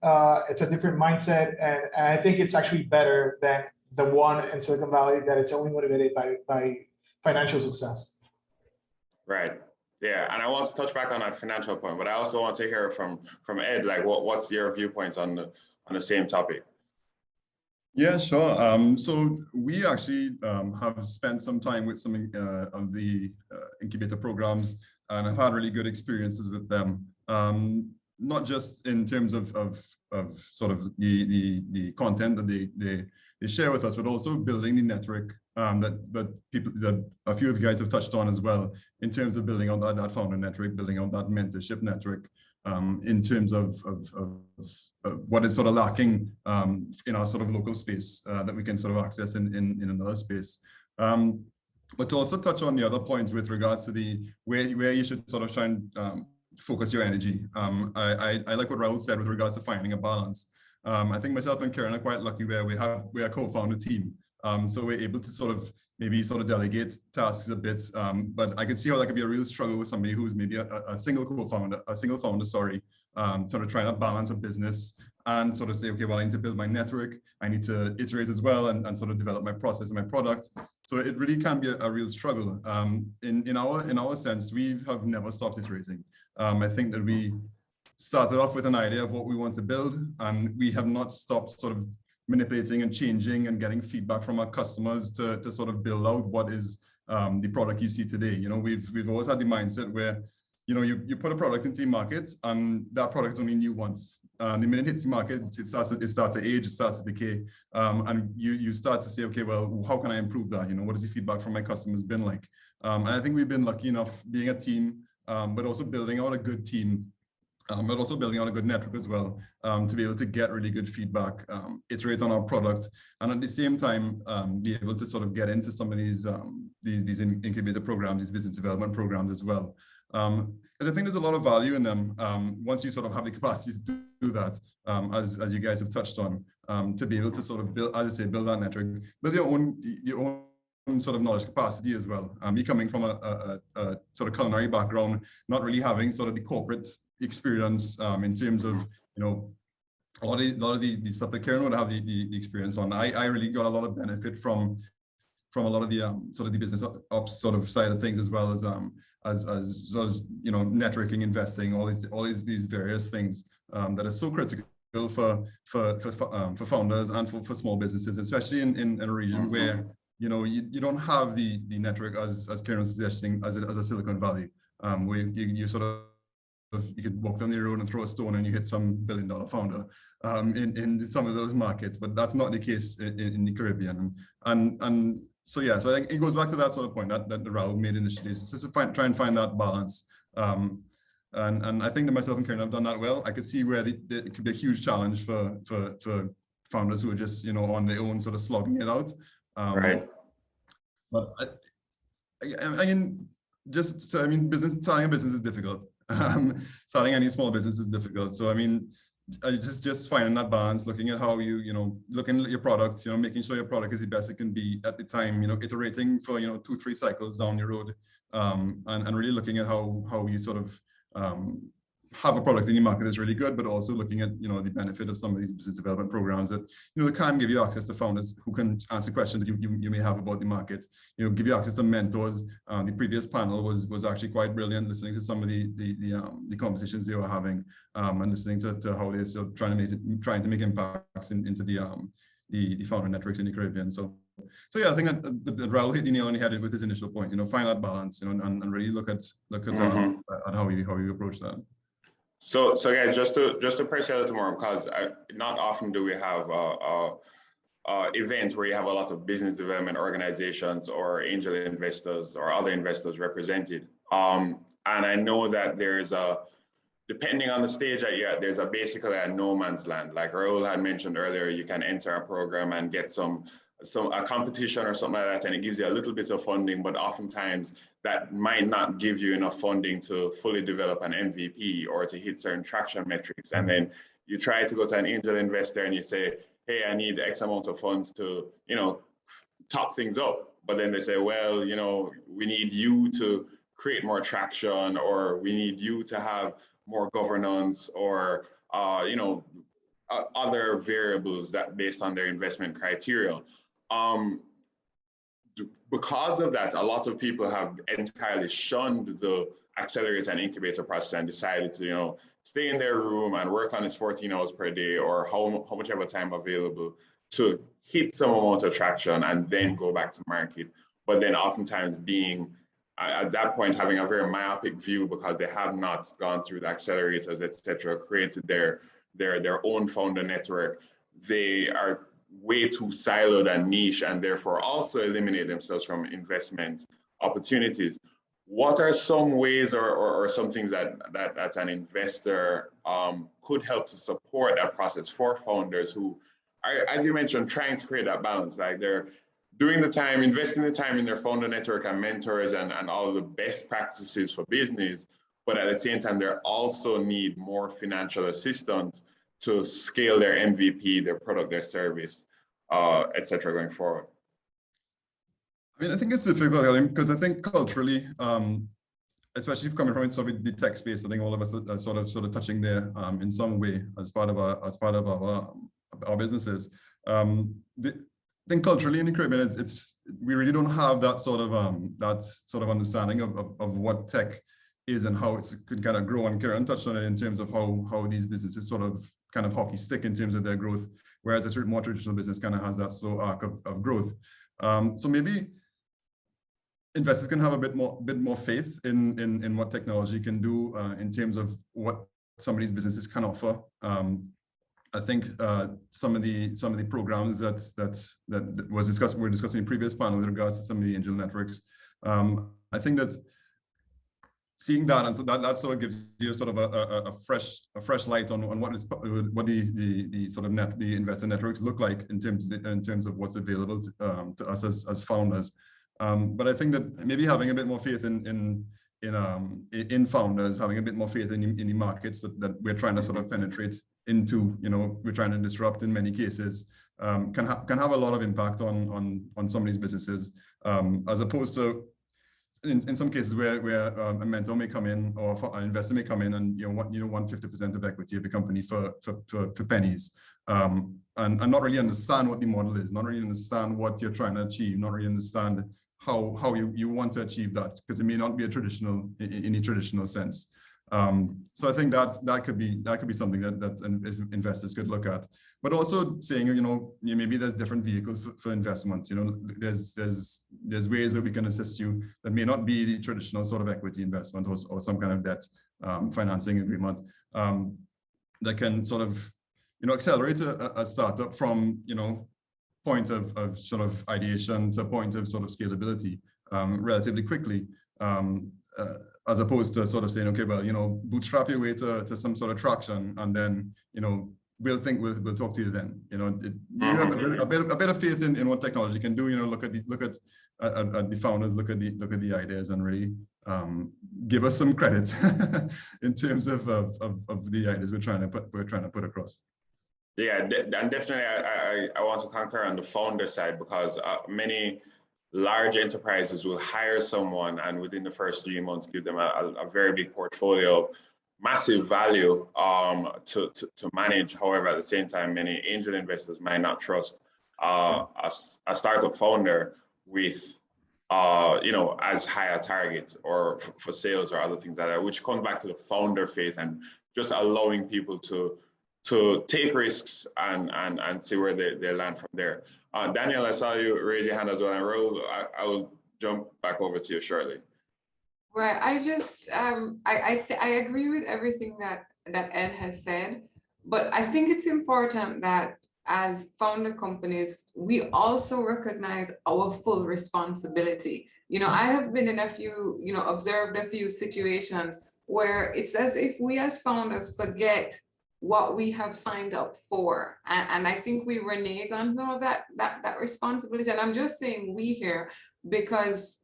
It's a different mindset, and I think it's actually better than the one in Silicon Valley that it's only motivated by financial success. Right. Yeah, and I want to touch back on that financial point, but I also want to hear from Ed, like what's your viewpoints on the same topic? Yeah, sure. So we actually have spent some time with some of the incubator programs, and I've had really good experiences with them. Not just in terms of sort of the content that they share with us, but also building the network that a few of you guys have touched on as well, in terms of building out that founder network, building out that mentorship network, in terms of what is sort of lacking in our sort of local space that we can sort of access in another space. But to also touch on the other points with regards to where you should sort of try and focus your energy. I like what Raul said with regards to finding a balance. I think myself and Kieran are quite lucky where we're a co-founder team. So we're able to sort of maybe sort of delegate tasks a bit, but I can see how that could be a real struggle with somebody who's maybe a single founder, sort of trying to balance a business and sort of say, okay, well, I need to build my network, I need to iterate as well and sort of develop my process and my product. So it really can be a real struggle. In our sense, we have never stopped iterating. I think that we started off with an idea of what we want to build, and we have not stopped sort of manipulating and changing and getting feedback from our customers to sort of build out what is the product you see today. You know, we've always had the mindset where, you know, you put a product into the market and that product is only new once. The minute it hits the market, it starts to age, it starts to decay, and you start to say, okay, well, how can I improve that? You know, what has the feedback from my customers been like? And I think we've been lucky enough being a team, but also building out a good team, but also building out a good network as well, to be able to get really good feedback, iterate on our product, and at the same time, be able to sort of get into some of these incubator programs, these business development programs as well. Because I think there's a lot of value in them once you sort of have the capacity to do that, as you guys have touched on. to be able to sort of build, as I say, build that network, build your own sort of knowledge capacity as well. Me coming from a sort of culinary background, not really having sort of the corporate experience in terms of, a lot of the stuff that Kieran would have the experience on. I really got a lot of benefit from a lot of the sort of the business ops sort of side of things, as well as networking, investing, all these various things that are so critical for founders and for small businesses, especially in a region where you don't have the network as Kieran was suggesting as a Silicon Valley, where you sort of, you could walk down the road and throw a stone and you hit some billion-dollar founder in some of those markets, but that's not the case in the Caribbean. And so yeah, so I think it goes back to that sort of point that Raul made initially, just to try and find that balance. And I think that myself and Kieran have done that well. I could see where it could be a huge challenge for founders who are just on their own, sort of slogging it out. Right. But I mean, starting a business is difficult. Starting any small business is difficult. So I mean, just finding that balance, looking at how looking at your product, making sure your product is the best it can be at the time, iterating for 2-3 cycles down the road, and really looking at how you sort of have a product in your market that's really good, but also looking at the benefit of some of these business development programs that that can give you access to founders who can answer questions that you may have about the market, give you access to mentors. The previous panel was actually quite brilliant, listening to some of the conversations they were having, and listening to how they're sort of trying to make impacts into the founder networks in the Caribbean. So yeah, I think that Raul hit the nail on the head with his initial point. Find that balance, and really look at how you approach that. So again, just to press a little more, because not often do we have events where you have a lot of business development organizations or angel investors or other investors represented. And I know that there's depending on the stage that you're at, there's basically a no man's land. Like Raul had mentioned earlier, you can enter a program and get a competition or something like that, and it gives you a little bit of funding, but oftentimes that might not give you enough funding to fully develop an MVP or to hit certain traction metrics. And then you try to go to an angel investor and you say, hey, I need X amount of funds to, top things up. But then they say, well, we need you to create more traction, or we need you to have more governance, or, other variables that based on their investment criteria. Because of that, a lot of people have entirely shunned the accelerator and incubator process and decided to, stay in their room and work on this 14 hours per day or how much ever time available to hit some amount of traction and then go back to market. But then oftentimes being, at that point, having a very myopic view because they have not gone through the accelerators, etc., created their own founder network. They are way too siloed and niche, and therefore also eliminate themselves from investment opportunities. What are some ways or some things that an investor could help to support that process for founders who are, as you mentioned, trying to create that balance? Like they're doing the time, investing the time in their founder network and mentors and all of the best practices for business, but at the same time, they also need more financial assistance to scale their MVP, their product, their service, etc. going forward. I mean, I think it's difficult because I think culturally, especially if coming from the tech space, I think all of us are sort of touching there in some way as part of our businesses. I think culturally in the Caribbean, we really don't have that sort of understanding of what tech is and how it could kind of grow. And Kieran touched on it in terms of how these businesses sort of kind of hockey stick in terms of their growth, whereas a more traditional business kind of has that slow arc of growth. So maybe investors can have a bit more faith in what technology can do in terms of what some of these businesses can offer. I think some of the programs that were discussing in previous panel with regards to some of the angel networks. I think that seeing that, and so that sort of gives you sort of a fresh light on what the sort of the investor networks look like in terms of what's available to us as founders. But I think that maybe having a bit more faith in founders, having a bit more faith in the markets that we're trying to sort of penetrate into, we're trying to disrupt in many cases, can have a lot of impact on some of these businesses, as opposed to in some cases where a mentor may come in or an investor may come in and want 50% of equity of the company for pennies, and not really understand what the model is, not really understand what you're trying to achieve, not really understand how you want to achieve that, because it may not be in a traditional sense. So I think that could be something that investors could look at. But also saying, maybe there's different vehicles for investment. There's ways that we can assist you that may not be the traditional sort of equity investment or some kind of debt financing agreement, that can sort of accelerate a startup from point of sort of ideation to point of sort of scalability relatively quickly. As opposed to sort of saying, okay, well, bootstrap your way to some sort of traction, and then, we'll talk to you then. You have a bit of faith in what technology can do. Look at the founders, look at the ideas, and really give us some credit in terms of the ideas we're trying to put across. Yeah, and definitely, I want to concur on the founder side, because many large enterprises will hire someone and within the first 3 months give them a very big portfolio, massive value to manage. However, at the same time, many angel investors might not trust a startup founder with as high a target or for sales or other things like that, which comes back to the founder faith and just allowing people to take risks and see where they land from there. Daniel, I saw you raise your hand as well, and I will jump back over to you shortly. Right, I just, I agree with everything that Ed has said, but I think it's important that as founder companies, we also recognize our full responsibility. I have been in a few, observed a few situations where it's as if we as founders forget what we have signed up for. And I think we renege on some of that responsibility. And I'm just saying we here because,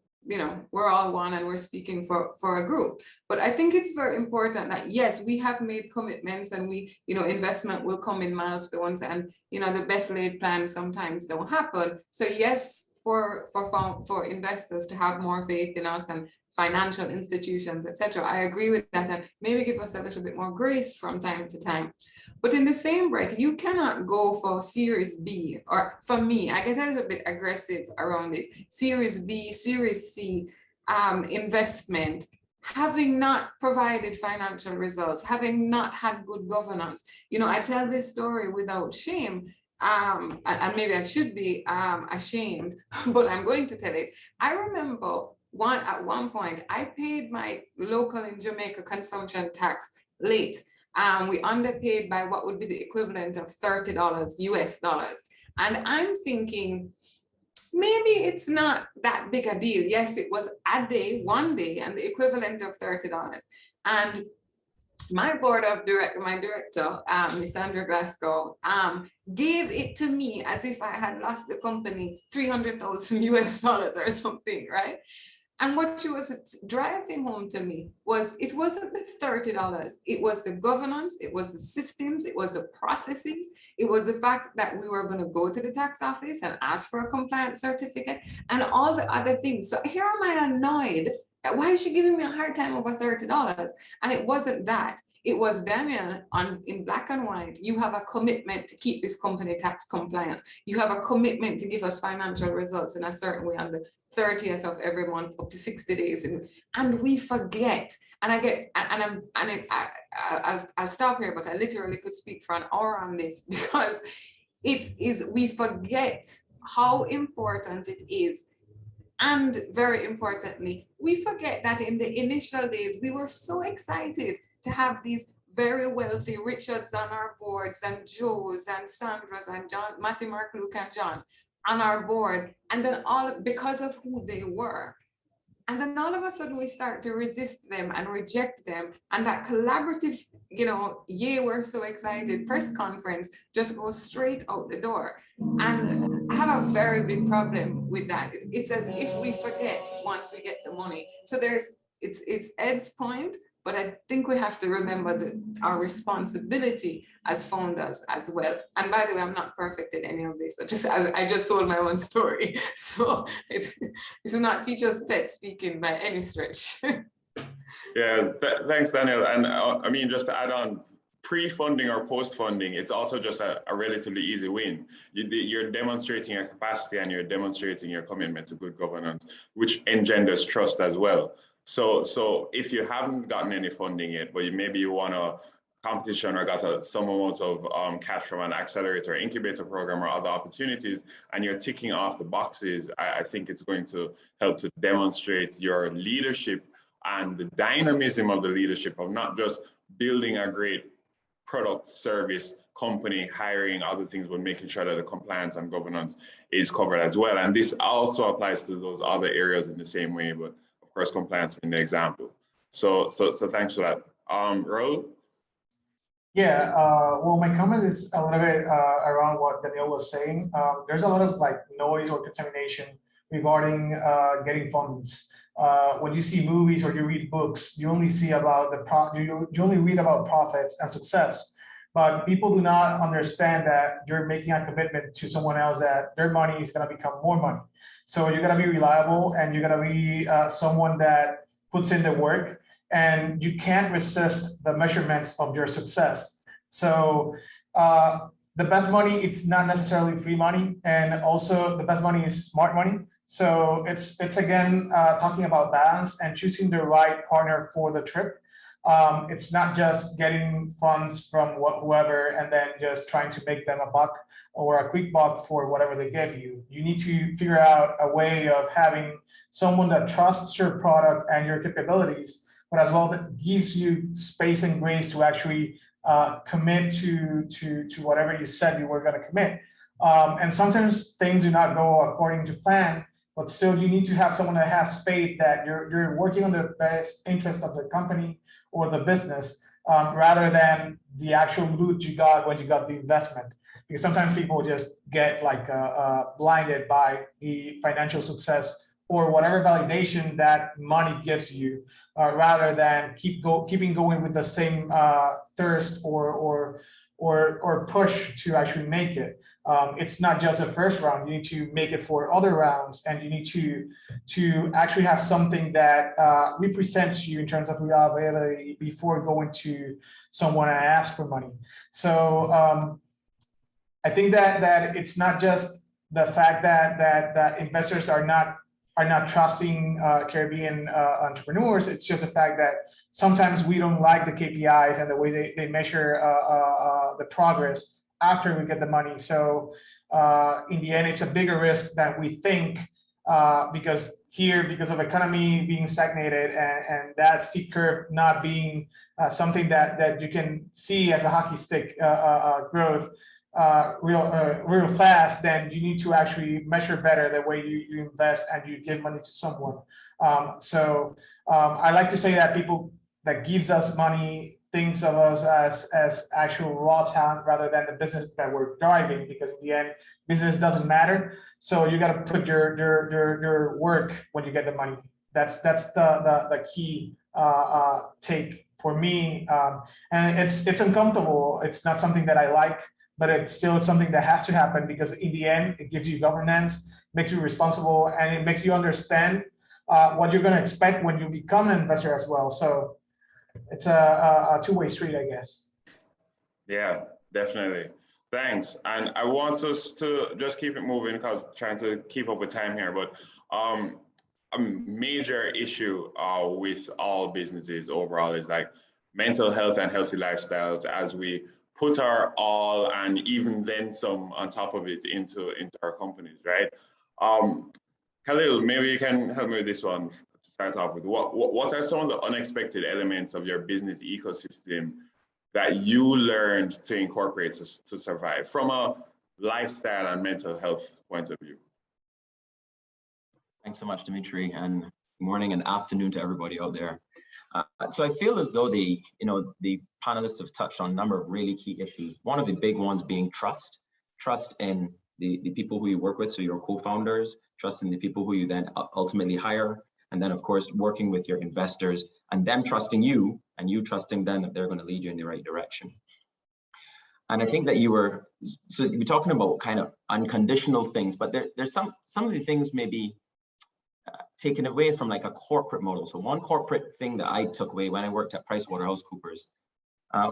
we're all one and we're speaking for a group. But I think it's very important that, yes, we have made commitments and we, investment will come in milestones, and, the best laid plans sometimes don't happen. So yes, for investors to have more faith in us and financial institutions, etc. I agree with that, and maybe give us a little bit more grace from time to time. But in the same breath, you cannot go for Series B, or for me, I get a little bit aggressive around this, Series B, Series C investment, having not provided financial results, having not had good governance. I tell this story without shame. And maybe I should be ashamed, but I'm going to tell it. I remember at one point, I paid my local in Jamaica consumption tax late. We underpaid by what would be the equivalent of $30 US dollars. And I'm thinking, maybe it's not that big a deal. Yes, it was one day, and the equivalent of $30. And my director, Miss Sandra Glasgow, gave it to me as if I had lost the company $300,000 US dollars or something, right? And what she was driving home to me was, it wasn't the $30, it was the governance, it was the systems, it was the processes, it was the fact that we were going to go to the tax office and ask for a compliance certificate and all the other things. So here am I annoyed. Why is she giving me a hard time over $30? And it wasn't that. It was, Daniel, in black and white, you have a commitment to keep this company tax compliant. You have a commitment to give us financial results in a certain way on the 30th of every month, up to 60 days. And we forget. And I'll stop here, but I literally could speak for an hour on this, because we forget how important it is. And very importantly, we forget that in the initial days, we were so excited to have these very wealthy Richards on our boards, and Joes and Sandras and John, Matthew, Mark, Luke, and John on our board. And then because of who they were. And then all of a sudden we start to resist them and reject them. And that collaborative, yay, we're so excited press conference just goes straight out the door. And I have a very big problem with that. It's as if we forget once we get the money. So it's Ed's point, But I think we have to remember that our responsibility as founders as well. And by the way, I'm not perfect in any of this. I just told my own story. So it's not teacher's pet speaking by any stretch. Yeah, thanks, Daniel. And I mean, just to add on, pre-funding or post-funding, it's also just a relatively easy win. You're demonstrating your capacity and you're demonstrating your commitment to good governance, which engenders trust as well. So if you haven't gotten any funding yet, but maybe you want a competition or got some amount of cash from an accelerator, incubator program or other opportunities, and you're ticking off the boxes, I think it's going to help to demonstrate your leadership and the dynamism of the leadership of not just building a great product, service, company, hiring, other things, but making sure that the compliance and governance is covered as well. And this also applies to those other areas in the same way, but of course, compliance being the example. So thanks for that. Raul? Yeah, well, my comment is a little bit around what Daniel was saying. There's a lot of like noise or contamination regarding getting funds. When you see movies or you read books, you only see about you only read about profits and success, but people do not understand that you're making a commitment to someone else that their money is going to become more money. So you're going to be reliable and you're going to be someone that puts in the work, and you can't resist the measurements of your success. So the best money, it's not necessarily free money, and also the best money is smart money. So it's again talking about balance and choosing the right partner for the trip. It's not just getting funds from whoever and then just trying to make them a buck or a quick buck for whatever they give you. You need to figure out a way of having someone that trusts your product and your capabilities, but as well that gives you space and grace to actually commit to whatever you said you were going to commit. And sometimes things do not go according to plan, but still you need to have someone that has faith that you're working on the best interest of the company or the business, rather than the actual loot you got when you got the investment. Because sometimes people just get like blinded by the financial success or whatever validation that money gives you, rather than keeping going with the same thirst or push to actually make it. It's not just the first round. You need to make it for other rounds, and you need to actually have something that represents you in terms of reliability before going to someone and ask for money. So I think that it's not just the fact that investors are not trusting Caribbean entrepreneurs. It's just the fact that sometimes we don't like the KPIs and the way they measure the progress after we get the money. So in the end, it's a bigger risk than we think, because of economy being stagnated and that steep curve not being something that you can see as a hockey stick growth real fast, then you need to actually measure better the way you invest and you give money to someone. So I like to say that people that gives us money thinks of us as actual raw talent rather than the business that we're driving, because in the end, business doesn't matter. So you got to put your work when you get the money. That's the key take for me. And it's uncomfortable. It's not something that I like, but it's something that has to happen, because in the end, it gives you governance, makes you responsible, and it makes you understand what you're going to expect when you become an investor as well. So it's a two-way street, I guess. Yeah, definitely. Thanks. And I want us to just keep it moving because trying to keep up with time here. But a major issue with all businesses overall is like mental health and healthy lifestyles, as we put our all and even then some on top of it into our companies, right? Khalil, maybe you can help me with this one to start off with. What are some of the unexpected elements of your business ecosystem that you learned to incorporate to survive from a lifestyle and mental health point of view? Thanks so much, Dimitri, and good morning and afternoon to everybody out there. So I feel as though the panelists have touched on a number of really key issues. One of the big ones being trust in the people who you work with, so your co-founders, trust in the people who you then ultimately hire, and then of course working with your investors and them trusting you and you trusting them that they're going to lead you in the right direction. And I think that you were, so you're talking about kind of unconditional things, but there's some of the things maybe taken away from like a corporate model. So one corporate thing that I took away when I worked at PricewaterhouseCoopers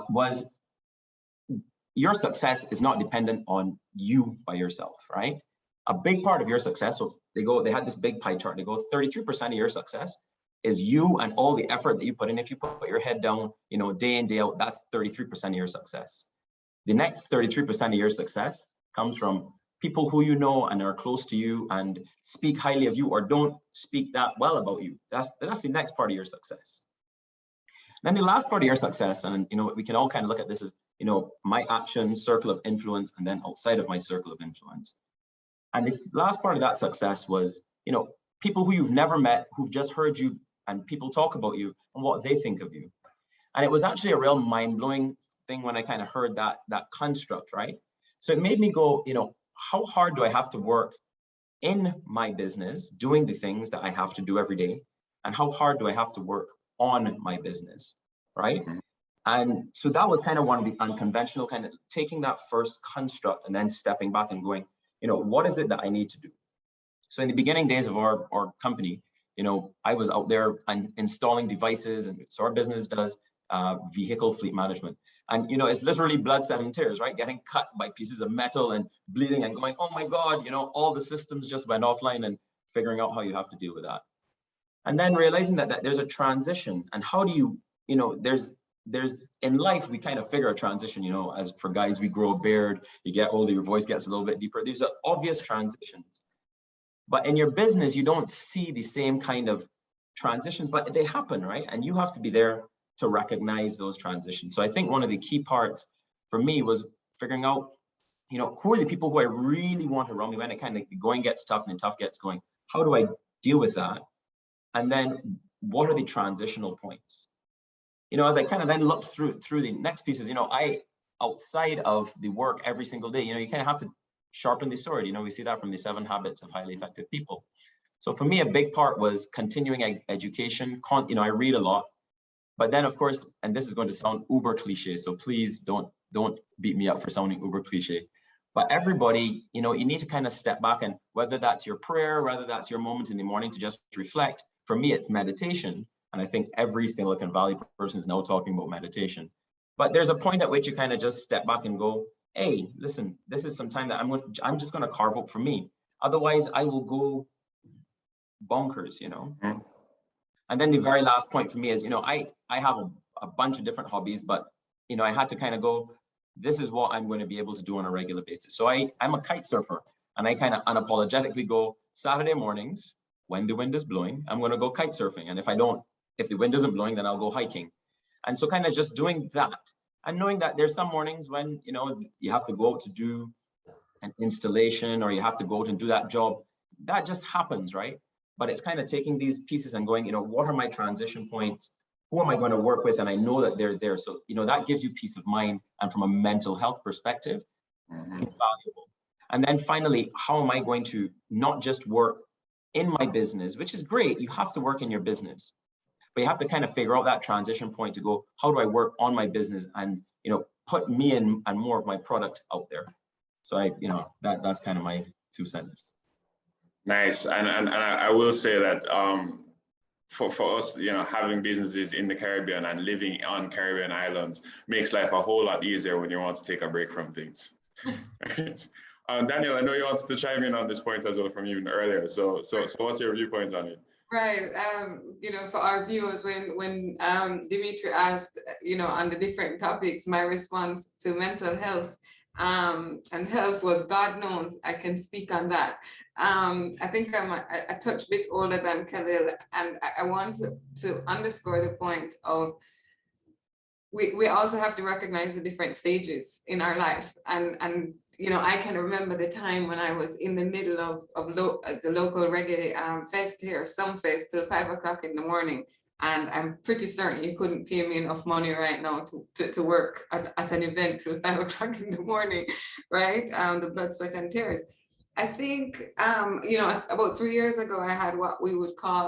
was your success is not dependent on you by yourself, right? A big part of your success, so they had this big pie chart, they go 33% of your success is you and all the effort that you put in. If you put your head down, day in, day out, that's 33% of your success. The next 33% of your success comes from people who you know and are close to you and speak highly of you or don't speak that well about you. That's the next part of your success. Then the last part of your success, and we can all kind of look at this as, my action, circle of influence, and then outside of my circle of influence. And the last part of that success was, people who you've never met, who've just heard you and people talk about you and what they think of you. And it was actually a real mind-blowing thing when I kind of heard that construct, right? So it made me go, how hard do I have to work in my business doing the things that I have to do every day? And how hard do I have to work on my business, right? And so that was kind of one of the unconventional, kind of taking that first construct and then stepping back and going, what is it that I need to do? So in the beginning days of our company, I was out there and installing devices, and so our business does vehicle fleet management. And it's literally blood, sweat, and tears, right? Getting cut by pieces of metal and bleeding and going, oh my God, all the systems just went offline, and figuring out how you have to deal with that. And then realizing that there's a transition, and how do you, there's in life, we kind of figure a transition, as for guys, we grow a beard, you get older, your voice gets a little bit deeper. These are obvious transitions. But in your business, you don't see the same kind of transitions, but they happen, right? And you have to be there to recognize those transitions. So I think one of the key parts for me was figuring out, who are the people who I really want around me when it kind of going gets tough and the tough gets going. How do I deal with that? And then what are the transitional points? As I kind of then looked through the next pieces, I, outside of the work every single day, you kind of have to sharpen the sword. We see that from the 7 Habits of Highly Effective People. So for me, a big part was continuing education. I read a lot, but then of course, and this is going to sound uber cliche, so please don't beat me up for sounding uber cliche. But everybody, you need to kind of step back, and whether that's your prayer, whether that's your moment in the morning to just reflect. For me, it's meditation. And I think every Silicon Valley person is now talking about meditation. But there's a point at which you kind of just step back and go, hey, listen, this is some time that I'm just going to carve out for me. Otherwise, I will go bonkers, And then the very last point for me is, I have a bunch of different hobbies, but, I had to kind of go, this is what I'm going to be able to do on a regular basis. So I'm a kite surfer, and I kind of unapologetically go Saturday mornings when the wind is blowing, I'm going to go kite surfing. And if the wind isn't blowing, then I'll go hiking. And so kind of just doing that and knowing that there's some mornings when, you have to go out to do an installation or you have to go out and do that job. That just happens, right? But it's kind of taking these pieces and going, what are my transition points? Who am I going to work with? And I know that they're there. So, that gives you peace of mind. And from a mental health perspective, invaluable. And then finally, how am I going to not just work in my business, which is great. You have to work in your business, but you have to kind of figure out that transition point to go, how do I work on my business and, put me in and more of my product out there. So that's kind of my 2 cents. Nice. And I will say that for us, having businesses in the Caribbean and living on Caribbean islands makes life a whole lot easier when you want to take a break from things. Daniel, I know you wanted to chime in on this point as well from even earlier. So what's your viewpoints on it? Right. For our viewers, when Dimitri asked, on the different topics, my response to mental health and health was, God knows, I can speak on that. I think I'm a touch bit older than Khalil, and I want to underscore the point of we also have to recognize the different stages in our life. And I can remember the time when I was in the middle of the local reggae fest here, Sumfest, till 5 o'clock in the morning. And I'm pretty certain you couldn't pay me enough money right now to work at an event till 5 o'clock in the morning, right? The blood, sweat, and tears. I think, you know, about 3 years ago, I had what we would call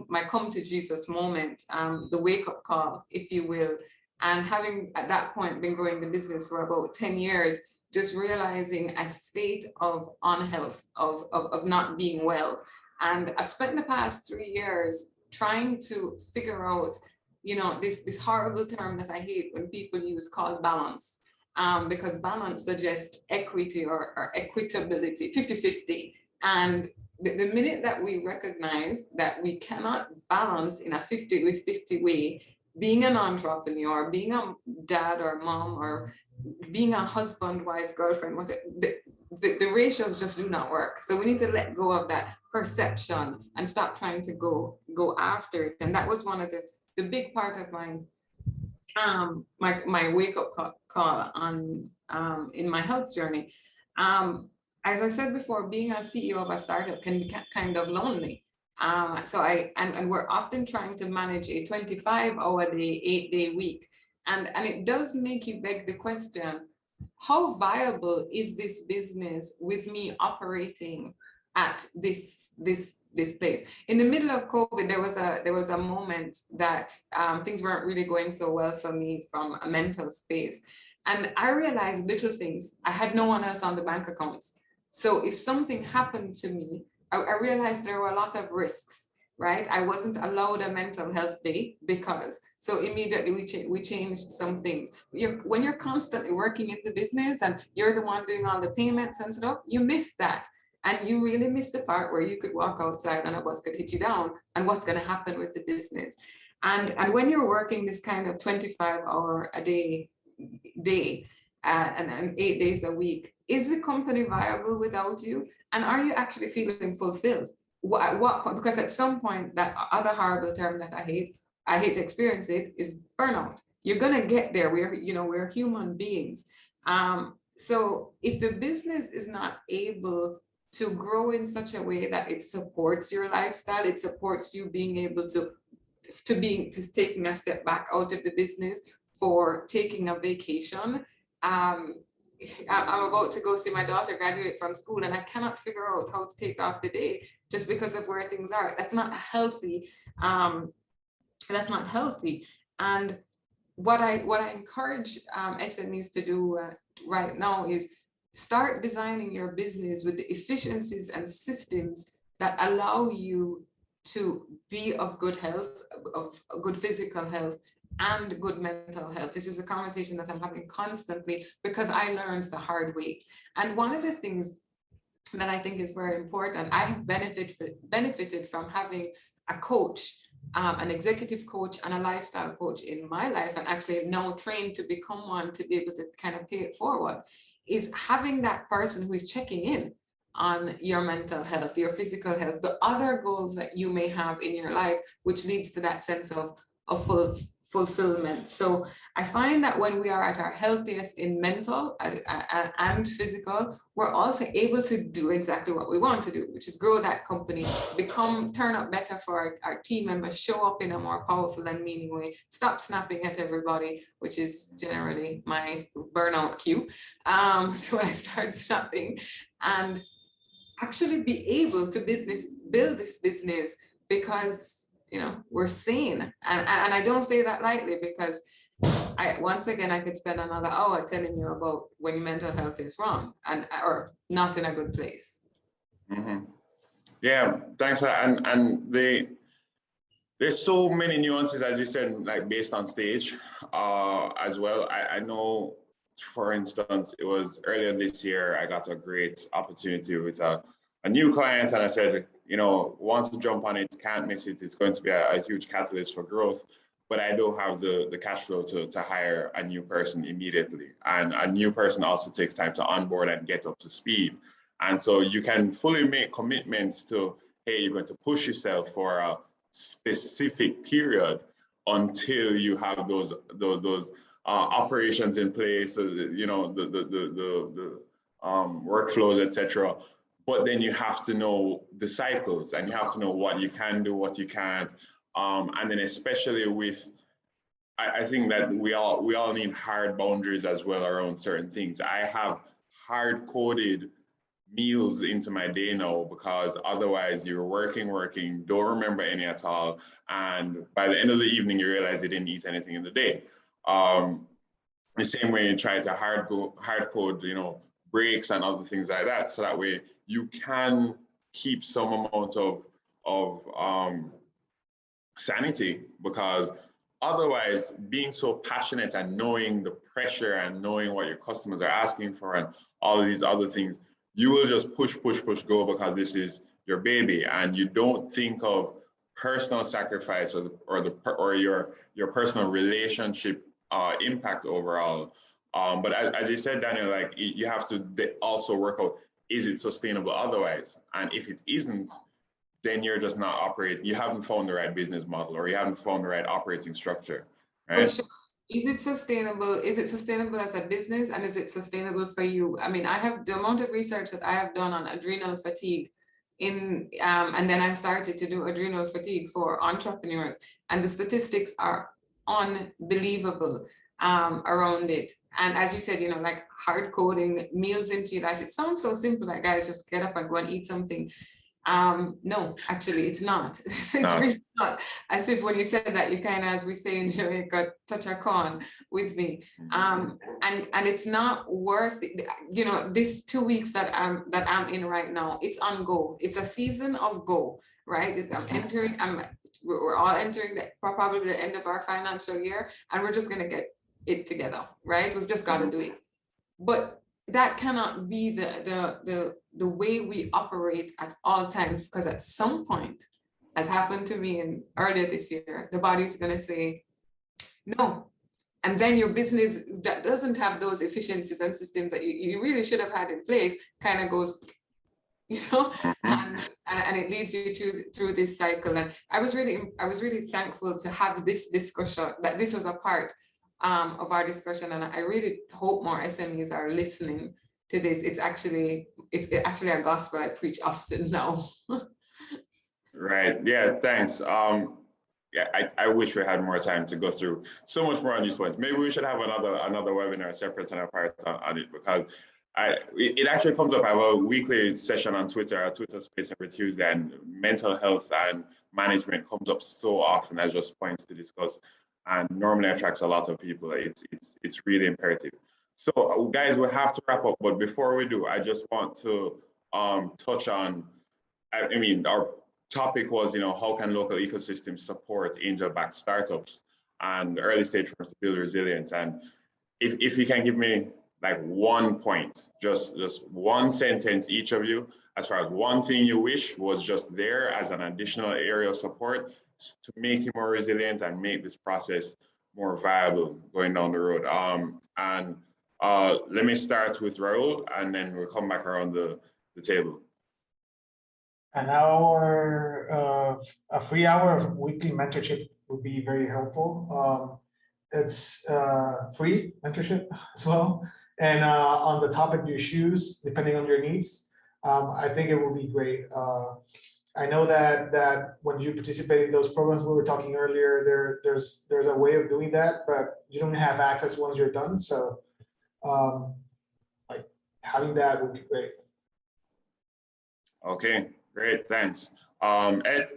my come to Jesus moment, the wake up call, if you will. And having at that point been growing the business for about 10 years, just realizing a state of unhealth, of not being well. And I've spent the past 3 years trying to figure out, you know, this horrible term that I hate when people use called balance. Because balance suggests equity or equitability, 50-50. And the minute that we recognize that we cannot balance in a 50-50 way, being an entrepreneur, being a dad or mom, or being a husband, wife, girlfriend, the ratios just do not work. So we need to let go of that perception and stop trying to go after it. And that was one of the big part of my wake up call on in my health journey. As I said before, being a CEO of a startup can be kind of lonely. And we're often trying to manage a 25-hour day, 8-day week. And it does make you beg the question, how viable is this business with me operating at this place? In the middle of COVID, there was a moment that things weren't really going so well for me from a mental space. And I realized little things. I had no one else on the bank accounts. So if something happened to me, I realized there were a lot of risks, right? I wasn't allowed a mental health day so immediately we changed some things. When you're constantly working in the business and you're the one doing all the payments and stuff, you miss that. And you really miss the part where you could walk outside and a bus could hit you down and what's going to happen with the business. And when you're working this kind of 25-hour a day, and 8 days a week, is the company viable without you? And are you actually feeling fulfilled? Because at some point, that other horrible term that I hate to experience it, is burnout. You're gonna get there. We're human beings. So if the business is not able to grow in such a way that it supports your lifestyle, it supports you being able to taking a step back out of the business, for taking a vacation. I'm about to go see my daughter graduate from school, and I cannot figure out how to take off the day just because of where things are. That's not healthy. That's not healthy. And what I encourage SMEs to do right now is start designing your business with the efficiencies and systems that allow you to be of good health, of good physical health, and good mental health. This is a conversation that I'm having constantly because I learned the hard way. And one of the things that I think is very important, I have benefited from having a coach, an executive coach and a lifestyle coach in my life, and actually now trained to become one to be able to kind of pay it forward, is having that person who is checking in on your mental health, your physical health, the other goals that you may have in your life, which leads to that sense of fulfillment. So I find that when we are at our healthiest in mental and physical, we're also able to do exactly what we want to do, which is grow that company, turn up better for our team members, show up in a more powerful and meaning way, stop snapping at everybody, which is generally my burnout cue when I start snapping, and actually be able to build this business because we're sane. And I don't say that lightly, because once again, I could spend another hour telling you about when your mental health is wrong or not in a good place. Mm-hmm. Yeah, thanks for that. And there's so many nuances, as you said, like based on stage as well. I know, for instance, it was earlier this year, I got a great opportunity with a new client, and I said, want to jump on it, can't miss it. It's going to be a huge catalyst for growth, but I don't have the cash flow to hire a new person immediately. And a new person also takes time to onboard and get up to speed. And so you can fully make commitments to, hey, you're going to push yourself for a specific period until you have those operations in place, so the workflows, etc. But then you have to know the cycles, and you have to know what you can do, what you can't, and then especially with, I think that we all need hard boundaries as well around certain things. I have hard-coded meals into my day now, because otherwise you're working, don't remember any at all. And by the end of the evening, you realize you didn't eat anything in the day. The same way you try to hard code, you know, breaks and other things like that. So that way you can keep some amount of sanity, because otherwise being so passionate and knowing the pressure and knowing what your customers are asking for and all of these other things, you will just push, go, because this is your baby, and you don't think of personal sacrifice or your personal relationship impact overall. But as you said, Daniel, like you have to also work out, is it sustainable otherwise? And if it isn't, then you're just not operating. You haven't found the right business model, or you haven't found the right operating structure, right? Sure. Is it sustainable? Is it sustainable as a business, and is it sustainable for you? I mean, I have the amount of research that I have done on adrenal fatigue and then I started to do adrenal fatigue for entrepreneurs, and the statistics are unbelievable around it. And as you said, you know, like hard coding meals into your life, it sounds so simple, like guys just get up and go and eat something. No, actually it's not. It's really not. As if when you said that, you kind of, as we say in Jamaica, touch a corn with me. And it's not worth it. You know, this 2 weeks that I'm in right now, it's on go. It's a season of go, right? We're all entering probably the end of our financial year, and we're just gonna get it together, right? We've just got to do it. But that cannot be the way we operate at all times, because at some point, as happened to me earlier this year, the body's gonna say no. And then your business that doesn't have those efficiencies and systems that you really should have had in place kind of goes, you know, and it leads you through this cycle. And I was really thankful to have this discussion, that this was a part of our discussion, and I really hope more SMEs are listening to this. It's actually a gospel I preach often now. Right. Yeah. Thanks. Yeah. I wish we had more time to go through so much more on these points. Maybe we should have another webinar separate and apart on it, because it actually comes up. I have a weekly session on Twitter, a Twitter space every Tuesday, and mental health and management comes up so often as just points to discuss, and normally attracts a lot of people. It's really imperative. So guys, we have to wrap up, but before we do, I just want to touch on, I mean, our topic was, you know, how can local ecosystems support angel-backed startups and early stage firms to build resilience? And if you can give me like one point, just one sentence, each of you, as far as one thing you wish was just there as an additional area of support to make you more resilient and make this process more viable going down the road. Let me start with Raul, and then we'll come back around the table. An hour a free hour of weekly mentorship would be very helpful. It's free mentorship as well. And on the topic you choose, depending on your needs, I think it will be great. I know that when you participate in those programs we were talking earlier, there's a way of doing that, but you don't have access once you're done. So like having that would be great. Okay, great, thanks. Ed?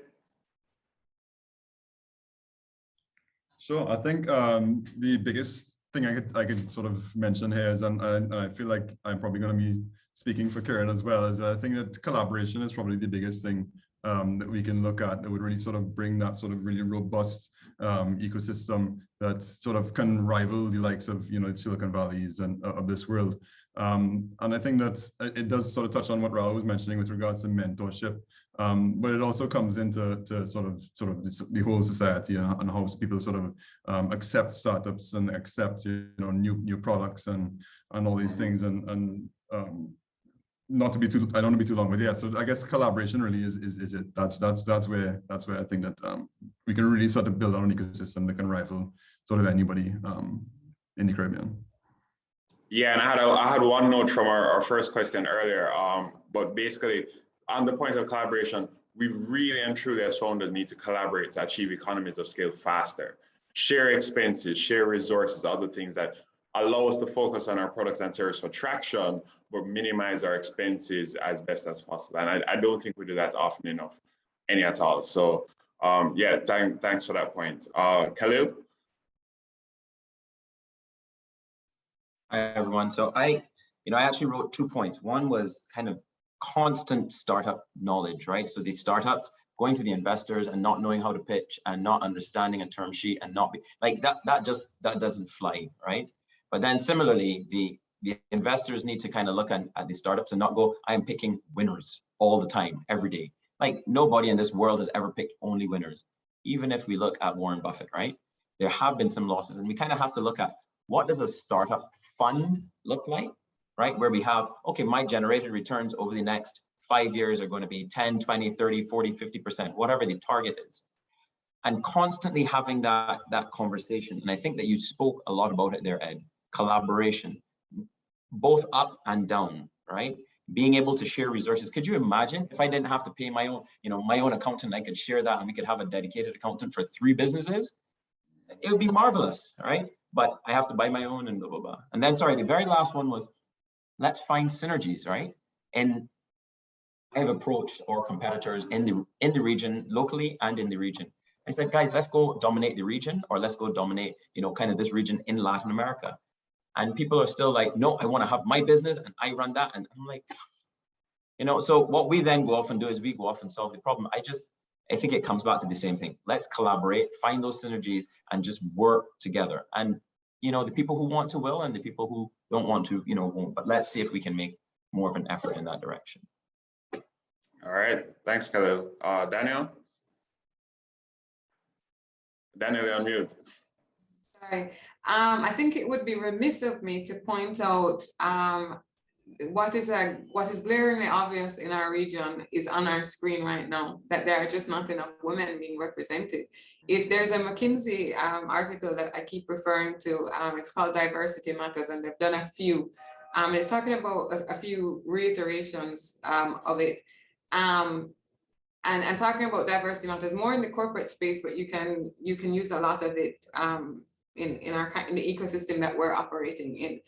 Sure, I think the biggest thing I could sort of mention here is, and I feel like I'm probably going to be speaking for Kieran as well, is I think that collaboration is probably the biggest thing that we can look at that would really sort of bring that sort of really robust ecosystem that sort of can rival the likes of, you know, Silicon Valleys and of this world. And I think that it does sort of touch on what Raul was mentioning with regards to mentorship, but it also comes into sort of the whole society and how people sort of accept startups and accept, you know, new products and all these things, and not to be too, I don't want to be too long, but yeah, so I guess collaboration really is it. That's where I think that we can really sort of build our own ecosystem that can rival sort of anybody in the Caribbean. Yeah, and I had one note from our first question earlier, but basically on the point of collaboration, we really and truly as founders need to collaborate to achieve economies of scale faster, share expenses, share resources, other things that allow us to focus on our products and service for traction, but minimize our expenses as best as possible. And I don't think we do that often enough, any at all. So yeah, thanks for that point. Khalil? Hi, everyone. So I actually wrote 2 points. One was kind of constant startup knowledge, right? So these startups going to the investors and not knowing how to pitch and not understanding a term sheet and not be like that doesn't fly, right? But then similarly, the investors need to kind of look at the startups and not go, I'm picking winners all the time, every day. Like nobody in this world has ever picked only winners. Even if we look at Warren Buffett, right? There have been some losses, and we kind of have to look at what does a startup fund look like, right? Where we have, okay, my generated returns over the next 5 years are going to be 10, 20, 30, 40, 50%, whatever the target is. And constantly having that conversation. And I think that you spoke a lot about it there, Ed, collaboration, both up and down, right? Being able to share resources. Could you imagine if I didn't have to pay my own, my own accountant, I could share that and we could have a dedicated accountant for 3 businesses? It would be marvelous, right? But I have to buy my own and blah, blah, blah. And then, sorry, the very last one was, let's find synergies, right? And I have approached our competitors in the region, locally and in the region. I said, guys, let's go dominate the region, or let's go dominate, kind of this region in Latin America. And people are still like, no, I want to have my business and I run that. And I'm like, so what we then go off and do is we go off and solve the problem. I think it comes back to the same thing. Let's collaborate, find those synergies, and just work together. And, the people who want to will, and the people who don't want to, won't. But let's see if we can make more of an effort in that direction. All right, thanks, Khalil. Daniel? Daniel, you're on mute. Sorry. I think it would be remiss of me to point out what is glaringly obvious in our region is on our screen right now, that there are just not enough women being represented. If there's a McKinsey article that I keep referring to, it's called Diversity Matters, and they've done a few. It's talking about a few reiterations of it. And talking about diversity matters more in the corporate space, but you can use a lot of it in the ecosystem that we're operating in.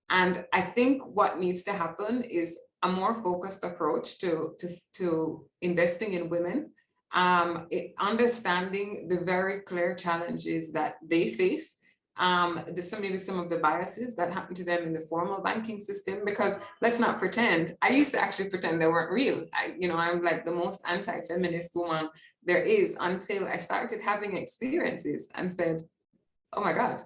And I think what needs to happen is a more focused approach to investing in women, understanding the very clear challenges that they face. Maybe some of the biases that happen to them in the formal banking system, because let's not pretend, I used to actually pretend they weren't real. I'm like the most anti-feminist woman there is, until I started having experiences and said, oh my God,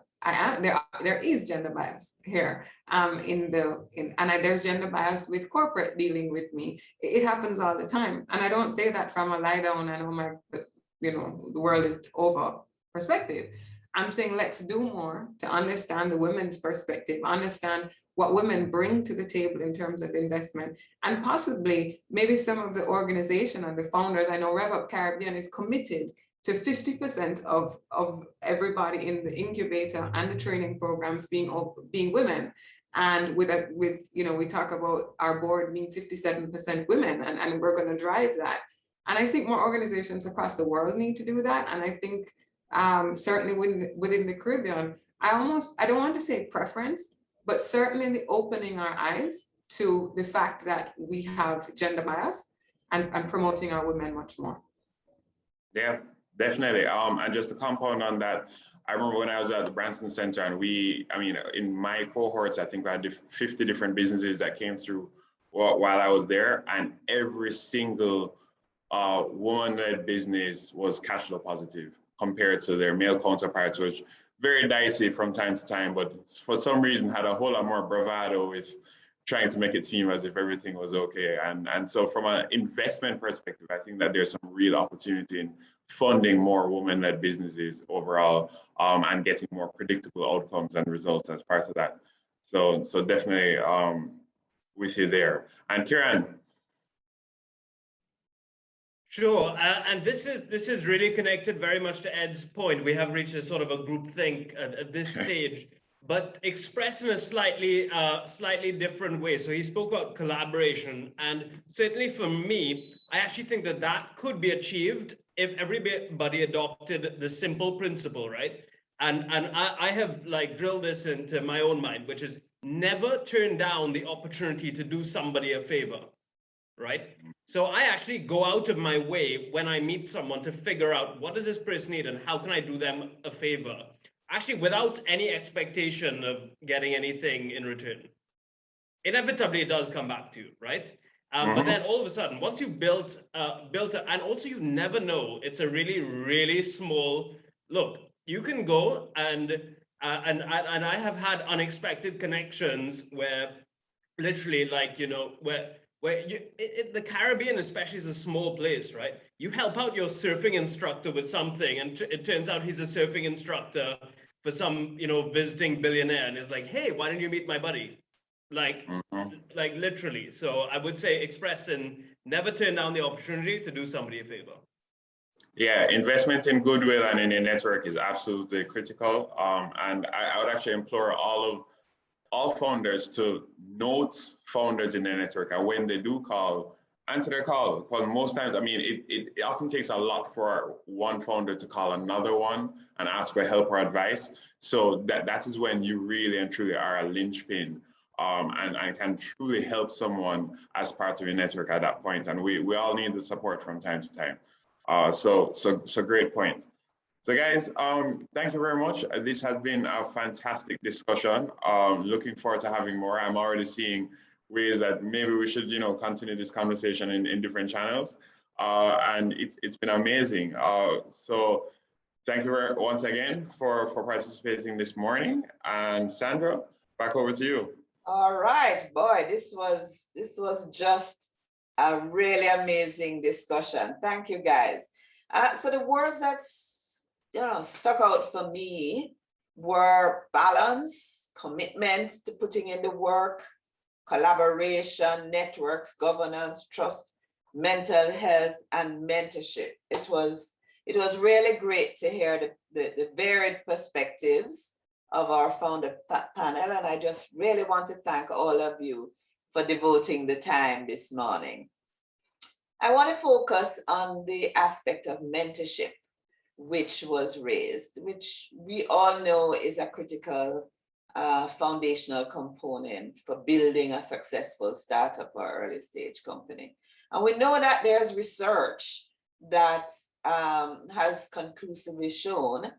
there is gender bias here. There's gender bias with corporate dealing with me. It happens all the time. And I don't say that from a lie down and the world is over perspective. I'm saying let's do more to understand the women's perspective, understand what women bring to the table in terms of investment, and possibly maybe some of the organization and the founders. I know RevUp Caribbean is committed to 50% of everybody in the incubator and the training programs being women. And we talk about our board being 57% women, and we're going to drive that. And I think more organizations across the world need to do that. And I think certainly within the Caribbean, I don't want to say preference, but certainly opening our eyes to the fact that we have gender bias and promoting our women much more. Yeah, definitely. And just to compound on that, I remember when I was at the Branson Center, and in my cohorts, I think we had 50 different businesses that came through while I was there, and every single woman-led business was cash flow positive compared to their male counterparts, which very dicey from time to time, but for some reason had a whole lot more bravado with trying to make it seem as if everything was okay. And so from an investment perspective, I think that there's some real opportunity in funding more women-led businesses overall, and getting more predictable outcomes and results as part of that. So definitely with you there. And Kieran. Sure, and this is really connected very much to Ed's point. We have reached a sort of a groupthink at this stage, but expressed in a slightly different way. So he spoke about collaboration, and certainly for me, I actually think that could be achieved if everybody adopted the simple principle, right? And I have like drilled this into my own mind, which is never turn down the opportunity to do somebody a favor, right? So I actually go out of my way when I meet someone to figure out what does this person need and how can I do them a favor, actually without any expectation of getting anything in return. Inevitably, it does come back to you, right? But then all of a sudden, once you built and also you never know, it's a really, really small, look, you can go and I have had unexpected connections where literally like, you know, where the Caribbean especially is a small place, right? You help out your surfing instructor with something and it turns out he's a surfing instructor for some, you know, visiting billionaire and is like, hey, why don't you meet my buddy? Like literally. So I would say express and never turn down the opportunity to do somebody a favor. Yeah, investment in goodwill and in a network is absolutely critical. And I would actually implore all founders to note founders in their network, and when they do call, answer their call. Because most times, I mean, it often takes a lot for one founder to call another one and ask for help or advice. So that is when you really and truly are a linchpin and can truly help someone as part of your network at that point. And we all need the support from time to time. So great point. So guys, thank you very much. This has been a fantastic discussion. Looking forward to having more. I'm already seeing ways that maybe we should, you know, continue this conversation in different channels. And it's been amazing. So thank you once again for participating this morning. And Sandra, back over to you. All right, boy, this was just a really amazing discussion. Thank you, guys. So the words that stuck out for me were balance, commitment to putting in the work, collaboration, networks, governance, trust, mental health, and mentorship. It was really great to hear the varied perspectives of our founder panel, and I just really want to thank all of you for devoting the time this morning. I want to focus on the aspect of mentorship, which was raised, which we all know is a critical foundational component for building a successful startup or early stage company. And we know that there's research that has conclusively shown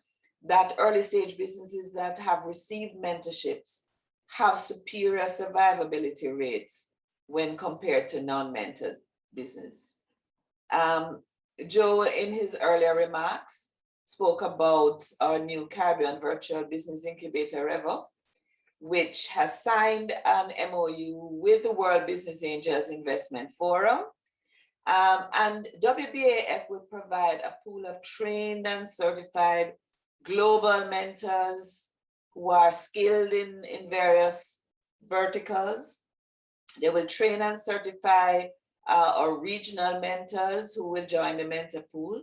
that early stage businesses that have received mentorships have superior survivability rates when compared to non-mentored business. Joe, in his earlier remarks, spoke about our new Caribbean Virtual Business Incubator, REVO, which has signed an MOU with the World Business Angels Investment Forum. And WBAF will provide a pool of trained and certified global mentors who are skilled in various verticals. They will train and certify our regional mentors who will join the mentor pool.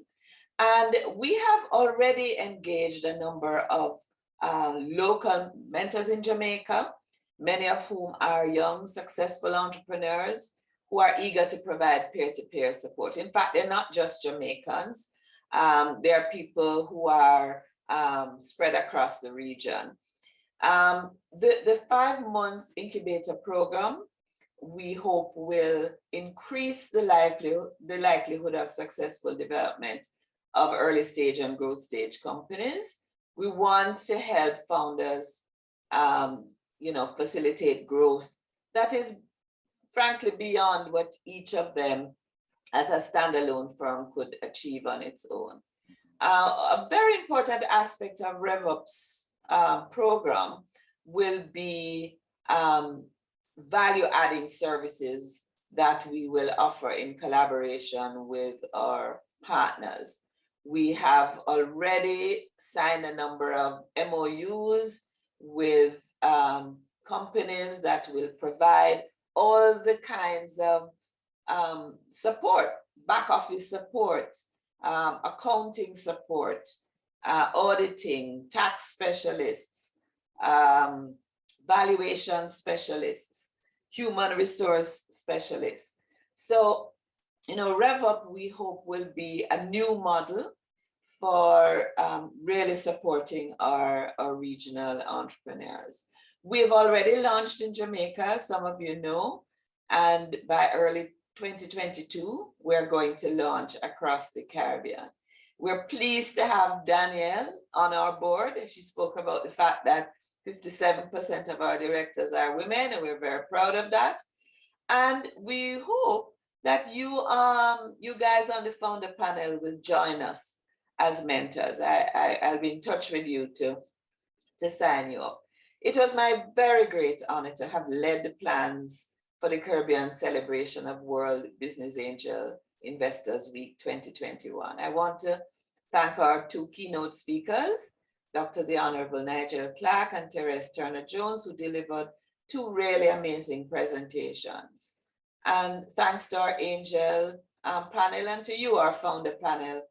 And we have already engaged a number of local mentors in Jamaica, many of whom are young, successful entrepreneurs who are eager to provide peer-to-peer support. In fact, they're not just Jamaicans. They're people who are spread across the region. The 5-month incubator program, we hope will increase the likelihood of successful development of early stage and growth stage companies. We want to help founders, facilitate growth that is frankly beyond what each of them as a standalone firm could achieve on its own. A very important aspect of RevUp's program will be value-adding services that we will offer in collaboration with our partners. We have already signed a number of MOUs with companies that will provide all the kinds of support, back office support, accounting support, auditing, tax specialists, valuation specialists, human resource specialists. So, RevUp, we hope, will be a new model for really supporting our regional entrepreneurs. We've already launched in Jamaica, some of you know, and by early 2022, we're going to launch across the Caribbean. We're pleased to have Danielle on our board. She spoke about the fact that 57% of our directors are women, and we're very proud of that. And we hope that you guys on the founder panel will join us as mentors. I'll be in touch with you to sign you up. It was my very great honor to have led the plans for the Caribbean celebration of World Business Angel Investors Week 2021. I want to thank our two keynote speakers, Dr. the Honorable Nigel Clark and Teres Turner-Jones, who delivered two really amazing presentations. And thanks to our Angel panel and to you, our founder panel,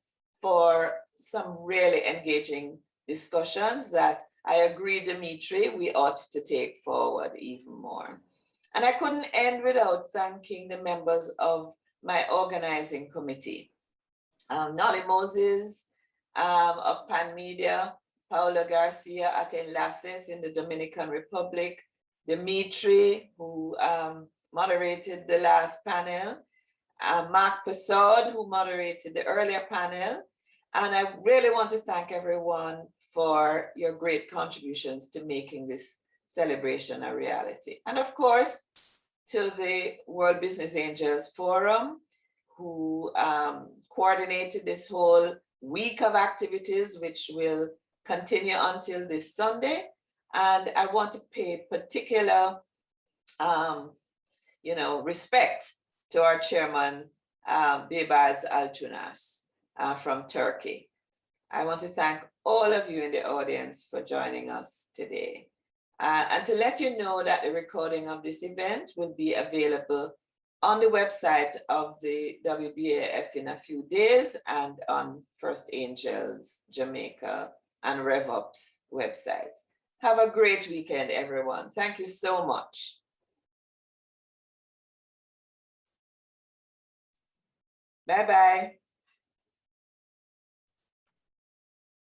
for some really engaging discussions that I agree, Dimitri, we ought to take forward even more. And I couldn't end without thanking the members of my organizing committee. Nolly Moses of Pan Media, Paula Garcia at Enlaces in the Dominican Republic, Dimitri, who moderated the last panel, Mark Persaud, who moderated the earlier panel. And I really want to thank everyone for your great contributions to making this celebration a reality. And of course, to the World Business Angels Forum, who coordinated this whole week of activities, which will continue until this Sunday. And I want to pay particular respect to our chairman, Bebaz Altunas from Turkey. I want to thank all of you in the audience for joining us today. And to let you know that the recording of this event will be available on the website of the WBAF in a few days and on First Angels Jamaica and RevUp's websites. Have a great weekend, everyone. Thank you so much. Bye-bye.